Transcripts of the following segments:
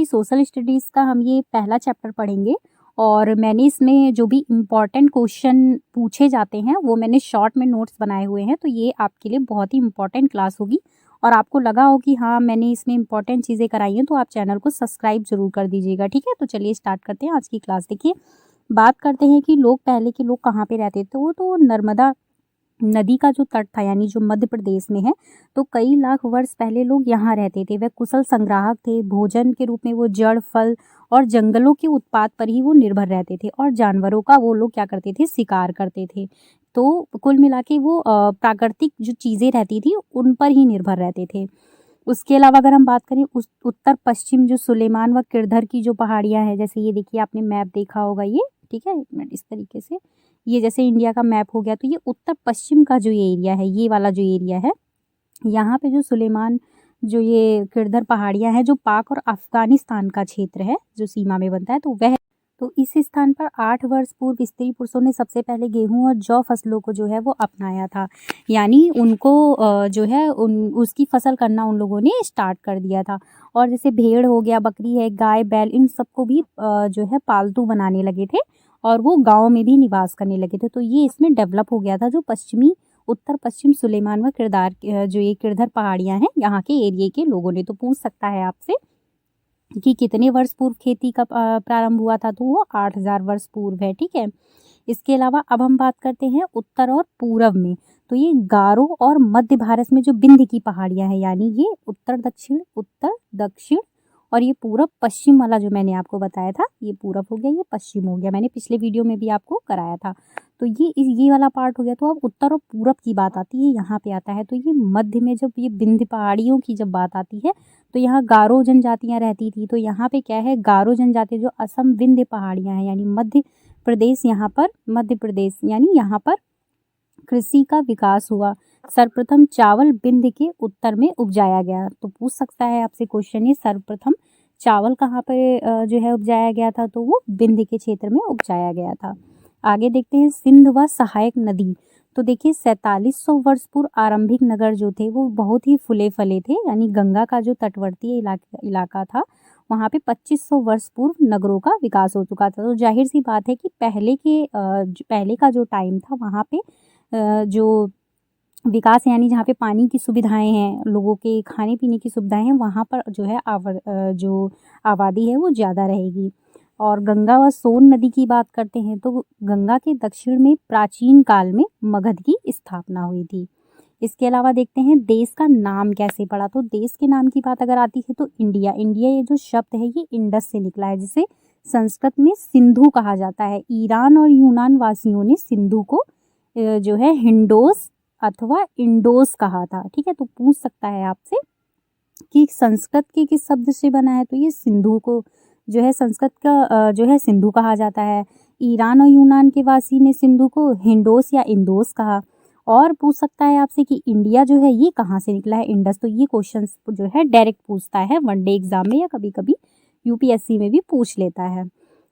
CET social studies का हम ये पहला चैप्टर पढ़ेंगे और मैंने इसमें जो भी इम्पोर्टेंट क्वेश्चन पूछे जाते हैं वो मैंने शॉर्ट में नोट्स बनाए हुए हैं, तो ये आपके लिए बहुत ही इम्पोर्टेंट क्लास होगी। और आपको लगा हो कि हाँ मैंने इसमें इम्पोर्टेंट चीज़ें कराई हैं तो आप चैनल को सब्सक्राइब ज़रूर कर दीजिएगा, ठीक है। तो चलिए स्टार्ट करते हैं आज की क्लास। देखिए, बात करते हैं कि पहले के लोग कहाँ पे रहते थे। वो तो नर्मदा नदी का जो तट था, यानी जो मध्य प्रदेश में है, तो कई लाख वर्ष पहले लोग यहाँ रहते थे। वह कुशल संग्राहक थे। भोजन के रूप में वो जड़, फल और जंगलों के उत्पाद पर ही वो निर्भर रहते थे और जानवरों का वो लोग क्या करते थे, शिकार करते थे। तो कुल मिला के वो प्राकृतिक जो चीज़ें रहती थी उन पर ही निर्भर रहते थे। उसके अलावा अगर हम बात करें उस उत्तर पश्चिम जो सुलेमान व किरधर की जो पहाड़ियाँ हैं, जैसे ये देखिए आपने मैप देखा होगा ये, ठीक है, एक मिनट, इस तरीके से ये जैसे इंडिया का मैप हो गया, तो ये उत्तर पश्चिम का जो ये एरिया है, ये वाला जो एरिया है, यहाँ पे जो सुलेमान जो ये किरधर पहाड़ियाँ हैं, जो पाक और अफगानिस्तान का क्षेत्र है जो सीमा में बनता है, तो इस स्थान पर 8 वर्ष पूर्व स्त्री पुरुषों ने सबसे पहले गेहूं और जौ फसलों को जो है वो अपनाया था। यानी उनको जो है उसकी फसल करना उन लोगों ने स्टार्ट कर दिया था। और जैसे भेड़ हो गया, बकरी है, गाय बैल, इन सबको भी जो है पालतू बनाने लगे थे और वो गाँव में भी निवास करने लगे थे। तो ये इसमें डेवलप हो गया था जो उत्तर पश्चिम सुलेमान व जो ये किरधर पहाड़ियाँ हैं, यहाँ के एरिए के लोगों ने। तो पूछ सकता है आपसे कि कितने वर्ष पूर्व खेती का प्रारंभ हुआ था, तो वो 8000 वर्ष पूर्व है, ठीक है। इसके अलावा अब हम बात करते हैं उत्तर और पूरब में। तो ये गारो और मध्य भारत में जो विंध्य की पहाड़ियाँ हैं, यानी ये उत्तर दक्षिण और ये पूरब पश्चिम वाला जो मैंने आपको बताया था, ये पूरब हो गया, ये पश्चिम हो गया, मैंने पिछले वीडियो में भी आपको कराया था। तो ये वाला पार्ट हो गया। तो अब उत्तर और पूरब की बात आती है, यहाँ पे आता है। तो ये मध्य में जब ये विंध्य पहाड़ियों की जब बात आती है, तो यहाँ गारो जनजातियाँ रहती थी। तो यहाँ पे क्या है, गारो जनजाति जो असम विंध्य पहाड़ियाँ हैं, यानी मध्य प्रदेश यानी यहाँ पर कृषि का विकास हुआ। सर्वप्रथम चावल विंध्य के उत्तर में उपजाया गया। तो पूछ सकता है आपसे क्वेश्चन, ये सर्वप्रथम चावल कहाँ पे जो है उपजाया गया था, तो वो विंध्य के क्षेत्र में उपजाया गया था। आगे देखते हैं सिंध व सहायक नदी। तो देखिए 4700 वर्ष पूर्व आरंभिक नगर जो थे वो बहुत ही फूले फले थे, यानी गंगा का जो तटवर्ती इलाका था वहाँ पे 2500 वर्ष पूर्व नगरों का विकास हो चुका था। तो जाहिर सी बात है कि पहले का जो टाइम था वहाँ पे जो विकास यानी जहाँ पे पानी की सुविधाएं हैं, लोगों के खाने पीने की सुविधाएं हैं, वहाँ पर जो है जो आबादी है वो ज़्यादा रहेगी। और गंगा व सोन नदी की बात करते हैं तो गंगा के दक्षिण में प्राचीन काल में मगध की स्थापना हुई थी। इसके अलावा देखते हैं देश का नाम कैसे पड़ा। तो देश के नाम की बात अगर आती है तो इंडिया ये जो शब्द है ये इंडस से निकला है, जिसे संस्कृत में सिंधु कहा जाता है। ईरान और यूनान वासियों ने सिंधु को जो है हिंडोस अथवा इंडोस कहा था, ठीक है। तो पूछ सकता है आपसे कि संस्कृत के किस शब्द से बना है, तो ये सिंधु को जो है संस्कृत का जो है सिंधु कहा जाता है। ईरान और यूनान के वासी ने सिंधु को हिंडोस या इंदोस कहा। और पूछ सकता है आपसे कि इंडिया जो है ये कहाँ से निकला है, इंडस। तो ये क्वेश्चन जो है डायरेक्ट पूछता है वनडे एग्जाम में, या कभी कभी यूपीएससी में भी पूछ लेता है।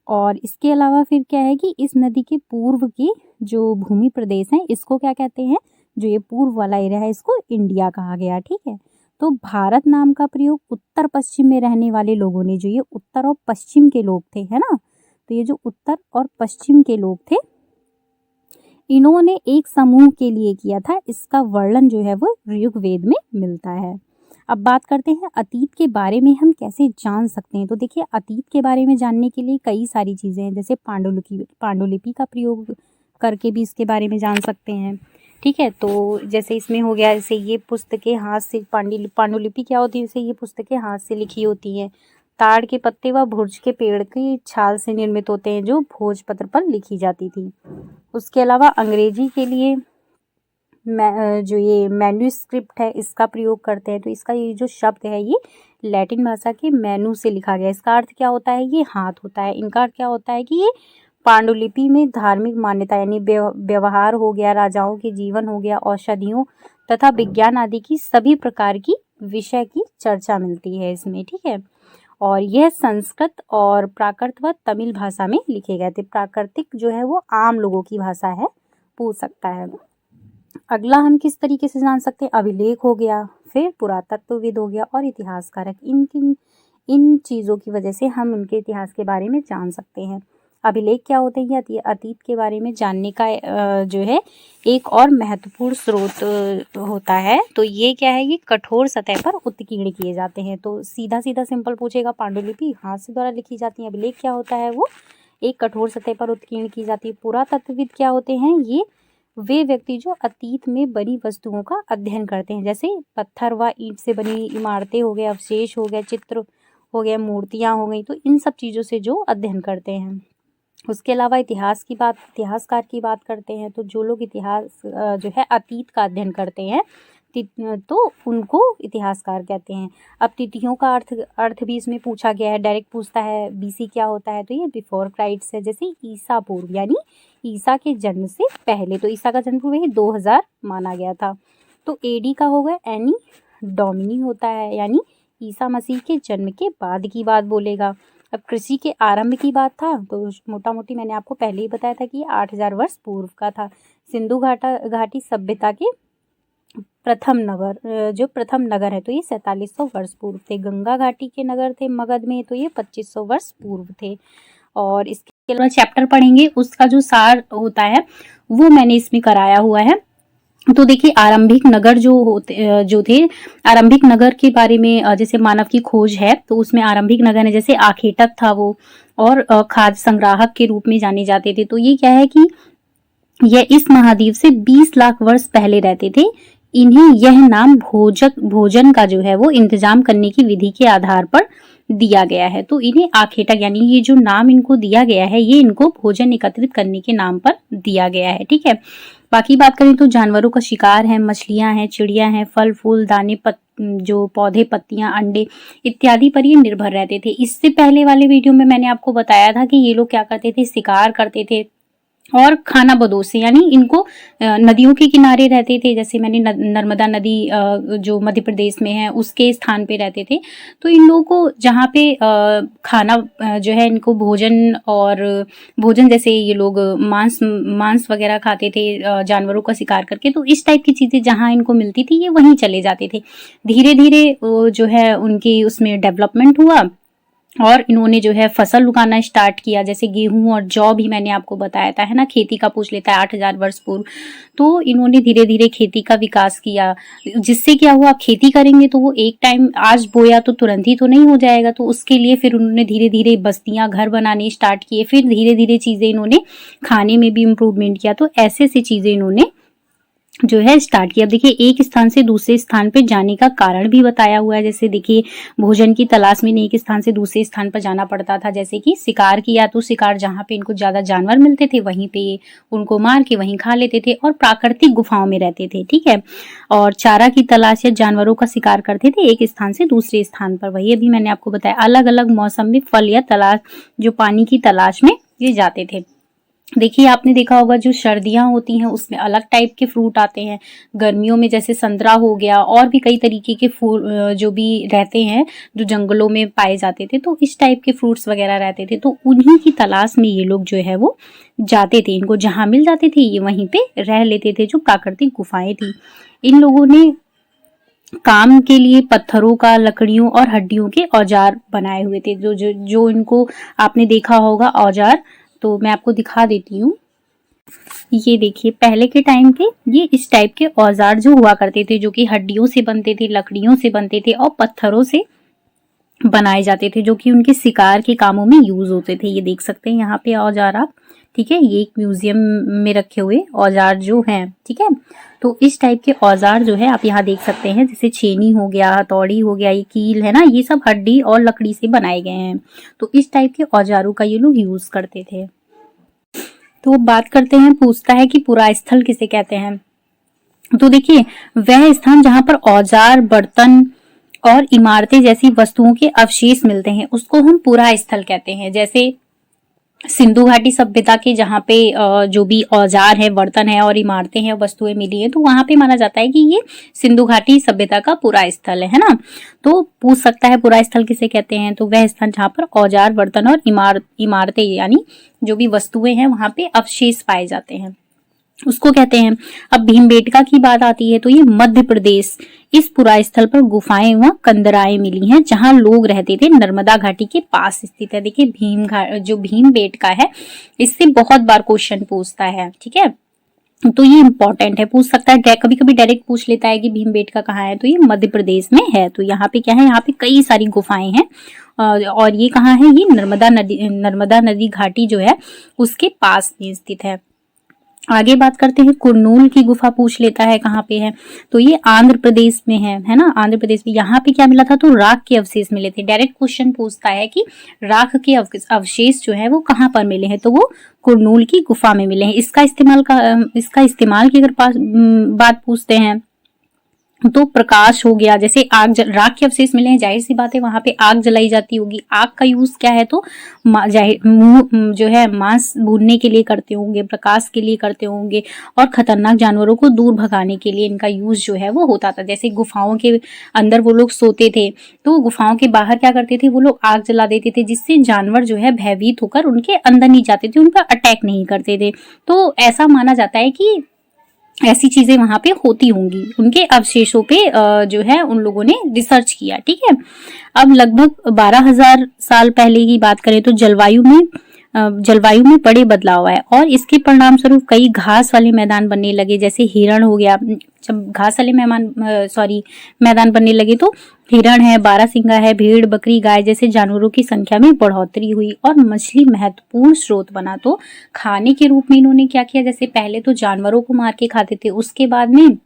और इसके अलावा फिर क्या है कि इस नदी के पूर्व के जो भूमि प्रदेश हैं इसको क्या कहते हैं, जो ये पूर्व वाला एरिया है इसको इंडिया कहा गया, ठीक है। तो भारत नाम का प्रयोग उत्तर पश्चिम में रहने वाले लोगों ने, जो ये उत्तर और पश्चिम के लोग थे, है ना, तो ये जो उत्तर और पश्चिम के लोग थे इन्होंने एक समूह के लिए किया था। इसका वर्णन जो है वो ऋग्वेद में मिलता है। अब बात करते हैं अतीत के बारे में हम कैसे जान सकते हैं। तो देखिए अतीत के बारे में जानने के लिए कई सारी चीज़ें हैं, जैसे पांडुलिपि का प्रयोग करके भी इसके बारे में जान सकते हैं, ठीक है। तो जैसे इसमें हो गया, जैसे ये पुस्तकें हाथ से पांडुलिपि क्या होती है, जैसे ये पुस्तकें हाथ से लिखी होती हैं। ताड़ के पत्ते व भुर्ज के पेड़ की छाल से निर्मित होते हैं, जो भोजपत्र पर लिखी जाती थी। उसके अलावा अंग्रेजी के लिए जो ये मैन्युस्क्रिप्ट है इसका प्रयोग करते हैं। तो इसका ये जो शब्द है ये लैटिन भाषा के मैनु से लिखा गया। इसका अर्थ क्या होता है, ये हाथ होता है। इनका अर्थ क्या होता है कि ये पांडुलिपि में धार्मिक मान्यता यानी व्यवहार हो गया, राजाओं के जीवन हो गया, औषधियों तथा विज्ञान आदि की सभी प्रकार की विषय की चर्चा मिलती है इसमें, ठीक है। और यह संस्कृत और प्राकृत व तमिल भाषा में लिखे गए थे। प्राकृतिक जो है वो आम लोगों की भाषा है, पूछ सकता है। अगला हम किस तरीके से जान सकते हैं, अभिलेख हो गया, फिर पुरातत्वविद हो गया और इतिहासकारक। इन चीज़ों की वजह से हम उनके इतिहास के बारे में जान सकते हैं। अभिलेख क्या होते हैं? ये अतीत के बारे में जानने का जो है एक और महत्वपूर्ण स्रोत होता है। तो ये क्या है? ये कठोर सतह पर उत्कीर्ण किए जाते हैं। तो सीधा सीधा सिंपल पूछेगा, पांडुलिपि हाथ से द्वारा लिखी जाती है। अभिलेख क्या होता है? वो एक कठोर सतह पर उत्कीर्ण की जाती है। पुरातत्वविद क्या होते हैं? ये वे व्यक्ति जो अतीत में बनी वस्तुओं का अध्ययन करते हैं, जैसे पत्थर व ईंट से बनी इमारतें हो गए, अवशेष हो गए, चित्र हो गया, मूर्तियां हो गई, तो इन सब चीज़ों से जो अध्ययन करते हैं। उसके अलावा इतिहासकार की बात करते हैं, तो जो लोग इतिहास जो है अतीत का अध्ययन करते हैं तो उनको इतिहासकार कहते हैं। अब तिथियों का अर्थ भी इसमें पूछा गया है, डायरेक्ट पूछता है बीसी क्या होता है? तो ये बिफोर क्राइस्ट है, जैसे ईसा पूर्व, यानी ईसा के जन्म से पहले। तो ईसा का जन्म वही 2000 माना गया था। तो एडी का होगा एनी डोमिनी होता है, यानी ईसा मसीह के जन्म के बाद की बात बोलेगा। अब कृषि के आरंभ की बात था, तो मोटा मोटी मैंने आपको पहले ही बताया था कि 8000 वर्ष पूर्व का था। सिंधु घाटी सभ्यता के प्रथम नगर है, तो ये 4700 वर्ष पूर्व थे। गंगा घाटी के नगर थे मगध में, तो ये 2500 वर्ष पूर्व थे। और इसके अलावा चैप्टर पढ़ेंगे, उसका जो सार होता है वो मैंने इसमें कराया हुआ है। तो देखिए आरंभिक नगर जो थे, आरंभिक नगर के बारे में जैसे मानव की खोज है, तो उसमें आरंभिक नगर है, जैसे आखेटक था वो, और खाद्य संग्राहक के रूप में जाने जाते थे। तो ये क्या है कि यह इस महाद्वीप से 20 लाख वर्ष पहले रहते थे। इन्हें यह नाम भोजन का जो है वो इंतजाम करने की विधि के आधार पर दिया गया है। तो इन्हें आखेटक, यानी ये जो नाम इनको दिया गया है, ये इनको भोजन एकत्रित करने के नाम पर दिया गया है। ठीक है, बाकी बात करें तो जानवरों का शिकार है, मछलियां हैं, चिड़िया हैं, फल फूल दाने जो पौधे, पत्तियां, अंडे इत्यादि पर ये निर्भर रहते थे। इससे पहले वाले वीडियो में मैंने आपको बताया था कि ये लोग क्या करते थे? शिकार करते थे और खाना बदोश से, यानी इनको नदियों के किनारे रहते थे। जैसे मैंने नर्मदा नदी जो मध्य प्रदेश में है उसके स्थान पे रहते थे। तो इन लोगों को जहाँ पे खाना जो है, इनको भोजन जैसे ये लोग मांस वगैरह खाते थे जानवरों का शिकार करके। तो इस टाइप की चीजें जहाँ इनको मिलती थी ये वहीं चले जाते थे। धीरे धीरे जो है उनकी उसमें डेवलपमेंट हुआ और इन्होंने जो है फसल उगाना स्टार्ट किया, जैसे गेहूं और जौ भी मैंने आपको बताया था, है ना। खेती का पूछ लेता है 8000 वर्ष पूर्व। तो इन्होंने धीरे धीरे खेती का विकास किया, जिससे क्या हुआ, खेती करेंगे तो वो एक टाइम आज बोया तो तुरंत ही तो नहीं हो जाएगा। तो उसके लिए फिर उन्होंने धीरे धीरे बस्तियां, घर बनाने स्टार्ट किए। फिर धीरे धीरे चीजें इन्होंने खाने में भी इम्प्रूवमेंट किया। तो ऐसे ऐसी चीजें इन्होंने जो है स्टार्ट किया। अब देखिए एक स्थान से दूसरे स्थान पे जाने का कारण भी बताया हुआ है। जैसे देखिए भोजन की तलाश में एक स्थान से दूसरे स्थान पर जाना पड़ता था, जैसे कि शिकार किया, तो शिकार जहाँ पे इनको ज्यादा जानवर मिलते थे वहीं पे उनको मार के वहीं खा लेते थे, और प्राकृतिक गुफाओं में रहते थे। ठीक है, और चारा की तलाश या जानवरों का शिकार करते थे एक स्थान से दूसरे स्थान पर। वही अभी मैंने आपको बताया, अलग अलग मौसम में फल या तलाश जो पानी की तलाश में ये जाते थे। देखिए आपने देखा होगा जो सर्दियां होती हैं उसमें अलग टाइप के फ्रूट आते हैं, गर्मियों में जैसे संतरा हो गया, और भी कई तरीके के फूल जो भी रहते हैं जो जंगलों में पाए जाते थे, तो इस टाइप के फ्रूट्स वगैरह रहते थे। तो उन्हीं की तलाश में ये लोग जो है वो जाते थे, इनको जहां मिल जाते थे ये वहीं पे रह लेते थे, जो प्राकृतिक गुफाएं थी। इन लोगों ने काम के लिए पत्थरों का, लकड़ियों और हड्डियों के औजार बनाए हुए थे। जो इनको आपने देखा होगा औजार, तो मैं आपको दिखा देती हूँ। ये देखिए पहले के टाइम पे ये इस टाइप के औजार जो हुआ करते थे, जो कि हड्डियों से बनते थे, लकड़ियों से बनते थे और पत्थरों से बनाए जाते थे, जो कि उनके शिकार के कामों में यूज होते थे। ये देख सकते हैं यहाँ पे औजार आप, ठीक है, ये एक म्यूजियम में रखे हुए औजार जो हैं। ठीक है, तो इस टाइप के औजार जो है आप यहाँ देख सकते हैं, जैसे छेनी हो गया, हथौड़ी हो गया, ये कील है ना, ये सब हड्डी और लकड़ी से बनाए गए हैं। तो इस टाइप के औजारों का ये लोग यूज करते थे। तो बात करते हैं, पूछता है कि पुरा स्थल किसे कहते हैं। तो देखिए वह स्थान जहां पर औजार, बर्तन और इमारतें जैसी वस्तुओं के अवशेष मिलते हैं उसको हम पुरा स्थल कहते हैं। जैसे सिंधु घाटी सभ्यता के जहाँ पे जो भी औजार है, बर्तन है और इमारतें हैं, वस्तुएं मिली है, तो वहां पे माना जाता है कि ये सिंधु घाटी सभ्यता का पुरा स्थल है ना। तो पूछ सकता है पुरा स्थल किसे कहते हैं, तो वह स्थान जहाँ पर औजार, बर्तन और इमारतें यानी जो भी वस्तुएं हैं वहां पे अवशेष पाए जाते हैं। उसको कहते हैं। अब भीमबेटका की बात आती है तो ये मध्य प्रदेश, इस पुरा स्थल पर गुफाएं व कंदराएं मिली हैं जहां लोग रहते थे, नर्मदा घाटी के पास स्थित है। देखिए जो भीमबेटका है इससे बहुत बार क्वेश्चन पूछता है, ठीक है, तो ये इंपॉर्टेंट है, पूछ सकता है, कभी कभी डायरेक्ट पूछ लेता है कि भीमबेटका कहाँ है, तो ये मध्य प्रदेश में है। तो यहाँ पे क्या है, यहाँ पे कई सारी गुफाएं हैं और ये कहाँ है, ये नर्मदा नदी घाटी जो है उसके पास में स्थित है। आगे बात करते हैं, कुरनूल की गुफा पूछ लेता है कहाँ पे है, तो ये आंध्र प्रदेश में है ना, आंध्र प्रदेश में। यहाँ पे क्या मिला था, तो राख के अवशेष मिले थे। डायरेक्ट क्वेश्चन पूछता है कि राख के अवशेष जो है वो कहाँ पर मिले हैं, तो वो कुरनूल की गुफा में मिले हैं। इसका इस्तेमाल की अगर बात पूछते हैं तो प्रकाश हो गया, जैसे राख के अवशेष मिले हैं, जाहिर सी बात है वहां पे आग जलाई जाती होगी। आग का यूज क्या है, तो जो है मांस भूनने के लिए करते होंगे, प्रकाश के लिए करते होंगे और खतरनाक जानवरों को दूर भगाने के लिए इनका यूज जो है वो होता था। जैसे गुफाओं के अंदर वो लोग सोते थे तो गुफाओं के बाहर क्या करते थे, वो लोग आग जला देते थे जिससे जानवर जो है भयभीत होकर उनके अंदर नहीं जाते थे, उन पर अटैक नहीं करते थे। तो ऐसा माना जाता है कि ऐसी चीजें वहां पे होती होंगी, उनके अवशेषों पे जो है उन लोगों ने रिसर्च किया, ठीक है। अब लगभग 12,000 साल पहले की बात करें तो जलवायु में बड़े बदलाव आए और इसके परिणाम स्वरूप कई घास वाले मैदान बनने लगे, जैसे हिरण हो गया। जब घास वाले मैदान बनने लगे तो हिरण है, बारहसिंगा है, भेड़, बकरी, गाय जैसे जानवरों की संख्या में बढ़ोतरी हुई और मछली महत्वपूर्ण स्रोत बना। तो खाने के रूप में इन्होंने क्या किया, जैसे पहले तो जानवरों को मार के खाते थे, उसके बाद में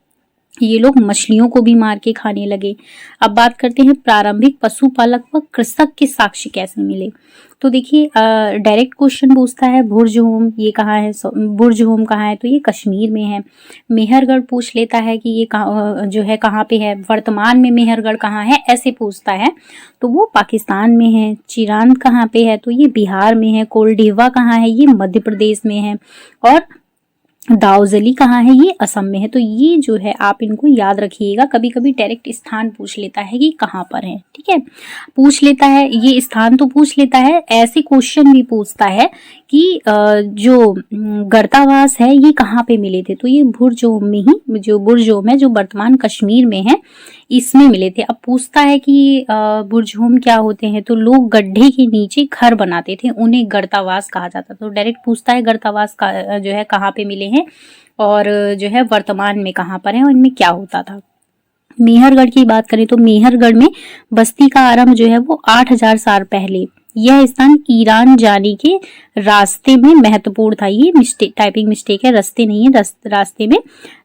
ये लोग मछलियों को भी मार के खाने लगे। अब बात करते हैं प्रारंभिक पशुपालक व कृषक के साक्ष्य कैसे मिले। तो देखिए डायरेक्ट क्वेश्चन पूछता है बुर्जहोम ये कहाँ है, बुर्जहोम कहाँ है, तो ये कश्मीर में है। मेहरगढ़ पूछ लेता है कि ये जो है कहाँ पे है, वर्तमान में मेहरगढ़ कहाँ है, ऐसे पूछता है तो वो पाकिस्तान में है। चिरांद कहाँ पे है, तो ये बिहार में है। कोलडेवा कहाँ है, ये मध्य प्रदेश में है। और दाऊजली कहाँ है, ये असम में है। तो ये जो है आप इनको याद रखिएगा, कभी कभी डायरेक्ट स्थान पूछ लेता है कि कहाँ पर है, ठीक है, पूछ लेता है, ये स्थान तो पूछ लेता है, ऐसे क्वेश्चन भी पूछता है कि जो गर्तावास है ये कहाँ पे मिले थे, तो ये बुर्जोम में ही, जो बुर्जोम है जो वर्तमान कश्मीर में है इसमें मिले थे। अब पूछता है कि बुर्जहोम क्या होते हैं, तो लोग गड्ढे के नीचे घर बनाते थे, उन्हें गर्तावास कहा जाता। तो डायरेक्ट पूछता है गर्तावास का जो है कहाँ पे मिले हैं और जो है वर्तमान में कहाँ पर है और इनमें क्या होता था। मेहरगढ़ की बात करें तो मेहरगढ़ में बस्ती का आरंभ जो है वो 8,000 साल पहले, यह स्थान ईरान जाने के रास्ते में महत्वपूर्ण था। ये टाइपिंग मिस्टेक है, रास्ते नहीं है, रास्ते में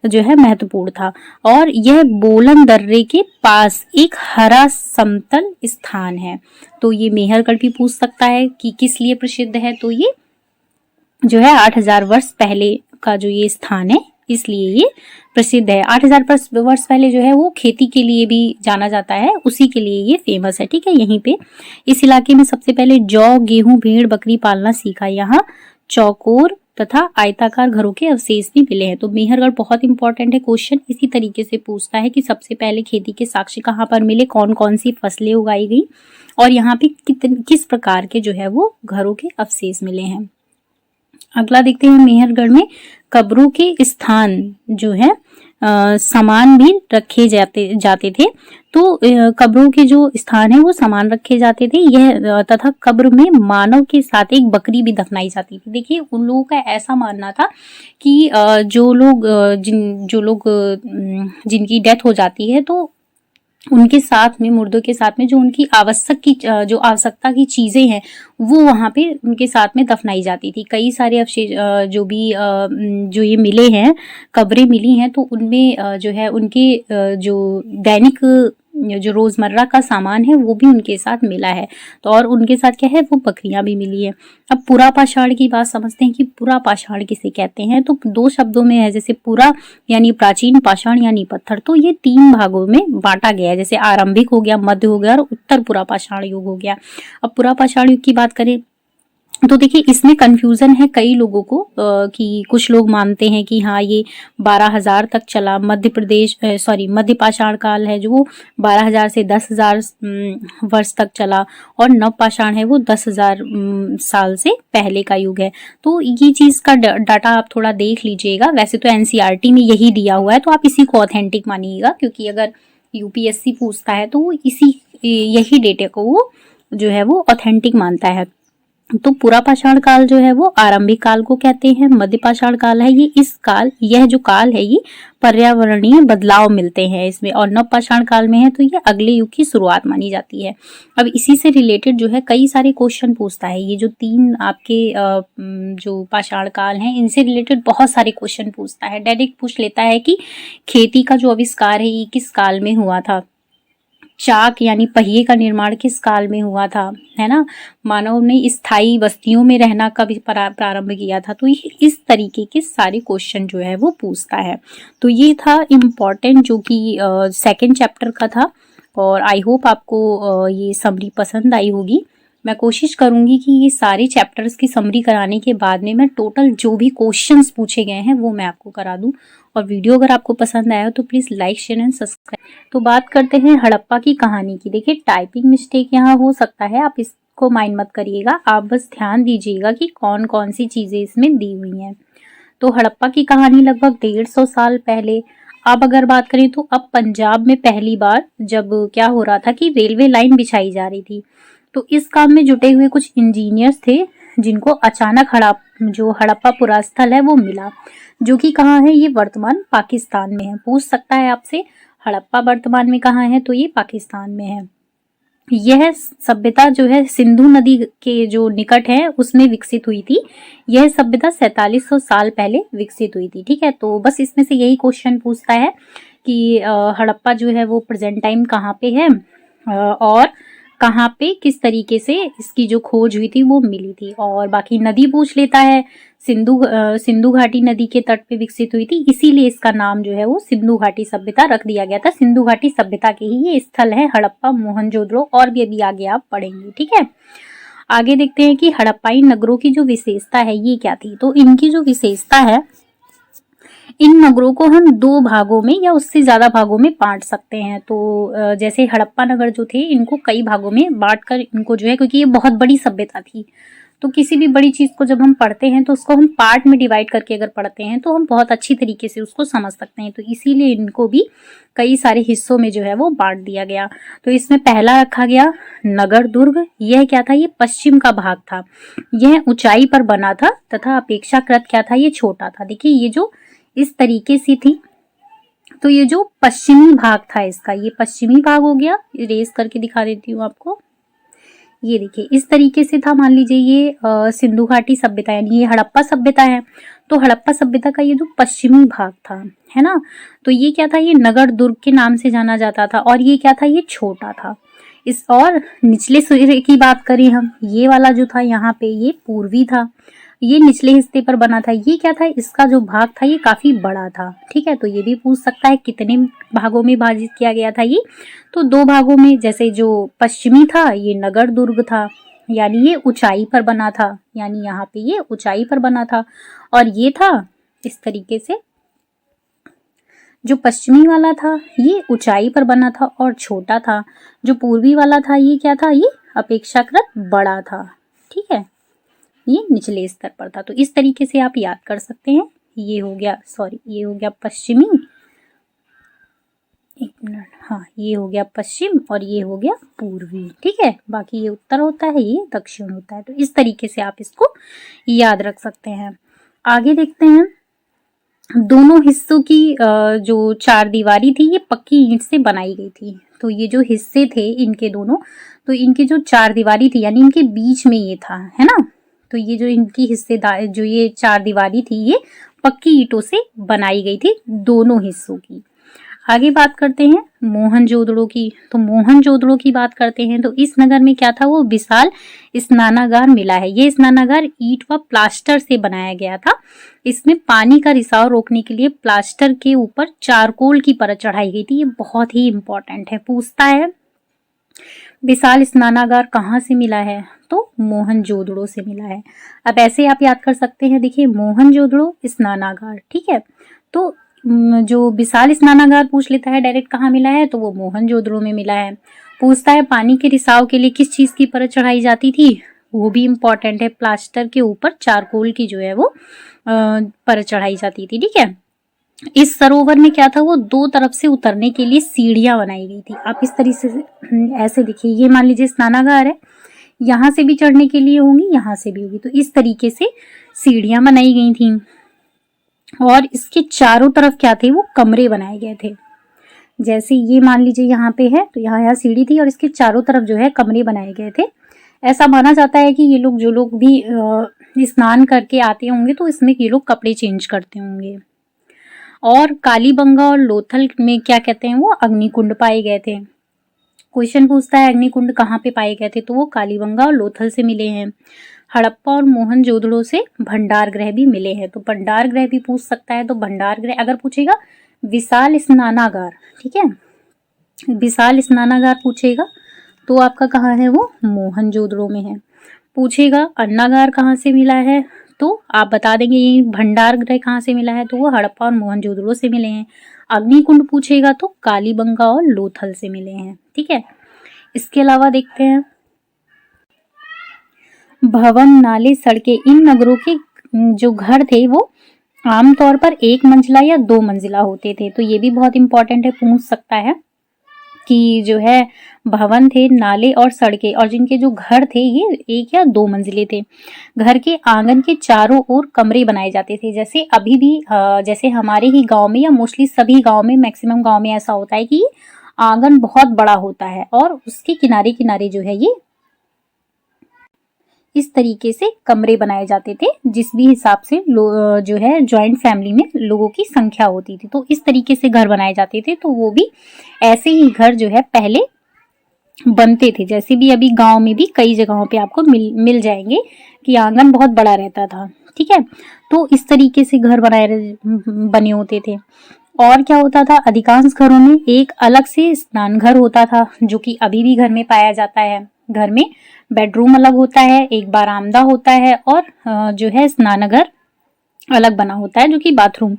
जो है महत्वपूर्ण था। और यह बोलन दर्रे के पास एक हरा समतल स्थान है। तो ये मेहरगढ़ भी पूछ सकता है कि किस लिए प्रसिद्ध है, तो ये जो है 8,000 वर्ष पहले का जो ये स्थान है इसलिए ये प्रसिद्ध है। 8,000 वर्ष पहले जो है वो खेती के लिए भी जाना जाता है, उसी के लिए ये फेमस है, ठीक है। यहीं पे इस इलाके में सबसे पहले जौ, गेहूं, भेड़, बकरी पालना सीखा। यहाँ चौकोर तथा आयताकार घरों के अवशेष भी मिले हैं। तो मेहरगढ़ बहुत इंपॉर्टेंट है, क्वेश्चन इसी तरीके से पूछता है कि सबसे पहले खेती के साक्ष्य कहाँ पर मिले, कौन कौन सी फसलें उगाई गई और यहाँ पे किस प्रकार के जो है वो घरों के अवशेष मिले हैं। अगला देखते हैं, मेहरगढ़ में कब्रों के स्थान जो है सामान भी रखे जाते थे। तो कब्रों के जो स्थान है वो सामान रखे जाते थे, यह तथा कब्र में मानव के साथ एक बकरी भी दफनाई जाती थी। देखिए उन लोगों का ऐसा मानना था कि जो लोग जिनकी डेथ हो जाती है तो उनके साथ में, मुर्दों के साथ में जो उनकी आवश्यकता की चीजें हैं वो वहां पे उनके साथ में दफनाई जाती थी। कई सारे अवशेष जो ये मिले हैं, कब्रें मिली हैं, तो उनमें जो है उनके जो दैनिक जो रोजमर्रा का सामान है वो भी उनके साथ मिला है। तो और उनके साथ क्या है, वो बकरियां भी मिली है। अब पुरा पाषाण की बात समझते हैं कि पुरा पाषाण किसे कहते हैं। तो दो शब्दों में है, जैसे पुरा यानी प्राचीन, पाषाण यानी पत्थर। तो ये 3 भागों में बांटा गया है, जैसे आरंभिक हो गया, मध्य हो गया और उत्तर पुरा पाषाण युग हो गया। अब पुरा पाषाण युग की बात करें तो देखिए इसमें कंफ्यूजन है कई लोगों को कि कुछ लोग मानते हैं कि हाँ ये 12,000 तक चला, मध्य पाषाण काल है जो वो 12,000 से 10,000 वर्ष तक चला, और नव पाषाण है वो 10,000 साल से पहले का युग है। तो ये चीज का डाटा आप थोड़ा देख लीजिएगा। वैसे तो एनसीईआरटी में यही दिया हुआ है, तो आप इसी को ऑथेंटिक मानिएगा, क्योंकि अगर यूपीएससी पूछता है तो वो यही डेटा को वो जो है वो ऑथेंटिक मानता है। तो पुरा पाषाण काल जो है वो आरंभिक काल को कहते हैं। मध्य पाषाण काल है यह जो काल है ये पर्यावरणीय बदलाव मिलते हैं इसमें, और नव पाषाण काल में है तो ये अगले युग की शुरुआत मानी जाती है। अब इसी से रिलेटेड जो है कई सारे क्वेश्चन पूछता है। ये जो 3 आपके जो पाषाण काल हैं इनसे रिलेटेड बहुत सारे क्वेश्चन पूछता है। डायरेक्ट पूछ लेता है कि खेती का जो आविष्कार है ये किस काल में हुआ था, चाक यानी पहिए का निर्माण किस काल में हुआ था, है ना, मानव ने स्थायी बस्तियों में रहना कब प्रारंभ किया था। तो ये इस तरीके के सारे क्वेश्चन जो है वो पूछता है। तो ये था इम्पोर्टेंट जो कि सेकंड चैप्टर का था, और आई होप आपको ये समरी पसंद आई होगी। मैं कोशिश करूंगी कि ये सारे चैप्टर्स की समरी कराने के बाद में मैं टोटल जो भी क्वेश्चंस पूछे गए हैं वो मैं आपको करा दूं। और वीडियो अगर आपको पसंद आया तो please like share and subscribe. तो बात करते हैं हड़प्पा की कहानी की। देखिए टाइपिंग मिस्टेक यहाँ हो सकता है, आप इसको माइंड मत करिएगा, आप बस ध्यान दीजिएगा कि कौन कौन सी चीजें इसमें दी हुई हैं। तो हड़प्पा की कहानी लगभग 150 साल पहले। अब अगर बात करें तो अब पंजाब में पहली बार जब क्या हो रहा था कि रेलवे लाइन बिछाई जा रही थी, तो इस काम में जुटे हुए कुछ इंजीनियर्स थे जिनको अचानक हड़प्पा पुरास्थल है वो मिला, जो कि कहाँ है, ये वर्तमान पाकिस्तान में है। पूछ सकता है आपसे हड़प्पा वर्तमान में कहाँ है, तो ये पाकिस्तान में है। यह सभ्यता जो है सिंधु नदी के जो निकट है उसमें विकसित हुई थी। यह सभ्यता 4700 साल पहले विकसित हुई थी। ठीक है, तो बस इसमें से यही क्वेश्चन पूछता है कि हड़प्पा जो है वो प्रेजेंट टाइम कहाँ पे है, और कहाँ पे किस तरीके से इसकी जो खोज हुई थी वो मिली थी। और बाकी नदी पूछ लेता है, सिंधु घाटी नदी के तट पे विकसित हुई थी, इसीलिए इसका नाम जो है वो सिंधु घाटी सभ्यता रख दिया गया था। सिंधु घाटी सभ्यता के ही ये स्थल है हड़प्पा, मोहनजोदड़ो, और भी अभी आगे आप पढ़ेंगे। ठीक है, आगे देखते हैं कि हड़प्पाई नगरों की जो विशेषता है ये क्या थी। तो इनकी जो विशेषता है, इन नगरों को हम 2 भागों में या उससे ज्यादा भागों में बांट सकते हैं। तो जैसे हड़प्पा नगर जो थे इनको कई भागों में बांटकर इनको जो है, क्योंकि ये बहुत बड़ी सभ्यता थी, तो किसी भी बड़ी चीज को जब हम पढ़ते हैं तो उसको हम पार्ट में डिवाइड करके अगर पढ़ते हैं तो हम बहुत अच्छी तरीके से उसको समझ सकते हैं। तो इसीलिए इनको भी कई सारे हिस्सों में जो है वो बांट दिया गया। तो इसमें पहला रखा गया नगर दुर्ग। यह क्या था, ये पश्चिम का भाग था, यह ऊंचाई पर बना था तथा अपेक्षाकृत क्या था, ये छोटा था। देखिए ये जो इस तरीके से थी, तो ये जो पश्चिमी भाग था इसका, ये पश्चिमी भाग हो गया। इरेज करके दिखा देती हूँ आपको, ये देखिए इस तरीके से था। मान लीजिए ये सिंधु घाटी सभ्यता यानी ये हड़प्पा सभ्यता है, तो हड़प्पा सभ्यता का ये जो पश्चिमी भाग था, है ना, तो ये क्या था, ये नगर दुर्ग के नाम से जाना जाता था, और ये क्या था, ये छोटा था। और निचले सिरे की बात करें हम, ये वाला जो था यहाँ पे ये पूर्वी था, ये निचले हिस्से पर बना था। ये क्या था, इसका जो भाग था ये काफी बड़ा था। ठीक है, तो ये भी पूछ सकता है कितने भागों में विभाजित किया गया था ये, तो 2 भागों में। जैसे जो पश्चिमी था ये नगर दुर्ग था, यानी ये ऊंचाई पर बना था, यानी यहाँ पे ये ऊंचाई पर बना था, और ये था इस तरीके से, जो पश्चिमी वाला था ये ऊंचाई पर बना था और छोटा था, जो पूर्वी वाला था ये क्या था, ये अपेक्षाकृत बड़ा था। ठीक है, ये निचले स्तर पर था। तो इस तरीके से आप याद कर सकते हैं। ये हो गया पश्चिमी, एक मिनट, हाँ ये हो गया पश्चिम और ये हो गया पूर्वी। ठीक है, बाकी ये उत्तर होता है, ये दक्षिण होता है। तो इस तरीके से आप इसको याद रख सकते हैं। आगे देखते हैं, दोनों हिस्सों की जो 4 दीवारी थी ये पक्की ईंट से बनाई गई थी। तो ये जो हिस्से थे इनके दोनों, तो इनकी जो 4 दीवारी थी यानी इनके बीच में ये था, है ना, तो ये जो इनकी हिस्सेदार जो ये 4 दीवारी थी ये पक्की ईंटों से बनाई गई थी दोनों हिस्सों की। आगे बात करते हैं मोहनजोदड़ो की। तो मोहनजोदड़ो की बात करते हैं तो इस नगर में क्या था, वो विशाल स्नानागार मिला है। ये स्नानागार ईंट व प्लास्टर से बनाया गया था। इसमें पानी का रिसाव रोकने के लिए प्लास्टर के ऊपर चारकोल की परत चढ़ाई गई थी। ये बहुत ही इंपॉर्टेंट है, पूछता है विशाल स्नानागार कहाँ से मिला है, तो मोहनजोदड़ो से मिला है। अब ऐसे आप याद कर सकते हैं, देखिए मोहनजोदड़ो स्नानागार, ठीक है। तो जो विशाल स्नानागार पूछ लेता है डायरेक्ट कहाँ मिला है, तो वो मोहनजोदड़ो में मिला है। पूछता है पानी के रिसाव के लिए किस चीज की परत चढ़ाई जाती थी, वो भी इम्पोर्टेंट है। प्लास्टर के ऊपर चारकोल की जो है वो परत चढ़ाई जाती थी, ठीक है। इस सरोवर में क्या था, वो दो तरफ से उतरने के लिए सीढ़ियां बनाई गई थी। आप इस तरीके से ऐसे देखिए, ये मान लीजिए स्नानागार है, यहाँ से भी चढ़ने के लिए होंगी, यहाँ से भी होगी, तो इस तरीके से सीढ़ियां बनाई गई थी। और इसके चारों तरफ क्या थे, वो कमरे बनाए गए थे। जैसे ये मान लीजिए यहाँ पे है, तो यहाँ सीढ़ी थी और इसके चारों तरफ जो है कमरे बनाए गए थे। ऐसा माना जाता है कि ये लोग, जो लोग भी स्नान करके आते होंगे, तो इसमें ये लोग कपड़े चेंज करते होंगे। और कालीबंगा और लोथल में क्या कहते हैं, वो अग्निकुंड पाए गए थे। क्वेश्चन पूछता है अग्निकुंड कहाँ पे पाए गए थे, तो वो कालीबंगा और लोथल से मिले हैं। हड़प्पा और मोहनजोदड़ो से भंडार गृह भी मिले हैं, तो भंडार गृह भी पूछ सकता है। तो भंडार गृह अगर पूछेगा विशाल स्नानागार, ठीक है, विशाल स्नानागार पूछेगा तो आपका कहाँ है, वो मोहनजोदड़ो में है। पूछेगा अन्नागार कहाँ से मिला है, तो आप बता देंगे ये भंडार गृह कहाँ से मिला है, तो वो हड़प्पा और मोहनजोदड़ो से मिले हैं। अग्निकुंड पूछेगा तो कालीबंगा और लोथल से मिले हैं, ठीक है। इसके अलावा देखते हैं भवन, नाले, सड़कें, इन नगरों के जो घर थे वो आमतौर पर एक मंजिला या दो मंजिला होते थे। तो ये भी बहुत इंपॉर्टेंट है, पूछ सकता है कि जो है भवन थे, नाले और सड़कें, और जिनके जो घर थे ये एक या दो मंजिले थे। घर के आंगन के चारों ओर कमरे बनाए जाते थे। जैसे अभी भी जैसे हमारे ही गांव में या मोस्टली सभी गांव में, मैक्सिमम गांव में ऐसा होता है कि आंगन बहुत बड़ा होता है और उसके किनारे किनारे जो है ये इस तरीके से कमरे बनाए जाते थे, जिस भी हिसाब से जो है जॉइंट फैमिली में लोगों की संख्या होती थी, तो इस तरीके से घर बनाए जाते थे। तो वो भी ऐसे ही घर जो है पहले बनते थे। जैसे भी अभी गांव में भी कई जगहों पे आपको मिल जाएंगे कि आंगन बहुत बड़ा रहता था, ठीक है। तो इस तरीके से घर बने होते थे। और क्या होता था, अधिकांश घरों में एक अलग से स्नान घर होता था, जो कि अभी भी घर में पाया जाता है। घर में बेडरूम अलग होता है, एक बारामदा होता है, और जो है स्नानघर अलग बना होता है, जो कि बाथरूम।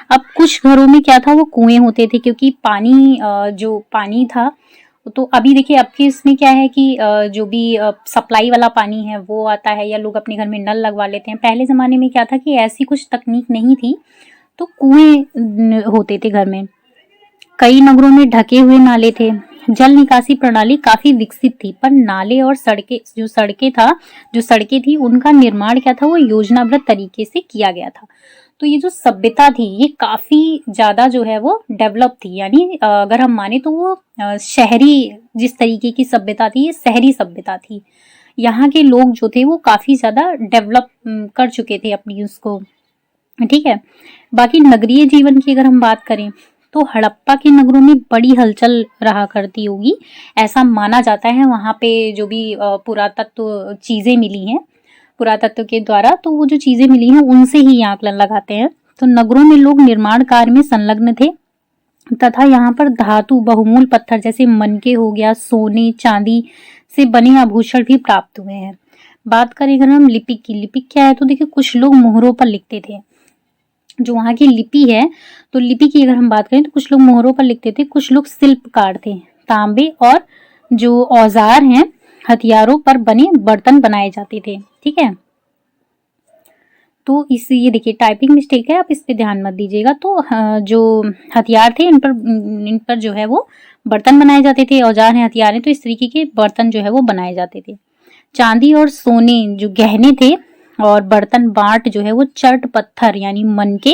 अब कुछ घरों में क्या था, वो कुएं होते थे, क्योंकि पानी जो पानी था, तो अभी देखिए अब के इसमें क्या है कि जो भी सप्लाई वाला पानी है वो आता है, या लोग अपने घर में नल लगवा लेते हैं। पहले जमाने में क्या था कि ऐसी कुछ तकनीक नहीं थी, तो कुएं होते थे घर में। कई नगरों में ढके हुए नाले थे। जल निकासी प्रणाली काफी विकसित थी, पर नाले और जो सड़कें थी उनका निर्माण क्या था, वो योजनाबद्ध तरीके से किया गया था। तो ये जो सभ्यता थी ये काफी ज्यादा जो है वो डेवलप थी। यानी अगर हम माने तो वो शहरी जिस तरीके की सभ्यता थी, ये शहरी सभ्यता थी। यहाँ के लोग जो थे वो काफी ज्यादा डेवलप कर चुके थे अपनी उसको, ठीक है। बाकी नगरीय जीवन की अगर हम बात करें तो हड़प्पा के नगरों में बड़ी हलचल रहा करती होगी, ऐसा माना जाता है। वहां पे जो भी पुरातत्व चीजें मिली हैं पुरातत्व के द्वारा, तो वो जो चीजें मिली हैं उनसे ही आकलन लगाते हैं। तो नगरों में लोग निर्माण कार्य में संलग्न थे, तथा यहाँ पर धातु बहुमूल पत्थर जैसे मनके हो गया, सोने चांदी से बने आभूषण भी प्राप्त हुए हैं। बात करें अगर हम लिपिक की, लिपिक क्या है, तो देखिए कुछ लोग मोहरों पर लिखते थे। जो वहाँ की लिपि है, तो लिपि की अगर हम बात करें तो कुछ लोग मोहरों पर लिखते थे, कुछ लोग शिल्पकार थे। तांबे और जो औजार हैं, हथियारों पर बने बर्तन बनाए जाते थे, ठीक है। तो इस ये देखिए टाइपिंग मिस्टेक है, आप इस पे ध्यान मत दीजिएगा। तो जो हथियार थे इन पर जो है वो बर्तन बनाए जाते थे, औजार हैं, हथियार हैं, तो इस तरीके के बर्तन जो है वो बनाए जाते थे। चांदी और सोने जो गहने थे और बर्तन बाट जो है वो चर्ट पत्थर यानी मनके,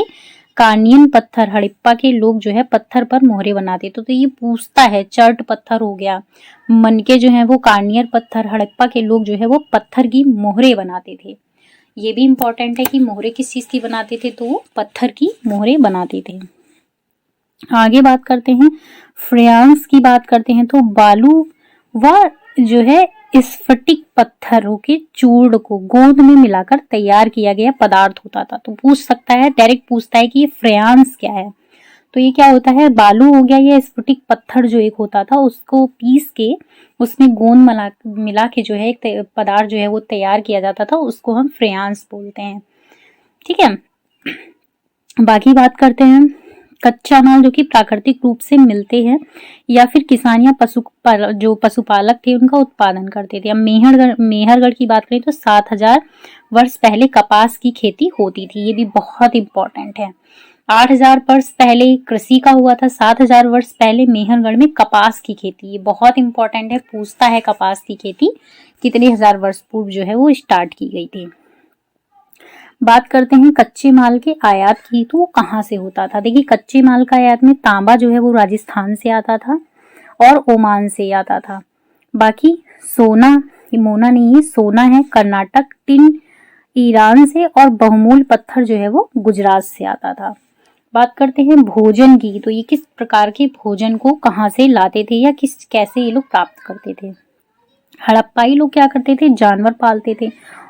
कार्नियन पत्थर, हड़प्पा के लोग जो है पत्थर पर मोहरे बनाते। तो ये पूछता है, चर्ट पत्थर हो गया, मनके जो है वो कार्नियर पत्थर, हड़प्पा के लोग जो है वो पत्थर की मोहरे बनाते थे। ये भी इंपॉर्टेंट है कि मोहरे किस चीज की बनाते थे, तो वो पत्थर की मोहरे बनाते थे। आगे बात करते हैं, फ्रेयांस की बात करते हैं, तो बालू व जो है स्फटिक पत्थरों के चूर्ण को गोंद में मिलाकर तैयार किया गया पदार्थ होता था। तो पूछ सकता है, डायरेक्ट पूछता है कि ये फ्रेयांस क्या है, तो ये क्या होता है, बालू हो गया या स्फटिक पत्थर जो एक होता था, उसको पीस के उसमें गोंद मिला के जो है एक पदार्थ जो है वो तैयार किया जाता था, उसको हम फ्रेयांस बोलते हैं। ठीक है, बाकी बात करते हैं कच्चा माल जो कि प्राकृतिक रूप से मिलते हैं या फिर किसान या जो पशुपालक थे उनका उत्पादन करते थे। अब मेहरगढ़ की बात करें तो 7000 वर्ष पहले कपास की खेती होती थी, ये भी बहुत इंपॉर्टेंट है। 8000 वर्ष पहले कृषि का हुआ था, 7000 वर्ष पहले मेहरगढ़ में कपास की खेती, ये बहुत इंपॉर्टेंट है, पूछता है कपास की खेती कितने हजार वर्ष पूर्व जो है वो स्टार्ट की गई थी। बात करते हैं कच्चे माल के आयात की, तो वो कहाँ से होता था। देखिए कच्चे माल का आयात में तांबा जो है वो राजस्थान से आता था और ओमान से आता था। बाकी सोना, ये मोना नहीं है, सोना है कर्नाटक, टिन ईरान से और बहुमूल्य पत्थर जो है वो गुजरात से आता था। बात करते हैं भोजन की, तो ये किस प्रकार के भोजन को कहाँ से लाते थे या कैसे ये लोग प्राप्त करते थे। हड़प्पाई लोग क्या करते थे, जानवर पालते थे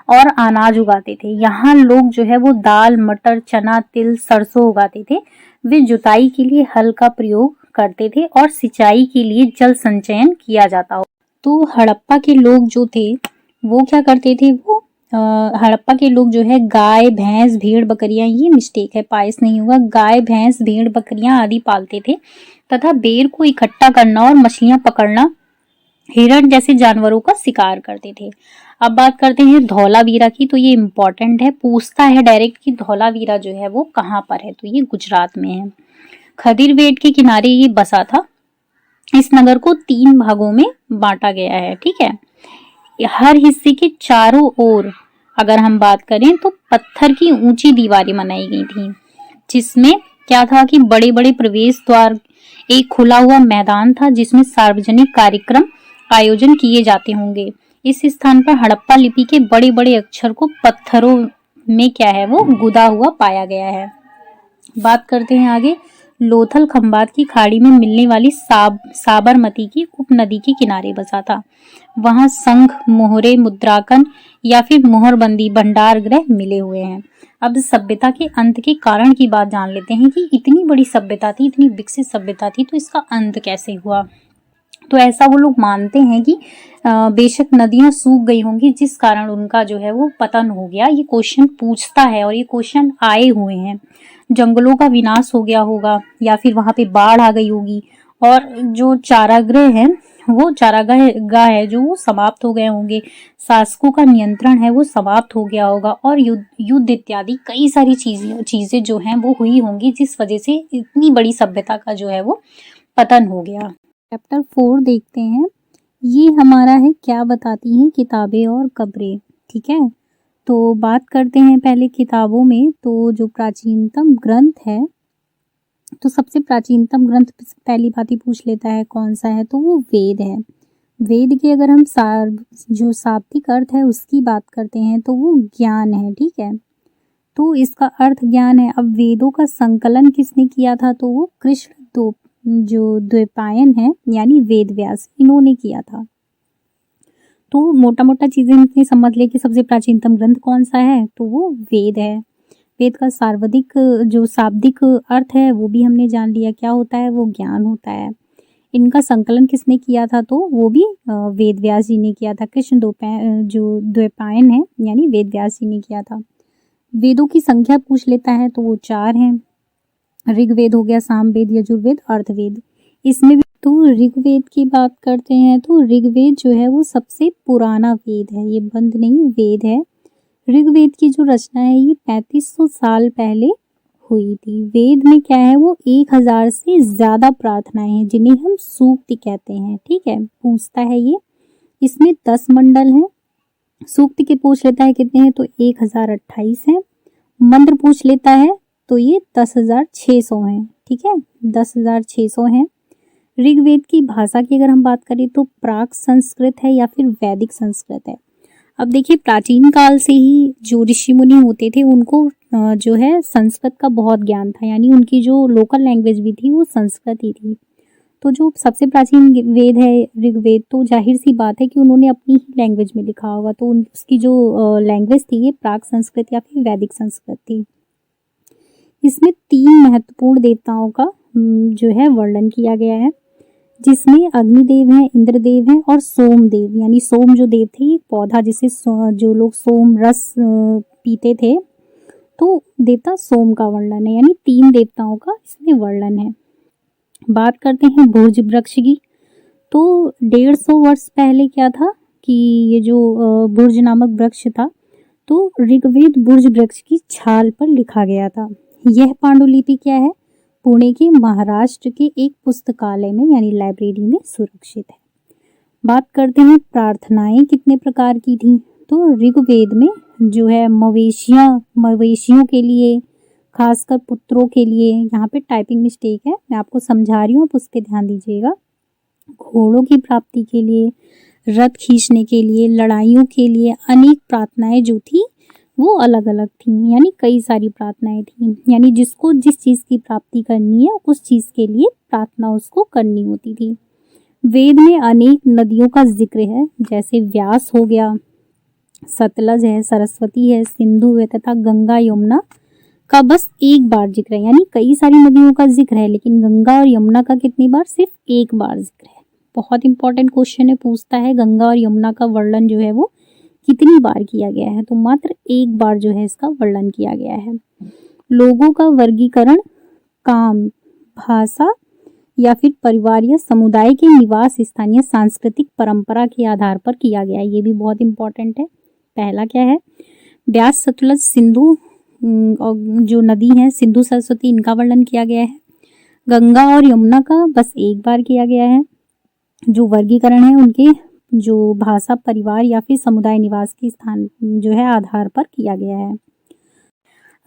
और अनाज उगाते थे। यहाँ लोग जो है वो दाल, मटर, चना, तिल, सरसों उगाते थे। वे जुताई के लिए हल का प्रयोग करते थे और सिंचाई के लिए जल संचयन किया जाता हो। तो हड़प्पा के लोग जो थे वो क्या करते थे, वो हड़प्पा के लोग जो है गाय, भैंस, भेड़, बकरियां, ये मिस्टेक है, पायस नहीं होगा, गाय, भैंस, भेड़, बकरियां आदि पालते थे तथा बेर को इकट्ठा करना और मछलियां पकड़ना, हिरण जैसे जानवरों का शिकार करते थे। अब बात करते हैं धौलावीरा की, तो ये इम्पोर्टेंट है, पूछता है डायरेक्ट कि धौलावीरा जो है वो कहाँ पर है, तो ये गुजरात में है। खदीरवेट के किनारे ये बसा था। इस नगर को 3 भागों में बांटा गया है। ठीक है, हर हिस्से के चारों ओर अगर हम बात करें तो पत्थर की ऊंची दीवारें बनाई गई थी, जिसमें क्या था कि बड़े बड़े प्रवेश द्वार, एक खुला हुआ मैदान था जिसमें सार्वजनिक कार्यक्रम आयोजन किए जाते होंगे। इस स्थान पर हड़प्पा लिपि के बड़े बड़े अक्षर को पत्थरों में क्या है वो गुदा हुआ पाया गया है। बात करते हैं आगे, लोथल खंबात की खाड़ी में मिलने वाली साबरमती की उपनदी के किनारे बसा था। वहां संघ, मोहरे, मुद्राकन या फिर मोहरबंदी भंडार गृह मिले हुए हैं। अब सभ्यता के अंत के कारण की बात जान लेते हैं कि इतनी बड़ी सभ्यता थी, इतनी विकसित सभ्यता थी, तो इसका अंत कैसे हुआ। तो ऐसा वो लोग मानते हैं कि बेशक नदियां सूख गई होंगी जिस कारण उनका जो है वो पतन हो गया। ये क्वेश्चन पूछता है और ये क्वेश्चन आए हुए हैं। जंगलों का विनाश हो गया होगा या फिर वहां पे बाढ़ आ गई होगी और जो चारागृह है वो चारागाह है जो वो समाप्त हो गए होंगे, शासकों का नियंत्रण है वो समाप्त हो गया होगा और युद्ध इत्यादि कई सारी चीजें जो हैं वो हुई होंगी जिस वजह से इतनी बड़ी सभ्यता का जो है वो पतन हो गया। चैप्टर 4 देखते हैं, ये हमारा है क्या बताती हैं किताबें और कब्रें। ठीक है, तो बात करते हैं पहले किताबों में। तो जो प्राचीनतम ग्रंथ है, तो सबसे प्राचीनतम ग्रंथ पहली बात ही पूछ लेता है कौन सा है, तो वो वेद है। वेद के अगर हम जो शाब्दिक अर्थ है उसकी बात करते हैं तो वो ज्ञान है। ठीक है, तो इसका अर्थ ज्ञान है। अब वेदों का संकलन किसने किया था, तो वो कृष्ण जो द्वैपायन है यानी वेद व्यास, इन्होंने किया था। तो मोटा मोटा चीजें हमने समझ लिया कि सबसे प्राचीनतम ग्रंथ कौन सा है, तो वो वेद है। वेद का सर्वाधिक जो शाब्दिक अर्थ है वो भी हमने जान लिया, क्या होता है, वो ज्ञान होता है। इनका संकलन किसने किया था, तो वो भी वेद व्यास जी ने किया था। कृष्ण जो द्वैपायन है यानी वेद व्यास जी ने किया था। वेदों की संख्या पूछ लेता है तो वो 4 हैं। ऋग्वेद हो गया, सामवेद, यजुर्वेद, अर्थवेद। इसमें भी तो ऋग्वेद की बात करते हैं तो ऋग्वेद जो है वो सबसे पुराना वेद है, ये बंद नहीं वेद है। ऋग्वेद की जो रचना है ये 3500 साल पहले हुई थी। वेद में क्या है, वो 1000 से ज्यादा प्रार्थनाएं हैं जिन्हें हम सूक्ति कहते हैं। ठीक है, पूछता है ये, इसमें 10 मंडल हैं। सूक्ति के पूछ लेता है कितने हैं, तो 1028 हैं। मंत्र पूछ लेता है तो ये 10,600 हैं। ठीक है, 10,600 हैं। ऋग्वेद की भाषा की अगर हम बात करें तो प्राक संस्कृत है या फिर वैदिक संस्कृत है। अब देखिए प्राचीन काल से ही जो ऋषि मुनि होते थे उनको जो है संस्कृत का बहुत ज्ञान था, यानी उनकी जो लोकल लैंग्वेज भी थी वो संस्कृत ही थी। तो जो सबसे प्राचीन वेद है ऋग्वेद, तो जाहिर सी बात है कि उन्होंने अपनी ही लैंग्वेज में लिखा होगा, तो उसकी जो लैंग्वेज थी ये प्राक संस्कृत या फिर वैदिक संस्कृत थी। इसमें 3 महत्वपूर्ण देवताओं का जो है वर्णन किया गया है, जिसमें अग्निदेव हैं, इंद्रदेव हैं और सोमदेव, यानी सोम जो देव थे, एक पौधा जिसे जो लोग सोम रस पीते थे, तो देवता सोम का वर्णन है, यानी 3 देवताओं का इसमें वर्णन है। बात करते हैं भुर्ज वृक्ष की। तो 150 वर्ष पहले क्या था कि ये जो भुर्ज नामक वृक्ष था, तो ऋग्वेद भुर्ज वृक्ष की छाल पर लिखा गया था। यह पांडुलिपि क्या है, पुणे के महाराष्ट्र के एक पुस्तकालय में यानी लाइब्रेरी में सुरक्षित है। बात करते हैं प्रार्थनाएं कितने प्रकार की थी। तो ऋग्वेद में जो है मवेशियों के लिए, खासकर पुत्रों के लिए, यहाँ पे टाइपिंग मिस्टेक है, मैं आपको समझा रही हूँ, आप उस पर ध्यान दीजिएगा। घोड़ों की प्राप्ति के लिए, रथ खींचने के लिए, लड़ाइयों के लिए अनेक प्रार्थनाएं जो थी वो अलग अलग थी, यानी कई सारी प्रार्थनाएं थी, यानी जिसको जिस चीज़ की प्राप्ति करनी है उस चीज़ के लिए प्रार्थना उसको करनी होती थी। वेद में अनेक नदियों का जिक्र है, जैसे व्यास हो गया, सतलज है, सरस्वती है, सिंधु है तथा गंगा यमुना का बस एक बार जिक्र है, यानी कई सारी नदियों का जिक्र है लेकिन गंगा और यमुना का कितनी बार, सिर्फ एक बार जिक्र है। बहुत इंपॉर्टेंट क्वेश्चन है, पूछता है गंगा और यमुना का वर्णन जो है वो कितनी बार किया गया है, तो मात्र एक बार जो है इसका वर्णन किया गया है। लोगों का वर्गीकरण काम, भाषा या फिर परिवार या समुदाय के निवास स्थान या सांस्कृतिक परंपरा के आधार पर किया गया है, ये भी बहुत इंपॉर्टेंट है। पहला क्या है, व्यास, सतलज, सिंधु और जो नदी है सिंधु सरस्वती, इनका वर्णन किया गया है। गंगा और यमुना का बस एक बार किया गया है। जो वर्गीकरण है उनके जो भाषा, परिवार या फिर समुदाय निवास के स्थान जो है आधार पर किया गया है।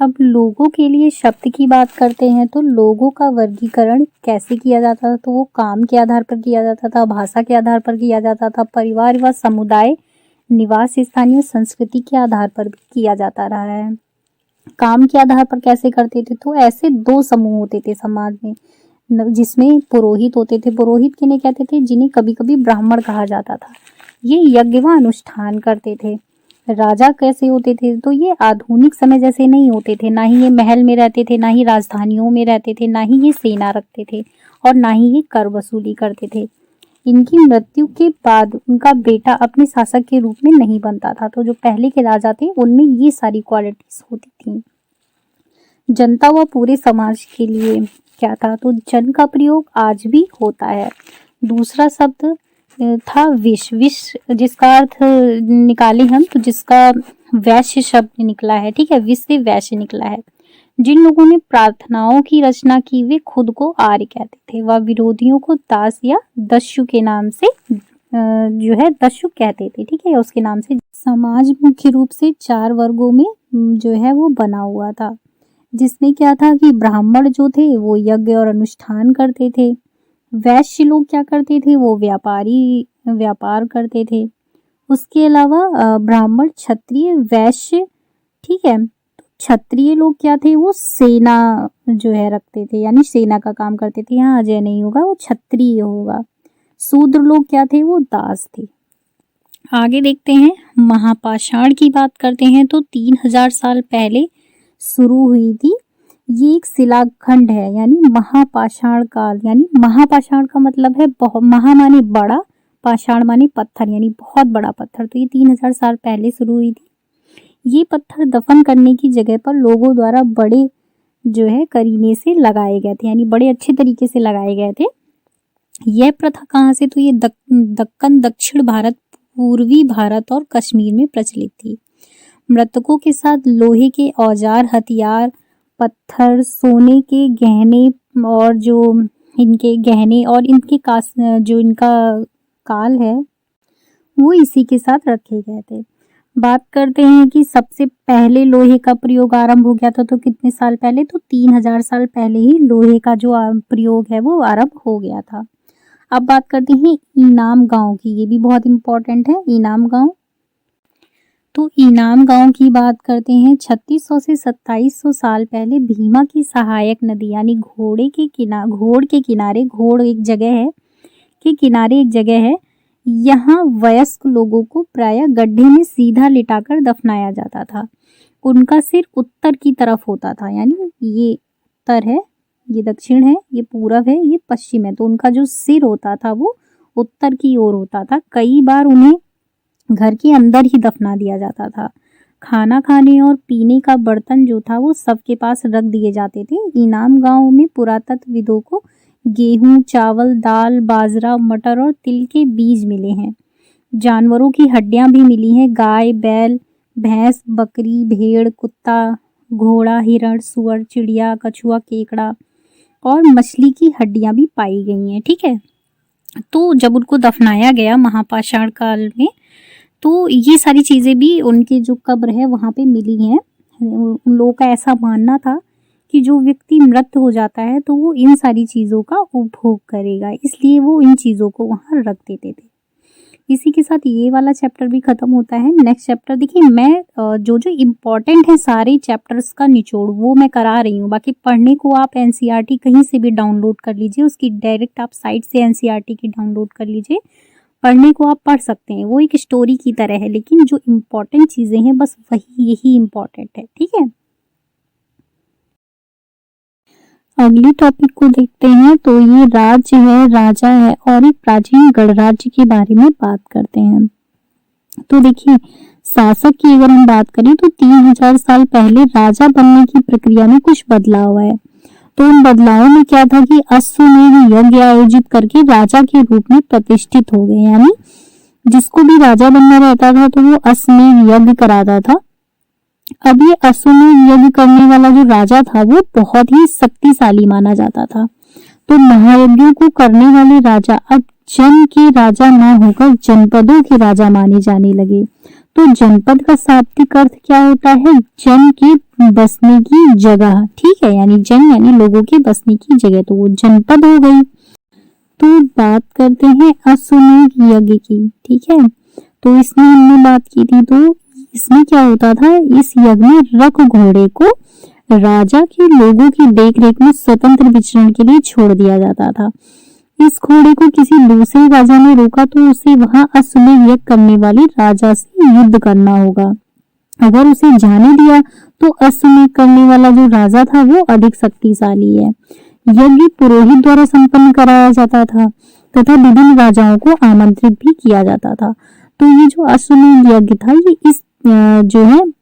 अब लोगों के लिए शब्द की बात करते हैं, तो लोगों का वर्गीकरण कैसे किया जाता था, तो वो काम के आधार पर किया जाता था, भाषा के आधार पर किया जाता था, परिवार व समुदाय निवास स्थानीय संस्कृति के आधार पर भी किया जाता रहा है। काम के आधार पर कैसे करते थे, तो ऐसे 2 समूह होते थे समाज में, जिसमें पुरोहित होते थे। पुरोहित किन्हें कहते थे, जिन्हें कभी कभी ब्राह्मण कहा जाता था। ये यज्ञ व अनुष्ठान करते थे। राजा कैसे होते थे, तो ये आधुनिक समय जैसे नहीं होते थे, ना ही ये महल में रहते थे, ना ही राजधानियों में रहते थे, ना ही ये सेना रखते थे और ना ही ये कर वसूली करते थे। इनकी मृत्यु के बाद उनका बेटा अपने शासक के रूप में नहीं बनता था। तो जो पहले के राजा थे उनमें ये सारी क्वालिटीज होती थी। जनता व पूरे समाज के लिए क्या था, तो जन का प्रयोग आज भी होता है। दूसरा शब्द था विष। विष जिसका अर्थ निकाले हम तो जिसका वैश्य शब्द निकला है, ठीक है, विष से वैश्य निकला है। जिन लोगों ने प्रार्थनाओं की रचना की वे खुद को आर्य कहते थे, वह विरोधियों को दास या दस्यु के नाम से जो है दस्यु कहते थे, ठीक है, उसके नाम से। समाज मुख्य रूप से 4 वर्गों में जो है वो बना हुआ था, जिसमें क्या था कि ब्राह्मण जो थे वो यज्ञ और अनुष्ठान करते थे। वैश्य लोग क्या करते थे, वो व्यापार करते थे। उसके अलावा ब्राह्मण, क्षत्रिय, वैश्य, ठीक है, क्षत्रिय लोग क्या थे, वो सेना जो है रखते थे, यानी सेना का काम करते थे। यहाँ अजय नहीं होगा, वो क्षत्रिय होगा। शूद्र लोग क्या थे, वो दास थे। आगे देखते हैं, महापाषाण की बात करते हैं तो 3000 साल पहले शुरू हुई थी। ये एक शिलाखंड है, यानी महापाषाण काल, यानी महापाषाण का मतलब है महा माने बड़ा, पाषाण माने पत्थर, यानी बहुत बड़ा पत्थर। तो ये 3000 साल पहले शुरू हुई थी। ये पत्थर दफन करने की जगह पर लोगों द्वारा बड़े जो है करीने से लगाए गए थे, यानी बड़े अच्छे तरीके से लगाए गए थे। यह प्रथा कहाँ से, तो ये दक्कन, दक्षिण भारत, पूर्वी भारत और कश्मीर में प्रचलित थी। मृतकों के साथ लोहे के औजार, हथियार, पत्थर, सोने के गहने और जो इनके गहने और इनके जो इनका काल है वो इसी के साथ रखे गए थे। बात करते हैं कि सबसे पहले लोहे का प्रयोग आरंभ हो गया था, तो कितने साल पहले, तो 3000 साल पहले ही लोहे का जो प्रयोग है वो आरंभ हो गया था। अब बात करते हैं इनाम गांव की, ये भी बहुत इंपॉर्टेंट है, इनाम गांव। तो इनाम गांव की बात करते हैं, 3600 से 2700 साल पहले भीमा की सहायक नदी, यानी घोड़ के किनारे, घोड़ एक जगह है के किनारे एक जगह है, यहाँ वयस्क लोगों को प्रायः गड्ढे में सीधा लिटाकर दफनाया जाता था। उनका सिर उत्तर की तरफ होता था, यानी ये उत्तर है, ये दक्षिण है, ये पूरब है, ये पश्चिम है। तो उनका जो सिर होता था वो उत्तर की ओर होता था। कई बार उन्हें घर के अंदर ही दफना दिया जाता था। खाना खाने और पीने का बर्तन जो था वो सबके पास रख दिए जाते थे। इनाम गांव में पुरातत्वविदों को गेहूं, चावल, दाल, बाजरा, मटर और तिल के बीज मिले हैं। जानवरों की हड्डियां भी मिली हैं। गाय, बैल, भैंस, बकरी, भेड़, कुत्ता, घोड़ा, हिरण, सुअर, चिड़िया, कछुआ, केकड़ा और मछली की हड्डियां भी पाई गई हैं। ठीक है, तो जब उनको दफनाया गया महापाषाण काल में, तो ये सारी चीज़ें भी उनकी जो कब्र है वहाँ पे मिली हैं। उन लोगों का ऐसा मानना था कि जो व्यक्ति मृत हो जाता है तो वो इन सारी चीज़ों का उपभोग करेगा, इसलिए वो इन चीज़ों को वहाँ रख देते थे। इसी के साथ ये वाला चैप्टर भी ख़त्म होता है। नेक्स्ट चैप्टर देखिए, मैं जो जो इम्पॉर्टेंट है सारे चैप्टर्स का निचोड़ वो मैं करा रही हूँ। बाकी पढ़ने को आप एनसीईआरटी कहीं से भी डाउनलोड कर लीजिए, उसकी डायरेक्ट आप साइट से एनसीईआरटी की डाउनलोड कर लीजिए। पढ़ने को आप पढ़ सकते हैं, वो एक स्टोरी की तरह है, लेकिन जो इम्पोर्टेंट चीज़ें हैं बस वही यही इम्पोर्टेंट है। ठीक है, अगली टॉपिक को देखते हैं। तो ये राज्य है, राजा है और एक प्राचीन गणराज्य के बारे में बात करते हैं। तो देखिए, शासक की अगर हम बात करें तो 3000 साल पहले राजा बनने की प्रक्रिया में कुछ बदलाव है। तो उन बदलावों में क्या था कि अश्वमेध यज्ञ आयोजित करके राजा के रूप में प्रतिष्ठित हो गए, यानी जिसको भी राजा बनना रहता था तो वो अश्वमेध यज्ञ कराता था। अब ये अश्वमेध यज्ञ करने वाला जो राजा था वो बहुत ही शक्तिशाली माना जाता था। तो महायज्ञों को करने वाले राजा अब जन के राजा न होकर जनपदों के राजा माने जाने लगे। तो जनपद का शाब्दिक अर्थ क्या होता है? जन के बसने की जगह। ठीक है, यानी जन यानी लोगों के बसने की जगह, तो वो जनपद हो गई। तो बात करते हैं अश्वमेध यज्ञ की। ठीक है, तो इसमें हमने बात की थी, तो इसमें क्या होता था, इस यज्ञ में रथ घोड़े को राजा के लोगों की देखरेख में स्वतंत्र विचरण के लिए छोड़ दिया जाता था। इस घोड़े को किसी दूसरे राजा ने रोका तो उसे वहां अश्वमेध यज्ञ करने वाले राजा से युद्ध करना होगा। अगर उसे जाने दिया तो अश्वमेध करने वाला जो राजा था वो अधिक शक्तिशाली है। यज्ञ पुरोहित द्वारा संपन्न कराया जाता था तथा विभिन्न राजाओं को आमंत्रित भी किया जाता था। तो ये जो अश्वमेध यज्ञ था ये इस जो है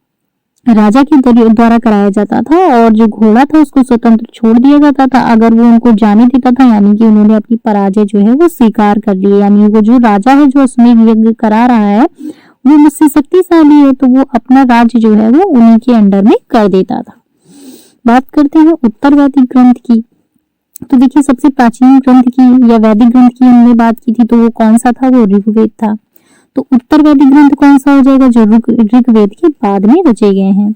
राजा के द्वारा कराया जाता था, और जो घोड़ा था उसको स्वतंत्र छोड़ दिया जाता था अगर वो उनको जाने देता था, यानी कि उन्होंने अपनी पराजय जो है वो स्वीकार कर ली, यानी वो जो राजा है जो अश्वमेध यज्ञ करा रहा है वो मुझसे शक्तिशाली है, तो वो अपना राज्य जो है वो उन्हीं के अंडर में कर देता था। बात करते हैं उत्तर वैदिक ग्रंथ की। तो देखिए, सबसे प्राचीन ग्रंथ की या वैदिक ग्रंथ की हमने बात की थी, तो वो कौन सा था? वो ऋग्वेद था। तो उत्तर वैदिक ग्रंथ कौन सा हो जाएगा? जो ऋग्वेद के बाद में रचे गए हैं।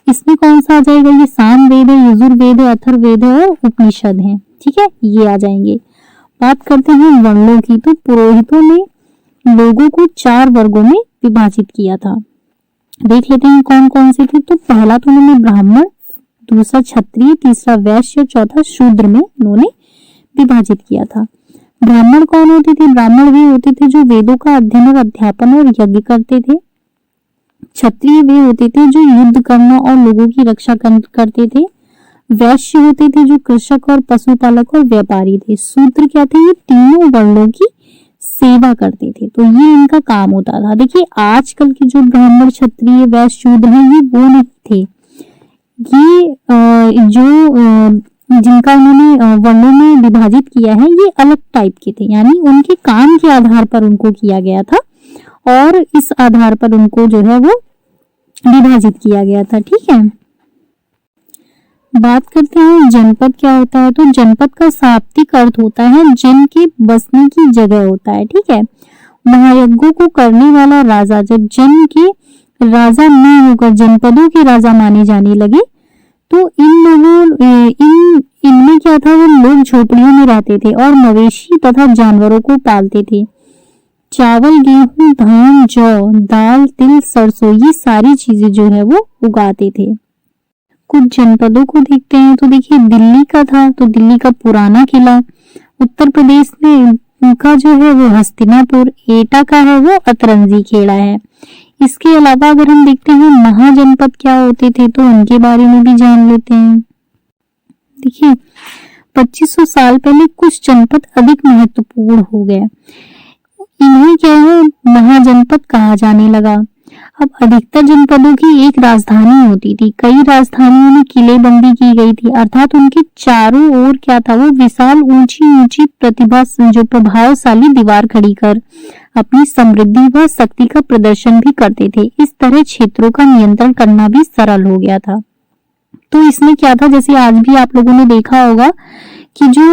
इसमें कौन सा आ जाएगा? ये सामवेद है, यजुर्वेद है, अथर्ववेद है और उपनिषद है। ठीक है, ये आ जाएंगे। बात करते हैं वर्णों की। तो पुरोहितों ने लोगों को 4 वर्गों में विभाजित किया था। देख लेते हैं कौन कौन से थे। तो पहला तो उन्होंने ब्राह्मण, दूसरा क्षत्रिय, तीसरा वैश्य, चौथा शूद्र में उन्होंने विभाजित किया था। ब्राह्मण कौन होते थे? ब्राह्मण वे होते थे जो वेदों का अध्ययन और अध्यापन और यज्ञ करते थे। क्षत्रिय वे होते थे जो युद्ध करना और लोगों की रक्षा करते थे। वैश्य होते थे जो कृषक और पशुपालक और व्यापारी थे। शूद्र क्या थे? ये तीनों वर्णों की सेवा करते थे, तो ये इनका काम होता था। देखिए, आजकल के जो ब्राह्मण, क्षत्रिय, वैश्य, शूद्र हैं ये वो नहीं थे। ये जो जिनका उन्होंने वर्णों में विभाजित किया है ये अलग टाइप के थे, यानी उनके काम के आधार पर उनको किया गया था और इस आधार पर उनको जो है वो विभाजित किया गया था। ठीक है, बात करते हैं जनपद क्या होता है। तो जनपद का शाब्दिक अर्थ होता है जन के बसने की जगह होता है। ठीक है, महायज्ञों को करने वाला राजा जब जन के राजा न होकर जनपदों के राजा माने जाने लगे तो इनमें क्या था, वो लोग झोपड़ियों में रहते थे और मवेशी तथा जानवरों को पालते थे। चावल, गेहूं, धान, जौ, दाल, तिल, सरसों ये सारी चीजें जो है वो उगाते थे। कुछ जनपदों को देखते हैं। तो देखिए, दिल्ली का था, तो दिल्ली का पुराना किला। उत्तर प्रदेश में का जो है वो हस्तिनापुर। एटा का है वो अतरंजी खेड़ा है। इसके अलावा अगर हम देखते हैं महाजनपद क्या होते थे तो उनके बारे में भी जान लेते हैं। देखिए, 2500 साल पहले कुछ जनपद अधिक महत्वपूर्ण हो गए। इन्हें क्या है, महाजनपद कहा जाने लगा। अब अधिकतर जनपदों की एक राजधानी होती थी। कई राजधानियों में किलेबंदी की गई थी, अर्थात उनके चारों ओर क्या था, वो विशाल ऊंची ऊंची जो प्रभावशाली दीवार खड़ी कर अपनी समृद्धि व शक्ति का प्रदर्शन भी करते थे। इस तरह क्षेत्रों का नियंत्रण करना भी सरल हो गया था। तो इसमें क्या था, जैसे आज भी आप लोगों ने देखा होगा कि जो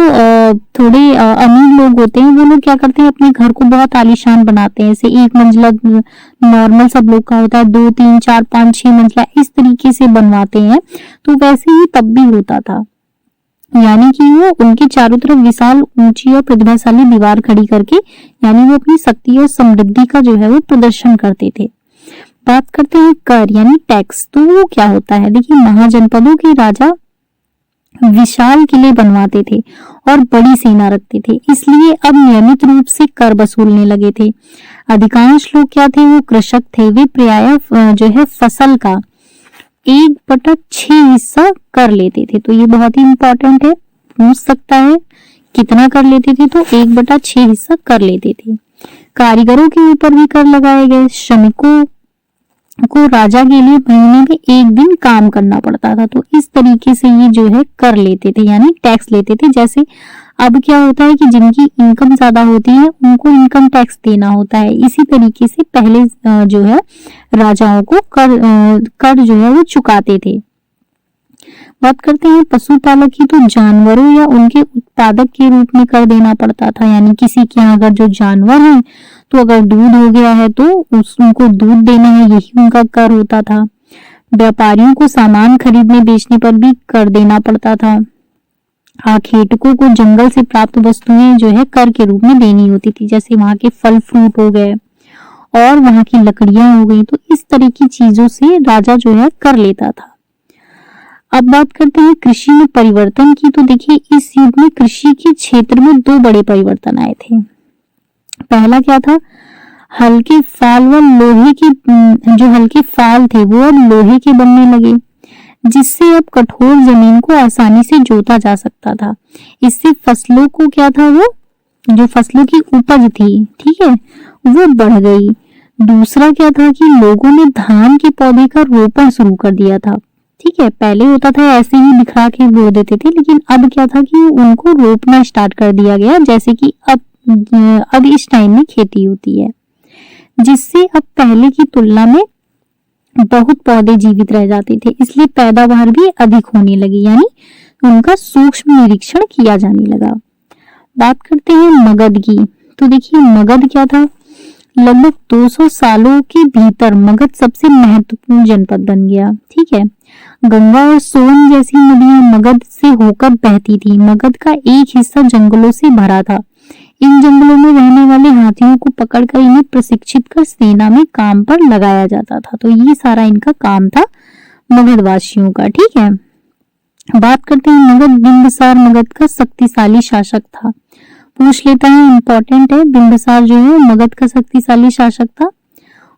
थोड़े अमीर लोग होते हैं वो लोग क्या करते हैं, अपने घर को बहुत आलीशान बनाते हैं। जैसे एक मंजिला नॉर्मल सब लोग का होता है, 2 3 4 5 6 मंजिला इस तरीके से बनवाते हैं। तो वैसे ही तब भी होता था, यानी कि वो उनके चारों तरफ विशाल ऊंची और प्रतिभाशाली दीवार खड़ी करके यानी वो अपनी शक्ति और समृद्धि का जो है वो प्रदर्शन करते थे। बात करते हैं कर यानी टैक्स। तो वो क्या होता है, देखिए महाजनपदों के राजा विशाल किले बनवाते थे और बड़ी सेना रखते थे, इसलिए अब नियमित रूप से कर वसूलने लगे थे। अधिकांश लोग क्या थे, वो कृषक थे। वे प्रायः जो है फसल का 1/6 हिस्सा कर लेते थे। तो ये बहुत ही इंपॉर्टेंट है, पूछ सकता है कितना कर लेते थे, तो 1/6 हिस्सा कर लेते थे। कारीगरों के ऊपर भी कर लगाए गए। श्रमिकों को राजा के लिए महीने में 1 दिन काम करना पड़ता था। तो इस तरीके से ये जो है कर लेते थे, यानी टैक्स लेते थे। जैसे अब क्या होता है कि जिनकी इनकम ज्यादा होती है उनको इनकम टैक्स देना होता है, इसी तरीके से पहले जो है राजाओं को कर जो है वो चुकाते थे। बात करते हैं पशुपालक की। तो जानवरों या उनके उत्पादक के रूप में कर देना पड़ता था, यानी किसी के यहाँ अगर जो जानवर है तो अगर दूध हो गया है तो उनको दूध देना है, यही उनका कर होता था। व्यापारियों को सामान खरीदने बेचने पर भी कर देना पड़ता था। आखेटकों को जंगल से प्राप्त वस्तुएं जो है कर के रूप में देनी होती थी, जैसे वहां के फल फ्रूट हो गए और वहां की लकड़ियां हो गई। तो इस तरह की चीजों से राजा जो है कर लेता था। अब बात करते हैं कृषि में परिवर्तन की। तो देखिए इस युग में कृषि के क्षेत्र में 2 बड़े परिवर्तन आए थे। पहला क्या था, हल्के फाल व लोहे के जो हल्के फाल थे वो अब लोहे के बनने लगे, जिससे अब कठोर जमीन को आसानी से जोता जा सकता था। इससे फसलों को क्या था, वो जो फसलों की उपज थी, ठीक है, वो बढ़ गई। दूसरा क्या था कि लोगों ने धान के पौधे का रोपण शुरू कर दिया था। ठीक है, पहले होता था ऐसे ही बिखरा के बो देते थे, लेकिन अब क्या था कि उनको रोपना स्टार्ट कर दिया गया, जैसे कि अब इस टाइम में खेती होती है, जिससे अब पहले की तुलना में बहुत पौधे जीवित रह जाते थे, इसलिए पैदावार भी अधिक होने लगी, यानी उनका सूक्ष्म निरीक्षण किया जाने लगा। बात करते हैं मगध की। तो देखिए मगध क्या था, लगभग 200 सालों के भीतर मगध सबसे महत्वपूर्ण जनपद बन गया। ठीक है, गंगा और सोन जैसी नदियां मगध से होकर बहती थी। मगध का एक हिस्सा जंगलों से भरा था। इन जंगलों में रहने वाले हाथियों को पकड़कर इन्हें प्रशिक्षित कर सेना में काम पर लगाया जाता था। तो ये सारा इनका काम था मगध वासियों का। ठीक है, बात करते हैं मगध। बिंबिसार मगध का शक्तिशाली शासक था। पूछ लेता है, इंपॉर्टेंट है। बिंबिसार जो है मगध का शक्तिशाली शासक था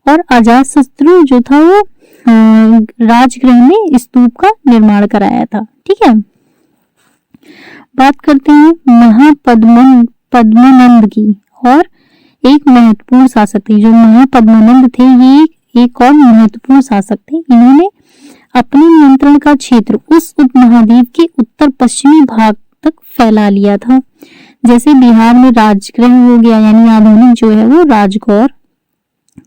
और अजातशत्रु जो था वो राजगृह में स्तूप का निर्माण कराया था। ठीक है, बात करते हैं पद्मनंद की। और एक महत्वपूर्ण शासक थे जो महापद्मनंद थे, ये एक और महत्वपूर्ण शासक थे। इन्होंने अपने नियंत्रण का क्षेत्र उस उपमहाद्वीप के उत्तर पश्चिमी भाग तक फैला लिया था। जैसे बिहार में राजगृह हो गया, यानी आधुनिक जो है वो राजगौर,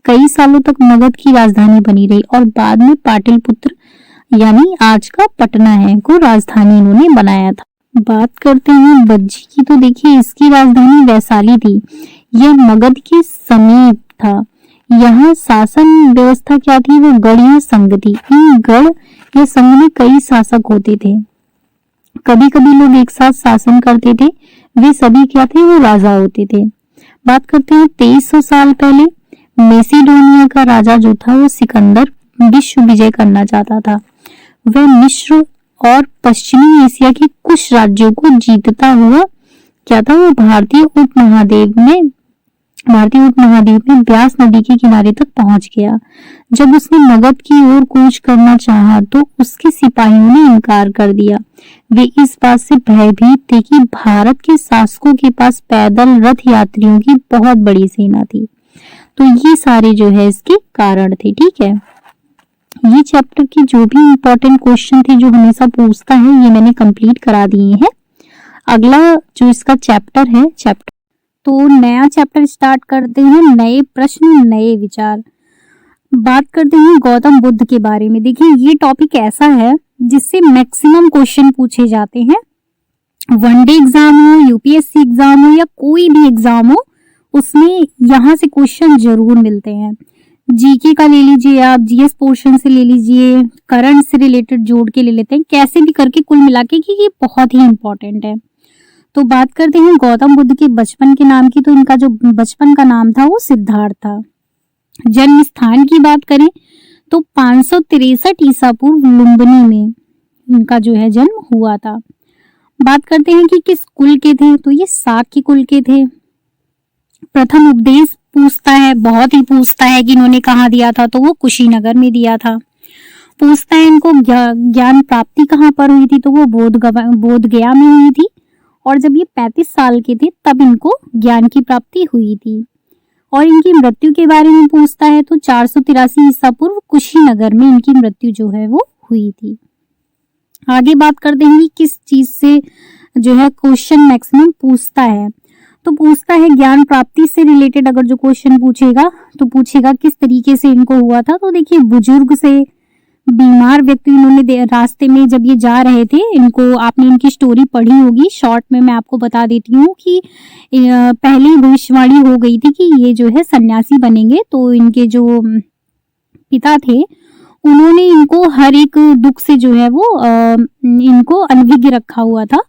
कई सालों तक मगध की राजधानी बनी रही और बाद में पाटलिपुत्र यानी आज का पटना है को राजधानी इन्होंने बनाया था। बात करते हैं बज्जी की। तो देखिए इसकी राजधानी वैशाली थी। यह मगध के समीप था। यहाँ शासन व्यवस्था क्या थी, वो गढ़ या संघ थी। इन गढ़ या संघ में कई शासक होते थे, कभी कभी लोग एक साथ शासन करते थे। वे सभी क्या थे, वो राजा होते थे। बात करते हैं 2300 साल पहले मेसिडोनिया का राजा जो था वो सिकंदर विश्व विजय करना चाहता था। वह मिस्र और पश्चिमी एशिया के कुछ राज्यों को जीतता हुआ क्या था, वो भारतीय उपमहाद्वीप में भारतीय उपमहाद्वीप में ब्यास नदी के किनारे तक पहुंच गया। जब उसने मगध की ओर कूच करना चाहा तो उसके सिपाहियों ने इनकार कर दिया। वे इस बात से भयभीत थे कि भारत के शासकों के पास पैदल रथ यात्रियों की बहुत बड़ी सेना थी। तो ये सारे जो है इसके कारण थे। ठीक है, ये चैप्टर के जो भी इम्पोर्टेंट क्वेश्चन थे जो हमेशा पूछता है, ये मैंने कंप्लीट करा दिए हैं। अगला जो इसका चैप्टर है, तो नया चैप्टर स्टार्ट करते हैं, नए प्रश्न नए विचार। बात करते हैं गौतम बुद्ध के बारे में। देखिए, ये टॉपिक ऐसा है जिससे मैक्सिमम क्वेश्चन पूछे जाते हैं। वनडे एग्जाम हो, यूपीएससी एग्जाम हो या कोई भी एग्जाम हो, उसमें यहाँ से क्वेश्चन जरूर मिलते हैं। जीके का ले लीजिए आप, जीएस पोर्शन से ले लीजिए, करंट से रिलेटेड जोड़ के ले लेते हैं, कैसे भी करके कुल मिला के, कि ये बहुत ही इंपॉर्टेंट है। तो बात करते हैं गौतम बुद्ध के बचपन के नाम की। तो इनका जो बचपन का नाम था वो सिद्धार्थ था। जन्म स्थान की बात करें तो 563 ईसा पूर्व लुम्बिनी में इनका जो है जन्म हुआ था। बात करते हैं कि किस कुल के थे, तो ये शाक्य कुल के थे। प्रथम उपदेश पूछता है, बहुत ही पूछता है कि इन्होंने कहाँ दिया था, तो वो कुशीनगर में दिया था। पूछता है इनको ज्ञान प्राप्ति कहाँ पर हुई थी, तो वो बोध गया में हुई थी। और जब ये 35 साल के थे तब इनको ज्ञान की प्राप्ति हुई थी। और इनकी मृत्यु के बारे में पूछता है, तो 483 ईसा पूर्व कुशीनगर में इनकी मृत्यु जो है वो हुई थी। आगे बात करते हैं कि किस चीज से जो है क्वेश्चन मैक्सिमम पूछता है। तो पूछता है ज्ञान प्राप्ति से रिलेटेड अगर जो क्वेश्चन पूछेगा तो पूछेगा किस तरीके से इनको हुआ था। तो देखिए, बुजुर्ग से, बीमार व्यक्ति, इन्होंने रास्ते में जब ये जा रहे थे, इनको आपने इनकी स्टोरी पढ़ी होगी, शॉर्ट में मैं आपको बता देती हूँ कि पहले भविष्यवाणी हो गई थी कि ये जो है सन्यासी बनेंगे। तो इनके जो पिता थे उन्होंने इनको हर एक दुख से जो है वो इनको अनभिज्ञ रखा हुआ था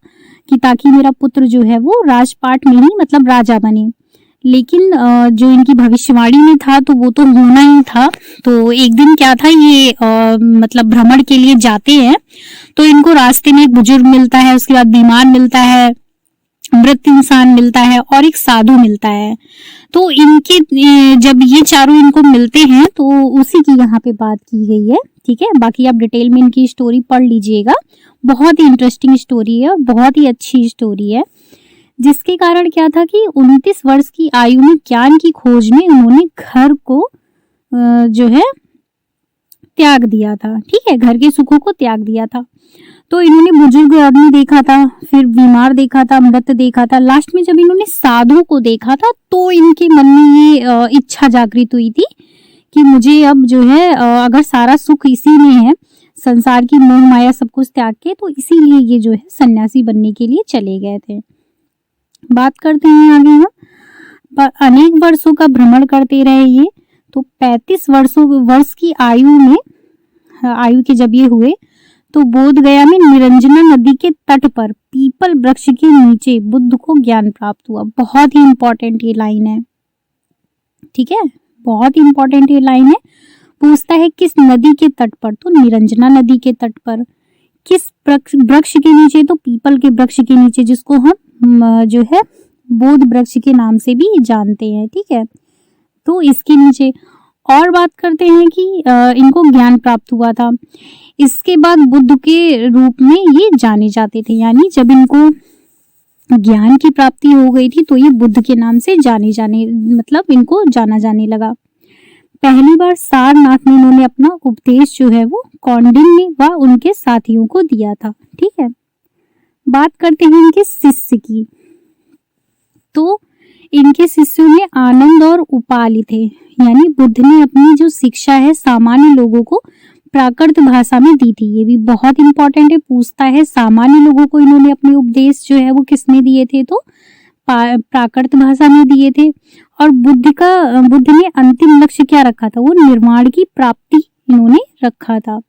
कि ताकि मेरा पुत्र जो है वो राजपाट में ही मतलब राजा बने। लेकिन जो इनकी भविष्यवाणी में था तो वो तो होना ही था। तो एक दिन क्या था, ये मतलब भ्रमण के लिए जाते हैं, तो इनको रास्ते में एक बुजुर्ग मिलता है, उसके बाद बीमार मिलता है, मृत इंसान मिलता है और एक साधु मिलता है। तो इनके जब ये चारों इनको मिलते हैं तो उसी की यहाँ पे बात की गई है। ठीक है, बाकी आप डिटेल में इनकी स्टोरी पढ़ लीजिएगा, बहुत ही इंटरेस्टिंग स्टोरी है और बहुत ही अच्छी स्टोरी है। जिसके कारण क्या था कि 29 वर्ष की आयु में ज्ञान की खोज में उन्होंने घर को जो है त्याग दिया था। ठीक है, घर के सुखों को त्याग दिया था। तो इन्होंने बुजुर्ग आदमी देखा था, फिर बीमार देखा था, मृत देखा था, लास्ट में जब इन्होंने साधु को देखा था तो इनके मन में ये इच्छा जागृत हुई थी कि मुझे अब जो है अगर सारा सुख इसी में है, संसार की मोह माया सब कुछ त्याग के, तो इसीलिए ये जो है सन्यासी बनने के लिए चले गए थे। बात करते हैं आगे हम। अनेक वर्षों का भ्रमण करते रहे ये। तो 35 वर्ष की आयु के जब ये हुए तो बोध गया में निरंजना नदी के तट पर पीपल वृक्ष के नीचे बुद्ध को ज्ञान प्राप्त हुआ। बहुत ही इंपॉर्टेंट ये लाइन है। ठीक है, बहुत ही इंपॉर्टेंट ये लाइन है। पूछता है किस नदी के तट पर, तो निरंजना नदी के तट पर। किस वृक्ष के नीचे, तो पीपल के वृक्ष के नीचे, जिसको हम जो है बोध वृक्ष के नाम से भी जानते हैं। ठीक है, तो इसके नीचे। और बात करते हैं कि इनको ज्ञान प्राप्त हुआ था। इसके बाद बुद्ध के रूप में ये जाने जाते थे, यानी जब इनको ज्ञान की प्राप्ति हो गई थी तो ये बुद्ध के नाम से मतलब इनको जाना जाने लगा। पहली बार सारनाथ में इन्होंने अपना उपदेश जो है वो कौंडिन्य व उनके साथियों को दिया था। ठीक है, बात करते हैं इनके शिष्य की। तो इनके शिष्यों में आनंद और उपालि थे, यानी बुद्ध ने अपनी जो शिक्षा है सामान्य लोगों को प्राकृत भाषा में दी थी। ये भी बहुत इंपॉर्टेंट है, पूछता है सामान्य लोगों को इन्होंने अपने उपदेश जो है वो किसमें दिए थे, तो प्राकृत भाषा में दिए थे। और बुद्ध ने अंतिम लक्ष्य क्या रखा था, वो निर्माण की प्राप्ति इन्होंने रखा था।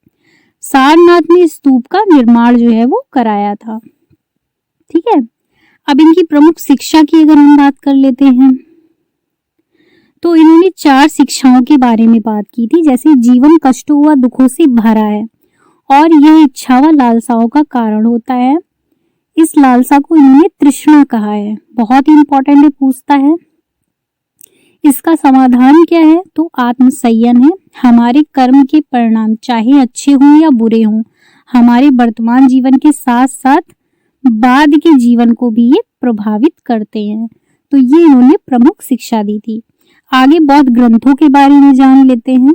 सारनाथ में स्तूप का निर्माण जो है वो कराया था। ठीक है, अब इनकी प्रमुख शिक्षा की अगर हम बात कर लेते हैं तो इन्होंने 4 शिक्षाओं के बारे में बात की थी, जैसे जीवन कष्टों व दुखों से भरा है और यह इच्छा व लालसाओं का कारण होता है। इस लालसा को इन्होंने तृष्णा कहा है। बहुत ही इंपॉर्टेंट है, पूछता है इसका समाधान क्या है? तो आत्मसंयम है। हमारे कर्म के परिणाम चाहे अच्छे हों या बुरे हों, हमारे वर्तमान जीवन के साथ साथ बाद के जीवन को भी ये प्रभावित करते हैं। तो ये इन्होंने प्रमुख शिक्षा दी थी। आगे बौद्ध ग्रंथों के बारे में जान लेते हैं।